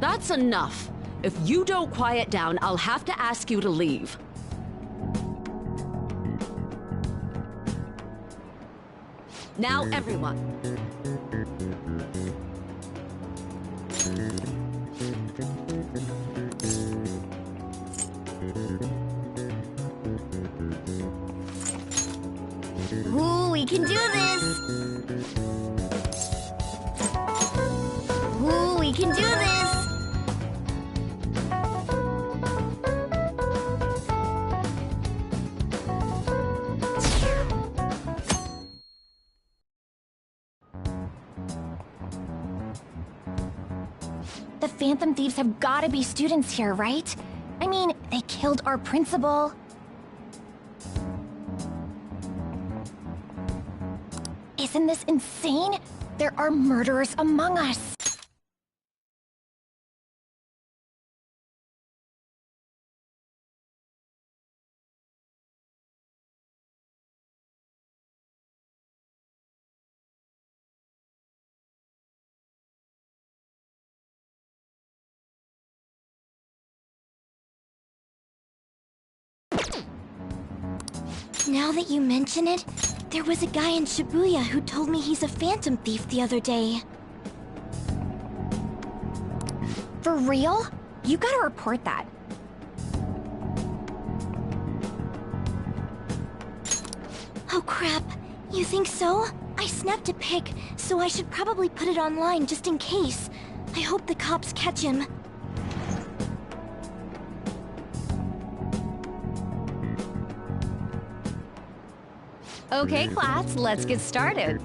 That's enough. If you don't quiet down, I'll have to ask you to leave. Now, everyone. Ooh, we can do this! Ooh, we can do this! The Phantom Thieves have gotta be students here, right? I mean, they killed our principal. Isn't this insane? There are murderers among us. Now that you mention it, there was a guy in Shibuya who told me he's a phantom thief the other day. For real? You gotta report that. Oh crap, you think so? I snapped a pic, so I should probably put it online just in case. I hope the cops catch him. Okay, class, let's get started.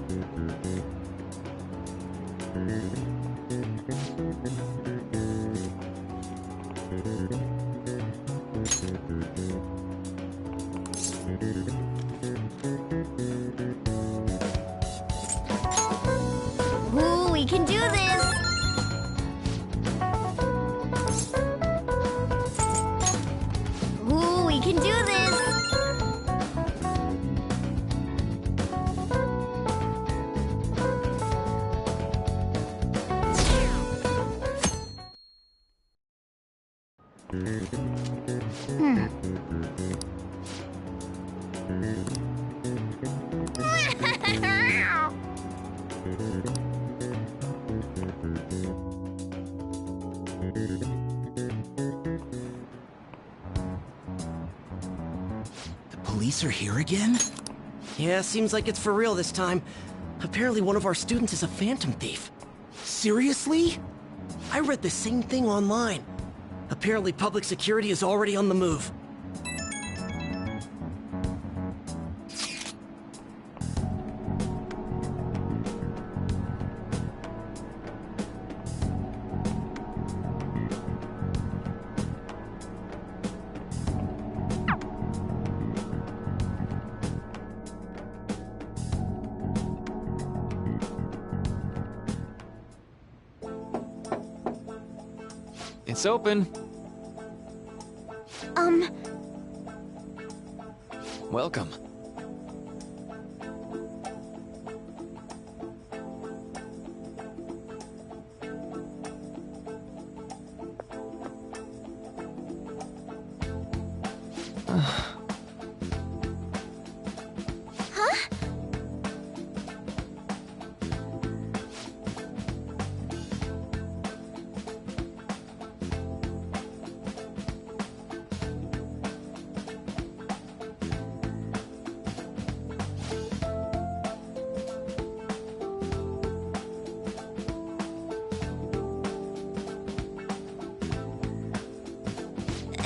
Ooh, we can do this! Ooh, we can do this! Police are here again? Yeah, seems like it's for real this time. Apparently one of our students is a phantom thief. Seriously? I read the same thing online. Apparently public security is already on the move. It's open. Welcome.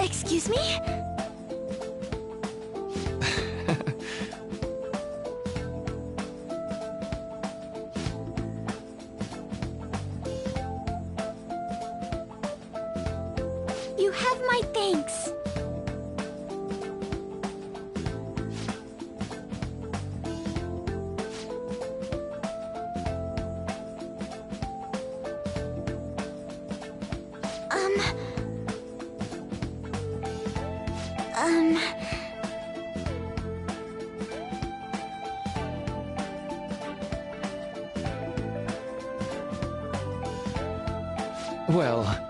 Excuse me? You have my thanks. Well...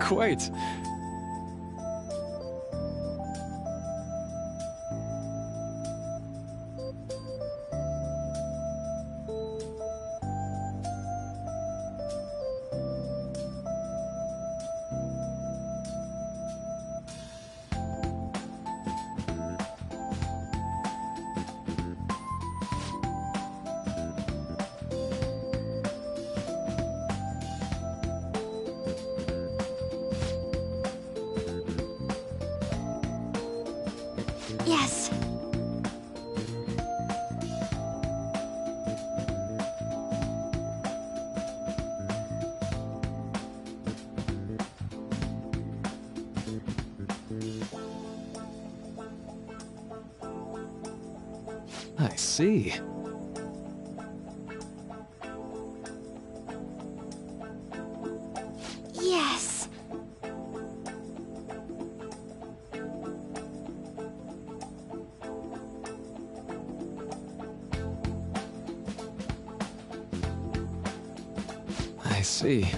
Quite. Yes. I see. Yes. I see.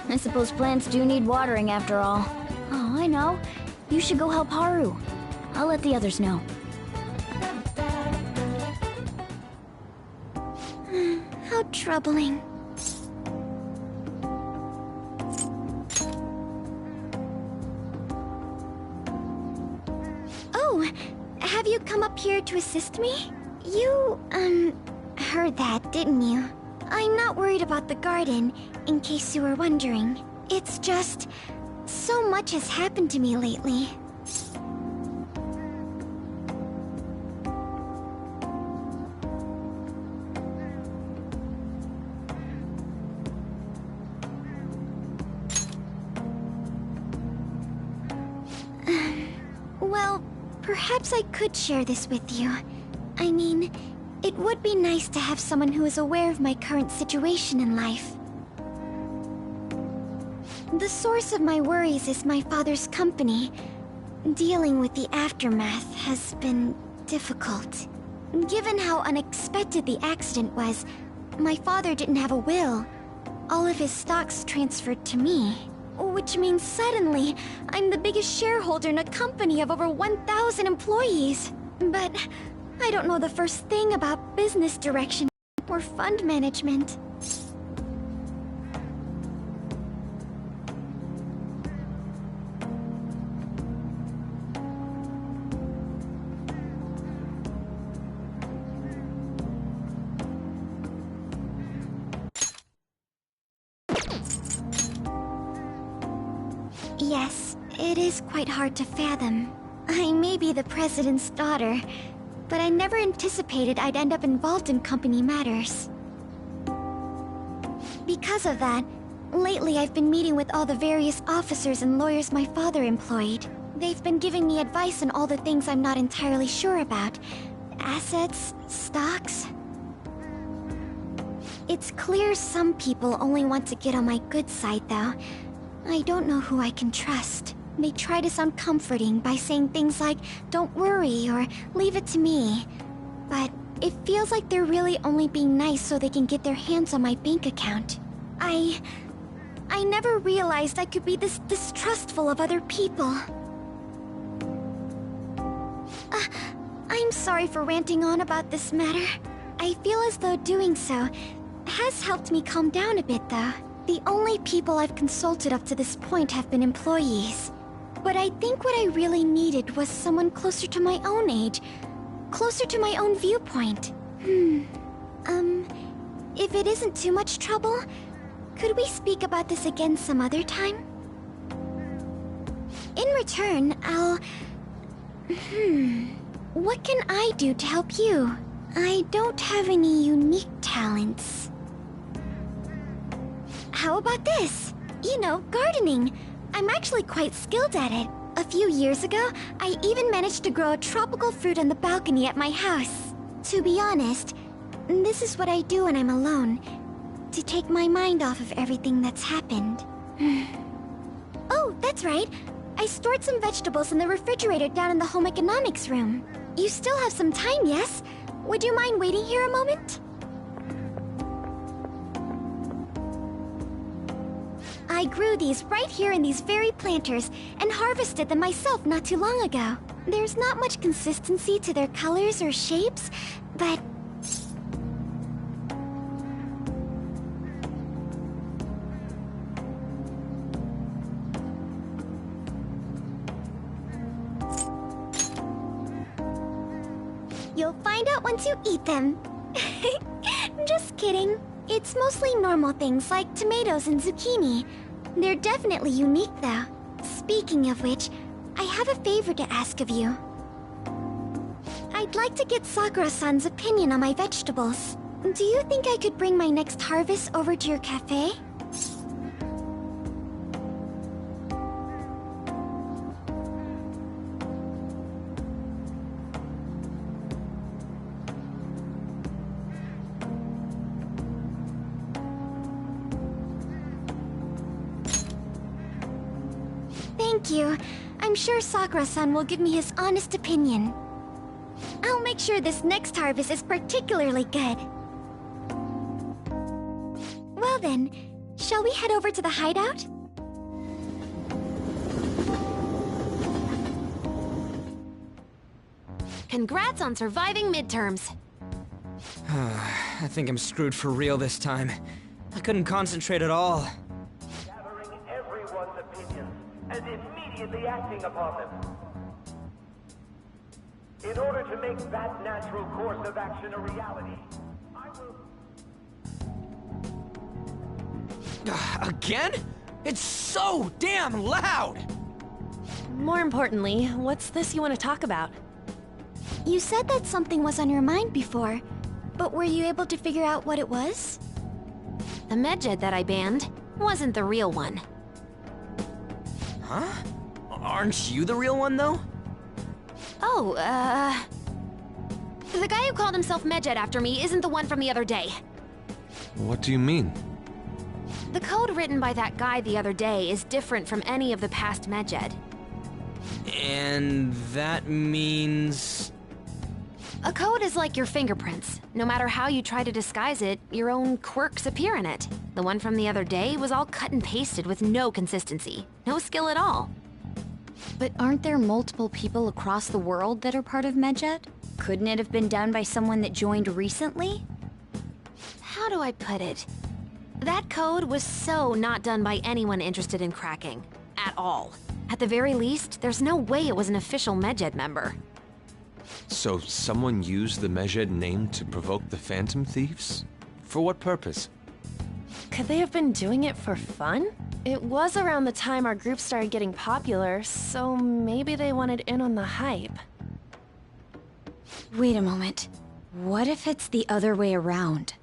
I suppose plants do need watering after all. Oh, I know. You should go help Haru. I'll let the others know. How troubling. Oh, have you come up here to assist me? You, heard that, didn't you? I'm not worried about the garden, in case you were wondering. It's just... so much has happened to me lately. Well, perhaps I could share this with you. I mean, it would be nice to have someone who is aware of my current situation in life. The source of my worries is my father's company. Dealing with the aftermath has been difficult. Given how unexpected the accident was, my father didn't have a will. All of his stocks transferred to me. Which means suddenly, I'm the biggest shareholder in a company of over 1,000 employees. But I don't know the first thing about business direction or fund management. It is quite hard to fathom. I may be the president's daughter, but I never anticipated I'd end up involved in company matters. Because of that, lately I've been meeting with all the various officers and lawyers my father employed. They've been giving me advice on all the things I'm not entirely sure about. Assets, stocks. It's clear some people only want to get on my good side, though. I don't know who I can trust. They try to sound comforting by saying things like, "Don't worry," or "Leave it to me." But it feels like they're really only being nice so they can get their hands on my bank account. I never realized I could be this distrustful of other people. I'm sorry for ranting on about this matter. I feel as though doing so has helped me calm down a bit, though. The only people I've consulted up to this point have been employees. But I think what I really needed was someone closer to my own age, closer to my own viewpoint. If it isn't too much trouble, could we speak about this again some other time? In return, what can I do to help you? I don't have any unique talents. How about this? You know, gardening. I'm actually quite skilled at it. A few years ago, I even managed to grow a tropical fruit on the balcony at my house. To be honest, this is what I do when I'm alone, to take my mind off of everything that's happened. Oh, that's right. I stored some vegetables in the refrigerator down in the home economics room. You still have some time, yes? Would you mind waiting here a moment? I grew these right here in these very planters and harvested them myself not too long ago. There's not much consistency to their colors or shapes, but... You'll find out once you eat them. Just kidding. It's mostly normal things like tomatoes and zucchini. They're definitely unique, though. Speaking of which, I have a favor to ask of you. I'd like to get Sakura-san's opinion on my vegetables. Do you think I could bring my next harvest over to your cafe? Thank you. I'm sure Sakura-san will give me his honest opinion. I'll make sure this next harvest is particularly good. Well then, shall we head over to the hideout? Congrats on surviving midterms. I think I'm screwed for real this time. I couldn't concentrate at all. Gathering everyone's opinions and immediately acting upon them. In order to make that natural course of action a reality, I will... Again? It's so damn loud! More importantly, what's this you want to talk about? You said that something was on your mind before, but were you able to figure out what it was? The Medjed that I banned wasn't the real one. Huh? Aren't you the real one, though? Oh, the guy who called himself Medjed after me isn't the one from the other day. What do you mean? The code written by that guy the other day is different from any of the past Medjed. And that means... A code is like your fingerprints. No matter how you try to disguise it, your own quirks appear in it. The one from the other day was all cut and pasted with no consistency. No skill at all. But aren't there multiple people across the world that are part of Medjed? Couldn't it have been done by someone that joined recently? How do I put it? That code was so not done by anyone interested in cracking. At all. At the very least, there's no way it was an official Medjed member. So someone used the Medjed name to provoke the Phantom Thieves? For what purpose? Could they have been doing it for fun? It was around the time our group started getting popular, so maybe they wanted in on the hype. Wait a moment. What if it's the other way around?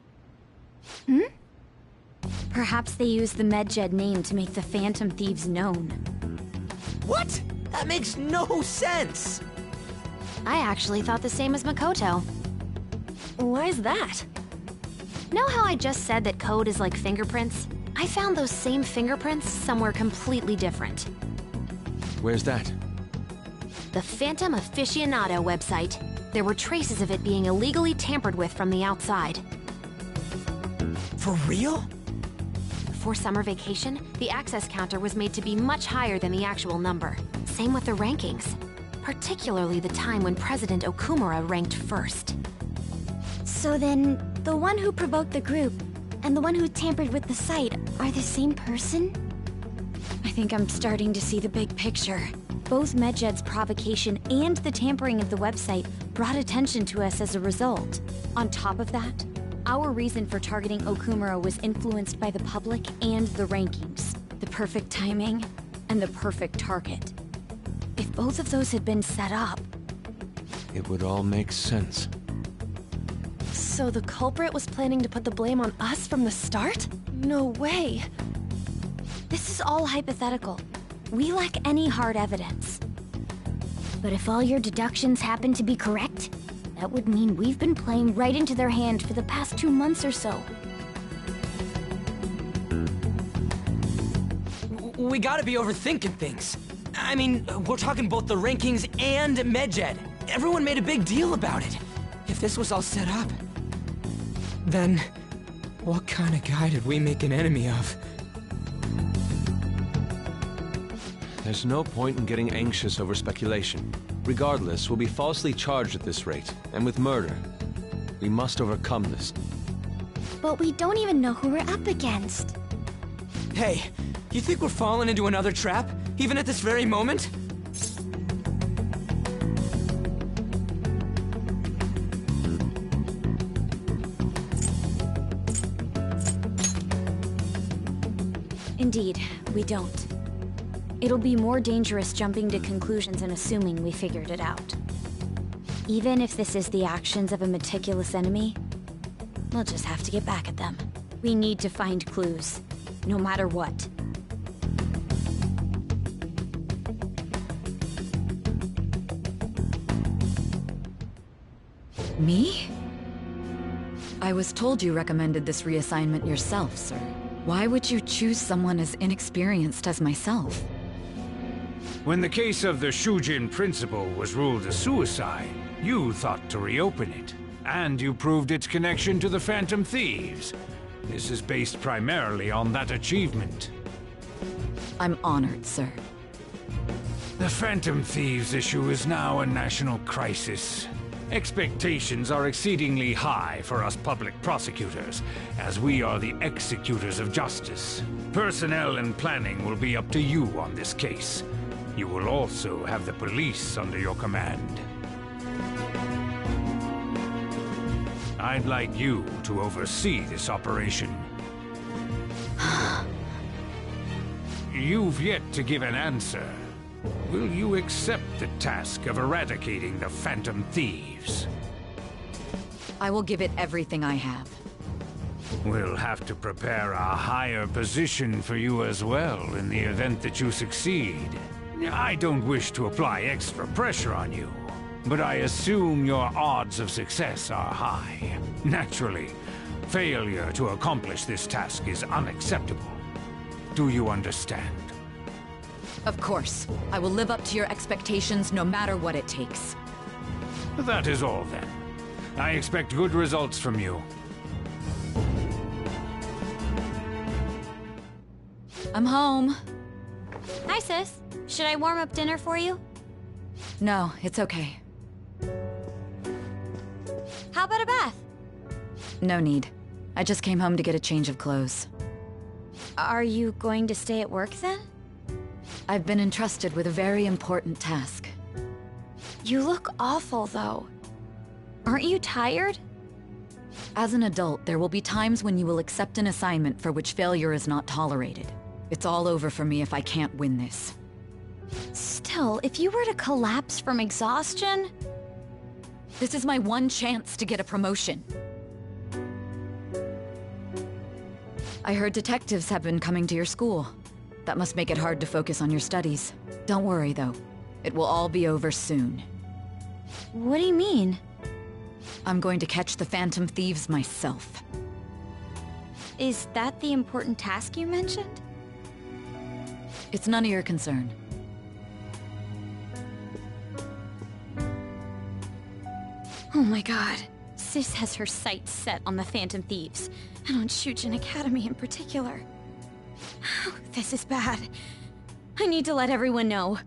Perhaps they used the Medjed name to make the Phantom Thieves known. What? That makes no sense! I actually thought the same as Makoto. Why's that? Know how I just said that code is like fingerprints? I found those same fingerprints somewhere completely different. Where's that? The Phantom Aficionado website. There were traces of it being illegally tampered with from the outside. For real? Before summer vacation, the access counter was made to be much higher than the actual number. Same with the rankings. Particularly the time when President Okumura ranked first. So then, the one who provoked the group and the one who tampered with the site are the same person? I think I'm starting to see the big picture. Both Medjed's provocation and the tampering of the website brought attention to us as a result. On top of that, our reason for targeting Okumura was influenced by the public and the rankings. The perfect timing and the perfect target. If both of those had been set up... It would all make sense. So the culprit was planning to put the blame on us from the start? No way. This is all hypothetical. We lack any hard evidence. But if all your deductions happen to be correct, that would mean we've been playing right into their hand for the past 2 months or so. We gotta be overthinking things. I mean, we're talking both the rankings and Medjed. Everyone made a big deal about it. If this was all set up, then what kind of guy did we make an enemy of? There's no point in getting anxious over speculation. Regardless, we'll be falsely charged at this rate, and with murder. We must overcome this. But we don't even know who we're up against. Hey, you think we're falling into another trap, even at this very moment? Indeed, we don't. It'll be more dangerous jumping to conclusions and assuming we figured it out. Even if this is the actions of a meticulous enemy, we'll just have to get back at them. We need to find clues, no matter what. Me? I was told you recommended this reassignment yourself, sir. Why would you choose someone as inexperienced as myself? When the case of the Shujin principal was ruled a suicide, you thought to reopen it. And you proved its connection to the Phantom Thieves. This is based primarily on that achievement. I'm honored, sir. The Phantom Thieves issue is now a national crisis. Expectations are exceedingly high for us public prosecutors, as we are the executors of justice. Personnel and planning will be up to you on this case. You will also have the police under your command. I'd like you to oversee this operation. You've yet to give an answer. Will you accept the task of eradicating the Phantom Thieves? I will give it everything I have. We'll have to prepare a higher position for you as well in the event that you succeed. I don't wish to apply extra pressure on you, but I assume your odds of success are high. Naturally, failure to accomplish this task is unacceptable. Do you understand? Of course. I will live up to your expectations no matter what it takes. That is all then. I expect good results from you. I'm home. Hi, sis. Should I warm up dinner for you? No, it's okay. How about a bath? No need. I just came home to get a change of clothes. Are you going to stay at work then? I've been entrusted with a very important task. You look awful, though. Aren't you tired? As an adult, there will be times when you will accept an assignment for which failure is not tolerated. It's all over for me if I can't win this. Still, if you were to collapse from exhaustion... This is my one chance to get a promotion. I heard detectives have been coming to your school. That must make it hard to focus on your studies. Don't worry, though. It will all be over soon. What do you mean? I'm going to catch the Phantom Thieves myself. Is that the important task you mentioned? It's none of your concern. Oh my god. Sis has her sights set on the Phantom Thieves, and on Shujin Academy in particular. This is bad. I need to let everyone know.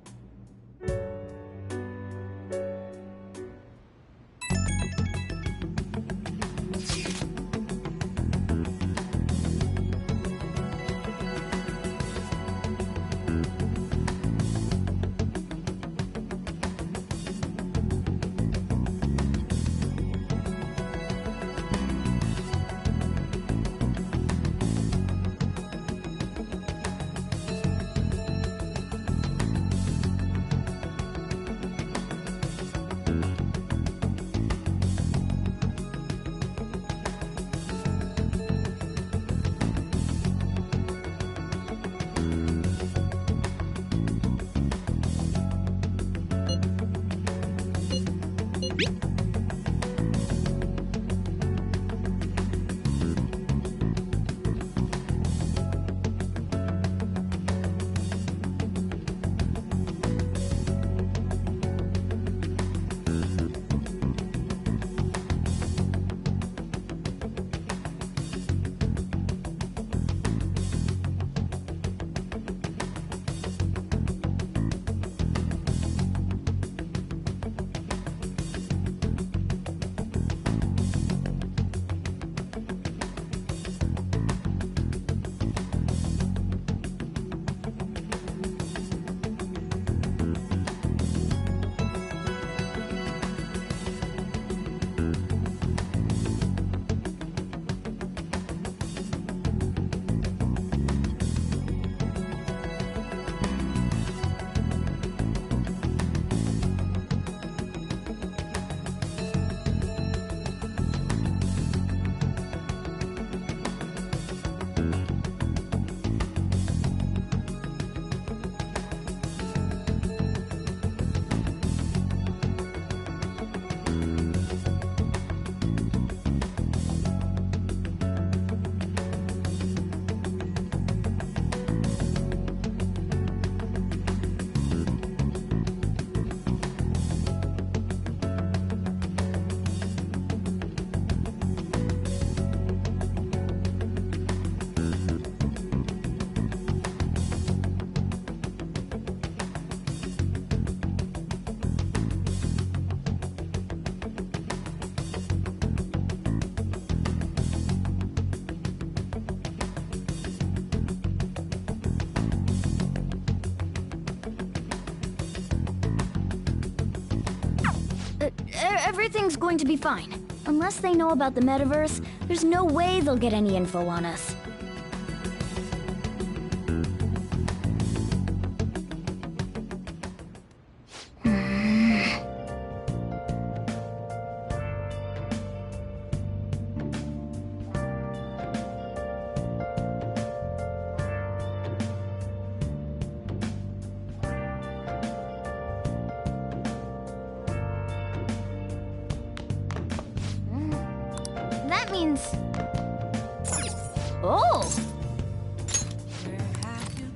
Everything's going to be fine. Unless they know about the metaverse, there's no way they'll get any info on us. That means... Oh! Where have you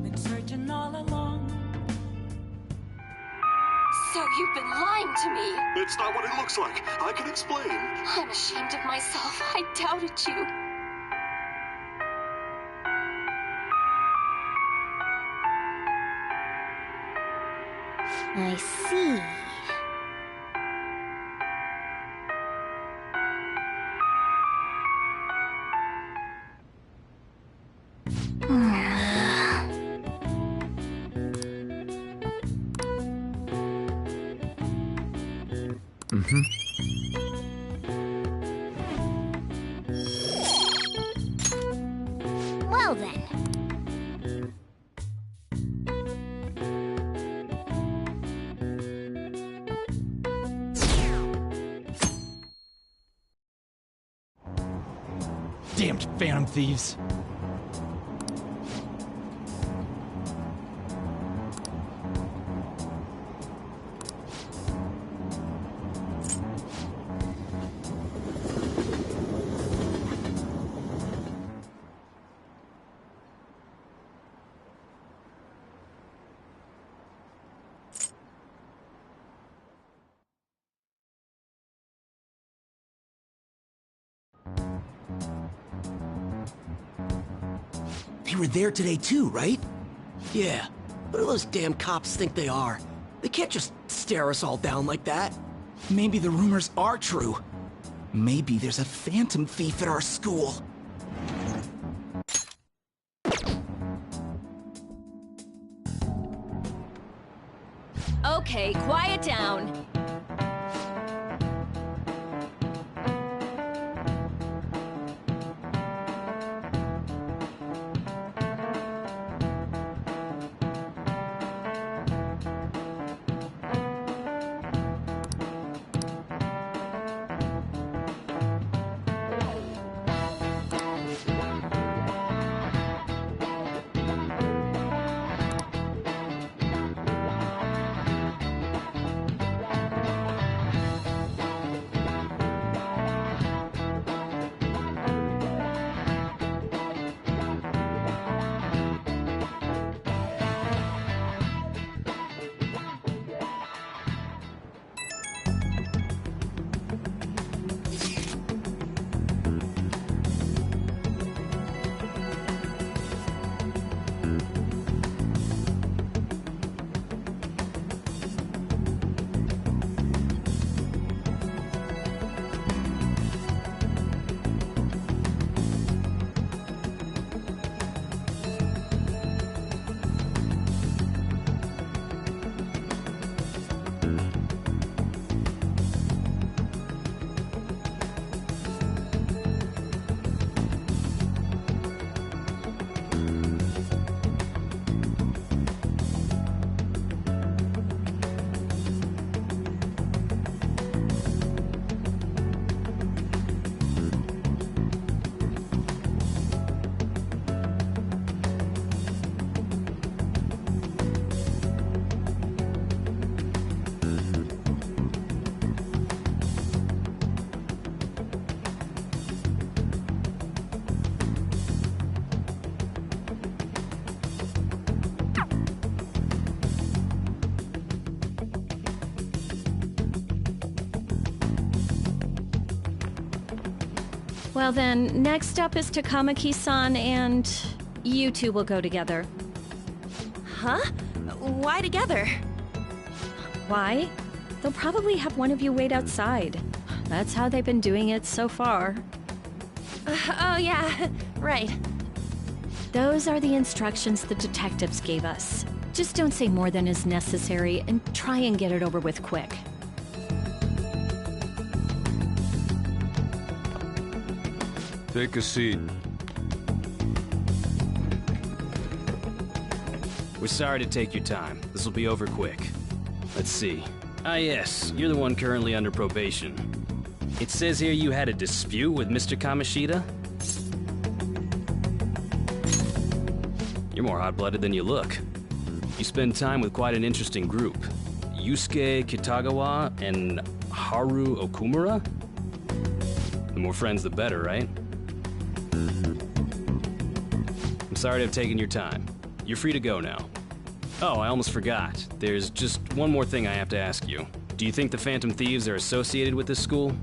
been searching all along. So you've been lying to me. It's not what it looks like. I can explain. I'm ashamed of myself. I doubted you. I see. Well then. Damned Phantom Thieves. They were there today too, right? Yeah, what do those damn cops think they are? They can't just stare us all down like that. Maybe the rumors are true. Maybe there's a phantom thief at our school. Okay, quiet down. Well then, next up is Takamaki-san, and you two will go together. Huh? Why together? Why? They'll probably have one of you wait outside. That's how they've been doing it so far. Oh yeah, right. Those are the instructions the detectives gave us. Just don't say more than is necessary, and try and get it over with quick. Take a seat. We're sorry to take your time. This will be over quick. Let's see. Ah yes, you're the one currently under probation. It says here you had a dispute with Mr. Kamoshida? You're more hot-blooded than you look. You spend time with quite an interesting group. Yusuke Kitagawa and Haru Okumura? The more friends, the better, right? I'm sorry to have taken your time. You're free to go now. Oh, I almost forgot. There's just one more thing I have to ask you. Do you think the Phantom Thieves are associated with this school?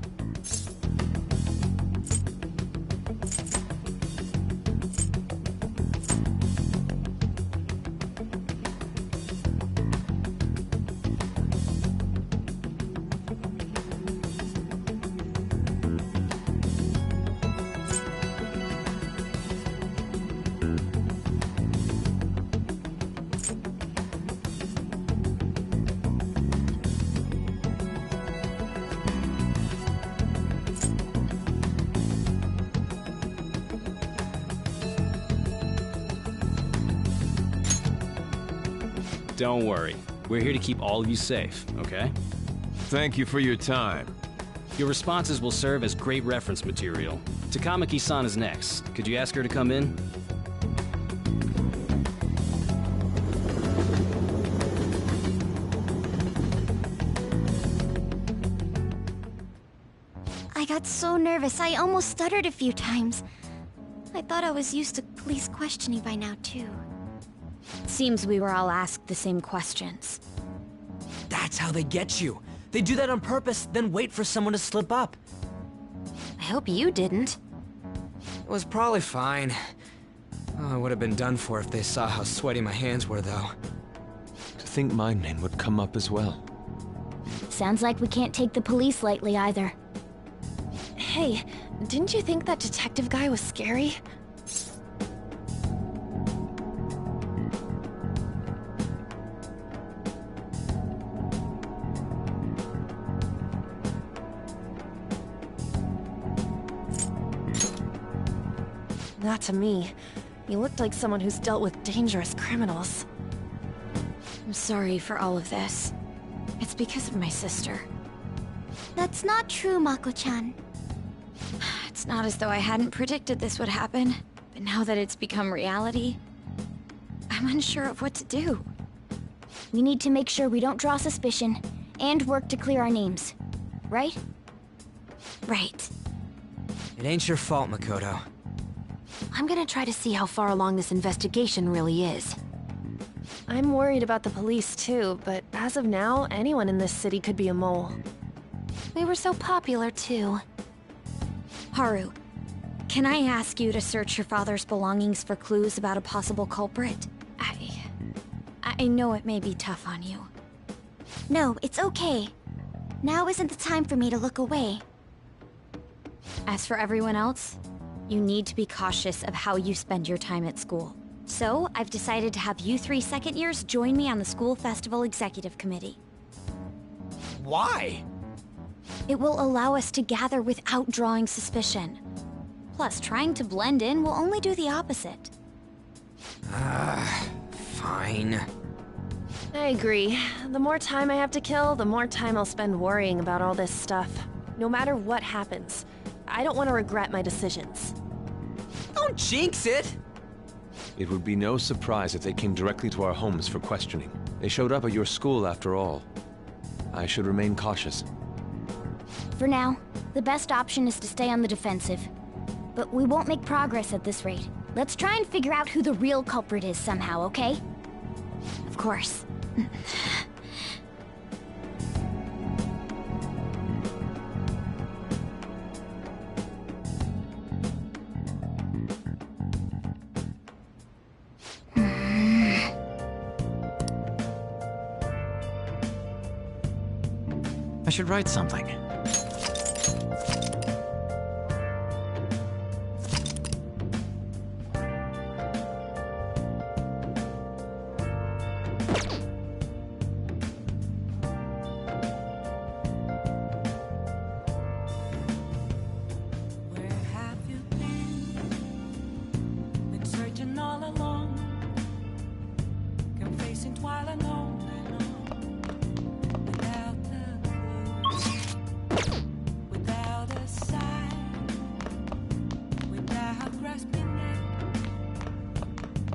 Don't worry. We're here to keep all of you safe, okay? Thank you for your time. Your responses will serve as great reference material. Takamaki-san is next. Could you ask her to come in? I got so nervous, I almost stuttered a few times. I thought I was used to police questioning by now, too. Seems we were all asked the same questions. That's how they get you. They do that on purpose, then wait for someone to slip up. I hope you didn't. It was probably fine. Oh, I would have been done for if they saw how sweaty my hands were, though. To think my name would come up as well. Sounds like we can't take the police lightly either. Hey, didn't you think that detective guy was scary? Not to me. You looked like someone who's dealt with dangerous criminals. I'm sorry for all of this. It's because of my sister. That's not true, Mako-chan. It's not as though I hadn't predicted this would happen, but now that it's become reality, I'm unsure of what to do. We need to make sure we don't draw suspicion, and work to clear our names. Right? Right. It ain't your fault, Makoto. I'm gonna try to see how far along this investigation really is. I'm worried about the police too, but as of now, anyone in this city could be a mole. We were so popular too. Haru, can I ask you to search your father's belongings for clues about a possible culprit? I know it may be tough on you. No, it's okay. Now isn't the time for me to look away. As for everyone else, you need to be cautious of how you spend your time at school. So, I've decided to have you 3 second years join me on the school festival executive committee. Why? It will allow us to gather without drawing suspicion. Plus, trying to blend in will only do the opposite. Fine. I agree. The more time I have to kill, the more time I'll spend worrying about all this stuff. No matter what happens. I don't want to regret my decisions. Don't jinx it! It would be no surprise if they came directly to our homes for questioning. They showed up at your school after all. I should remain cautious. For now, the best option is to stay on the defensive. But we won't make progress at this rate. Let's try and figure out who the real culprit is somehow, okay? Of course. I should write something. Where have you been? Been searching all along, kept facing twilight on and on, without a clue, without a sign, without grasping it.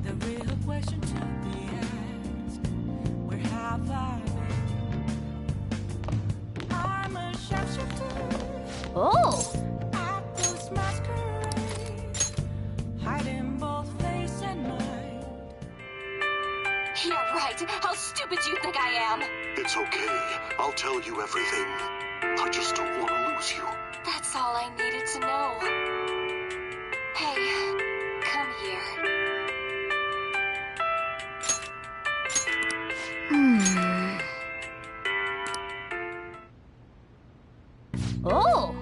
The real question to be asked: where have I been? I'm a sharpshooter. Oh! At this masquerade, hiding both face and mind. You're right. How stupid do you think I am? It's okay. I'll tell you everything. I just don't want to lose you. That's all I needed to know. Hey, come here. Oh!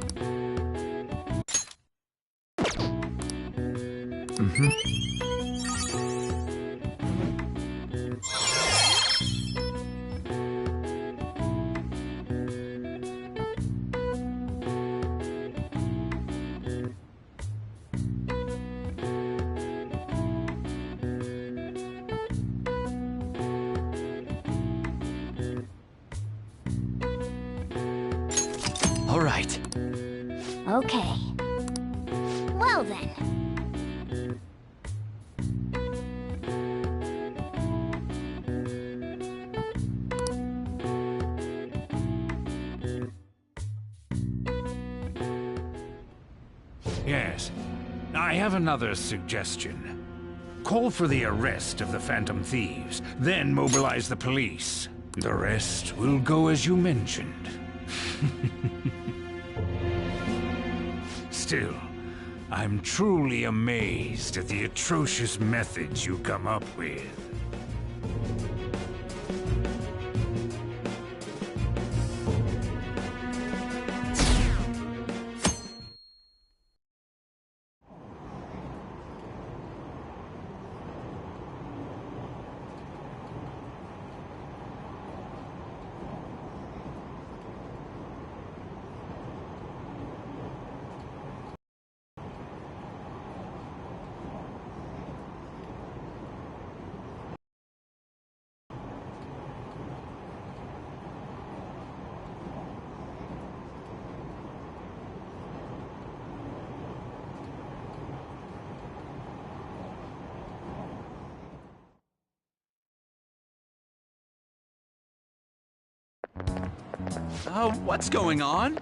Okay. Well then. Yes. I have another suggestion. Call for the arrest of the Phantom Thieves, then mobilize the police. The rest will go as you mentioned. Still, I'm truly amazed at the atrocious methods you come up with. What's going on?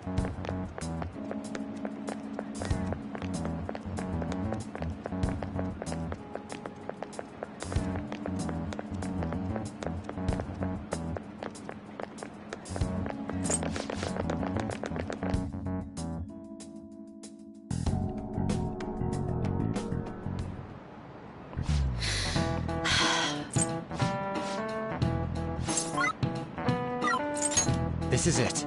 This is it.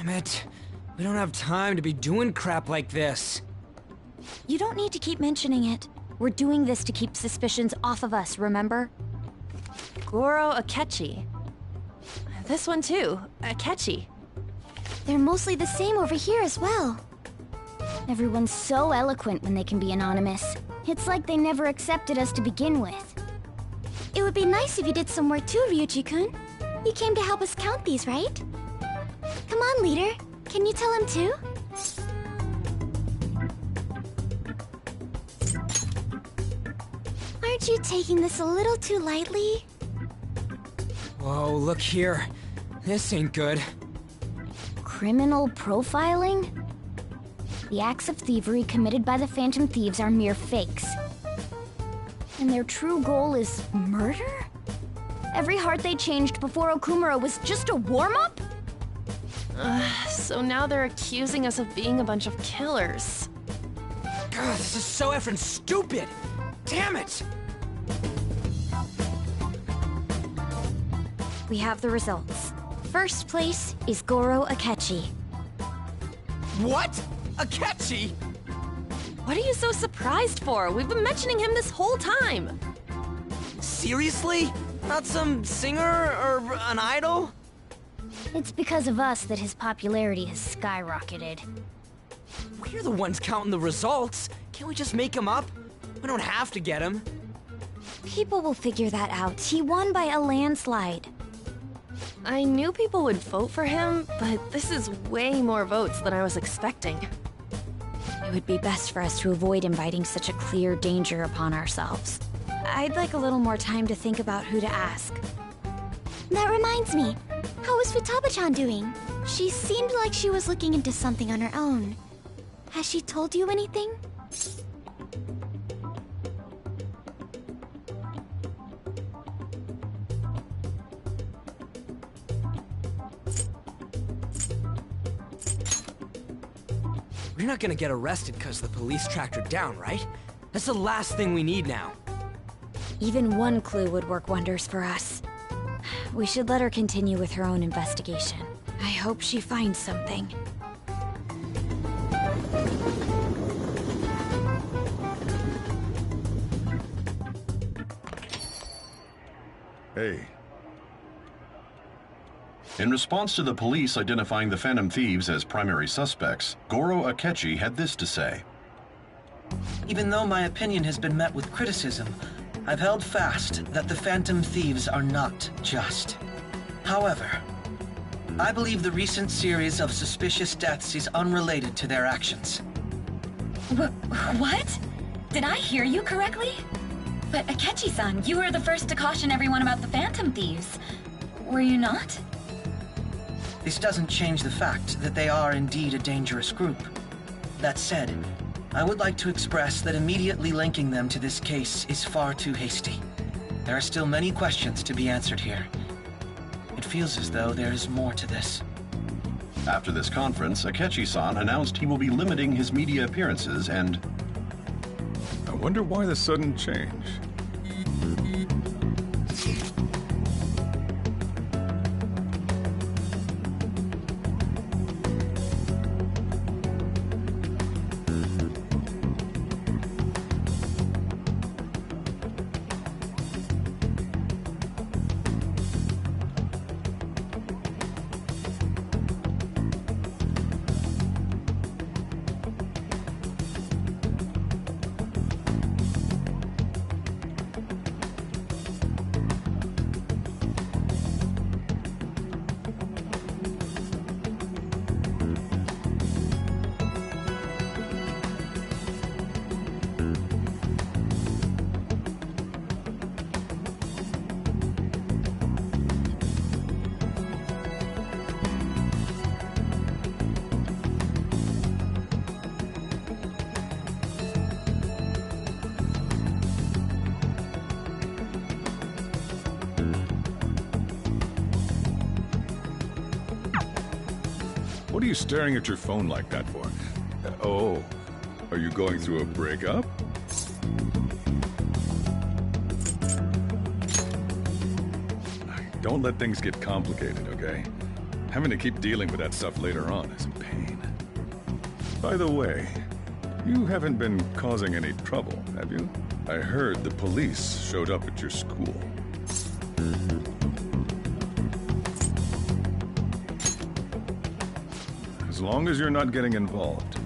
Damn it. We don't have time to be doing crap like this. You don't need to keep mentioning it. We're doing this to keep suspicions off of us, remember? Goro Akechi. This one too, Akechi. They're mostly the same over here as well. Everyone's so eloquent when they can be anonymous. It's like they never accepted us to begin with. It would be nice if you did some work too, Ryuji-kun. You came to help us count these, right? Come on, leader. Can you tell him too? Aren't you taking this a little too lightly? Whoa, look here. This ain't good. Criminal profiling? The acts of thievery committed by the Phantom Thieves are mere fakes. And their true goal is murder? Every heart they changed before Okumura was just a warm-up? So now they're accusing us of being a bunch of killers. God, this is so effing stupid! Damn it! We have the results. First place is Goro Akechi. What? Akechi? What are you so surprised for? We've been mentioning him this whole time. Seriously? Not some singer or an idol? It's because of us that his popularity has skyrocketed. We're the ones counting the results. Can't we just make him up? We don't have to get him. People will figure that out. He won by a landslide. I knew people would vote for him, but this is way more votes than I was expecting. It would be best for us to avoid inviting such a clear danger upon ourselves. I'd like a little more time to think about who to ask. That reminds me. How is Futaba-chan doing? She seemed like she was looking into something on her own. Has she told you anything? We're not gonna get arrested because the police tracked her down, right? That's the last thing we need now. Even one clue would work wonders for us. We should let her continue with her own investigation. I hope she finds something. Hey. In response to the police identifying the Phantom Thieves as primary suspects, Goro Akechi had this to say. Even though my opinion has been met with criticism, I've held fast that the Phantom Thieves are not just. However, I believe the recent series of suspicious deaths is unrelated to their actions. What? Did I hear you correctly? But Akechi-san, you were the first to caution everyone about the Phantom Thieves. Were you not? This doesn't change the fact that they are indeed a dangerous group. That said, I would like to express that immediately linking them to this case is far too hasty. There are still many questions to be answered here. It feels as though there is more to this. After this conference, Akechi-san announced he will be limiting his media appearances and... I wonder why the sudden change. What are you staring at your phone like that for? Oh, are you going through a breakup? Don't let things get complicated, okay? Having to keep dealing with that stuff later on is a pain. By the way, you haven't been causing any trouble, have you? I heard the police showed up at your school. As long as you're not getting involved.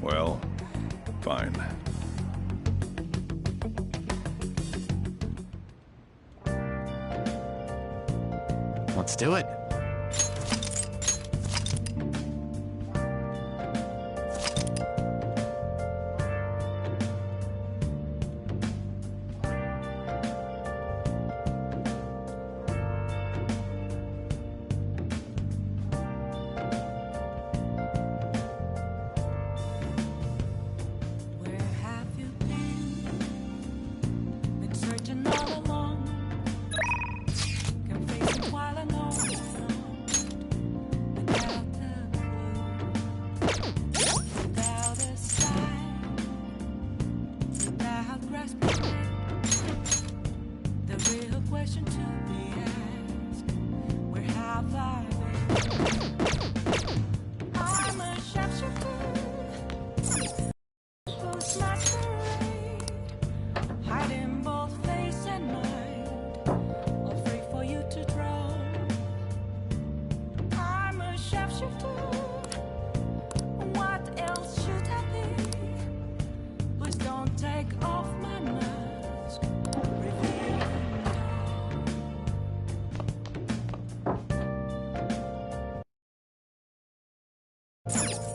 Well, fine. Let's do it. grasp me. The real question to be asked, where have I been? I'm a sharpshooter who's masquerade, hiding both face and mind, all free for you to draw. I'm a sharpshooter. What else should I be? Please don't take off my mask. Reveal it all.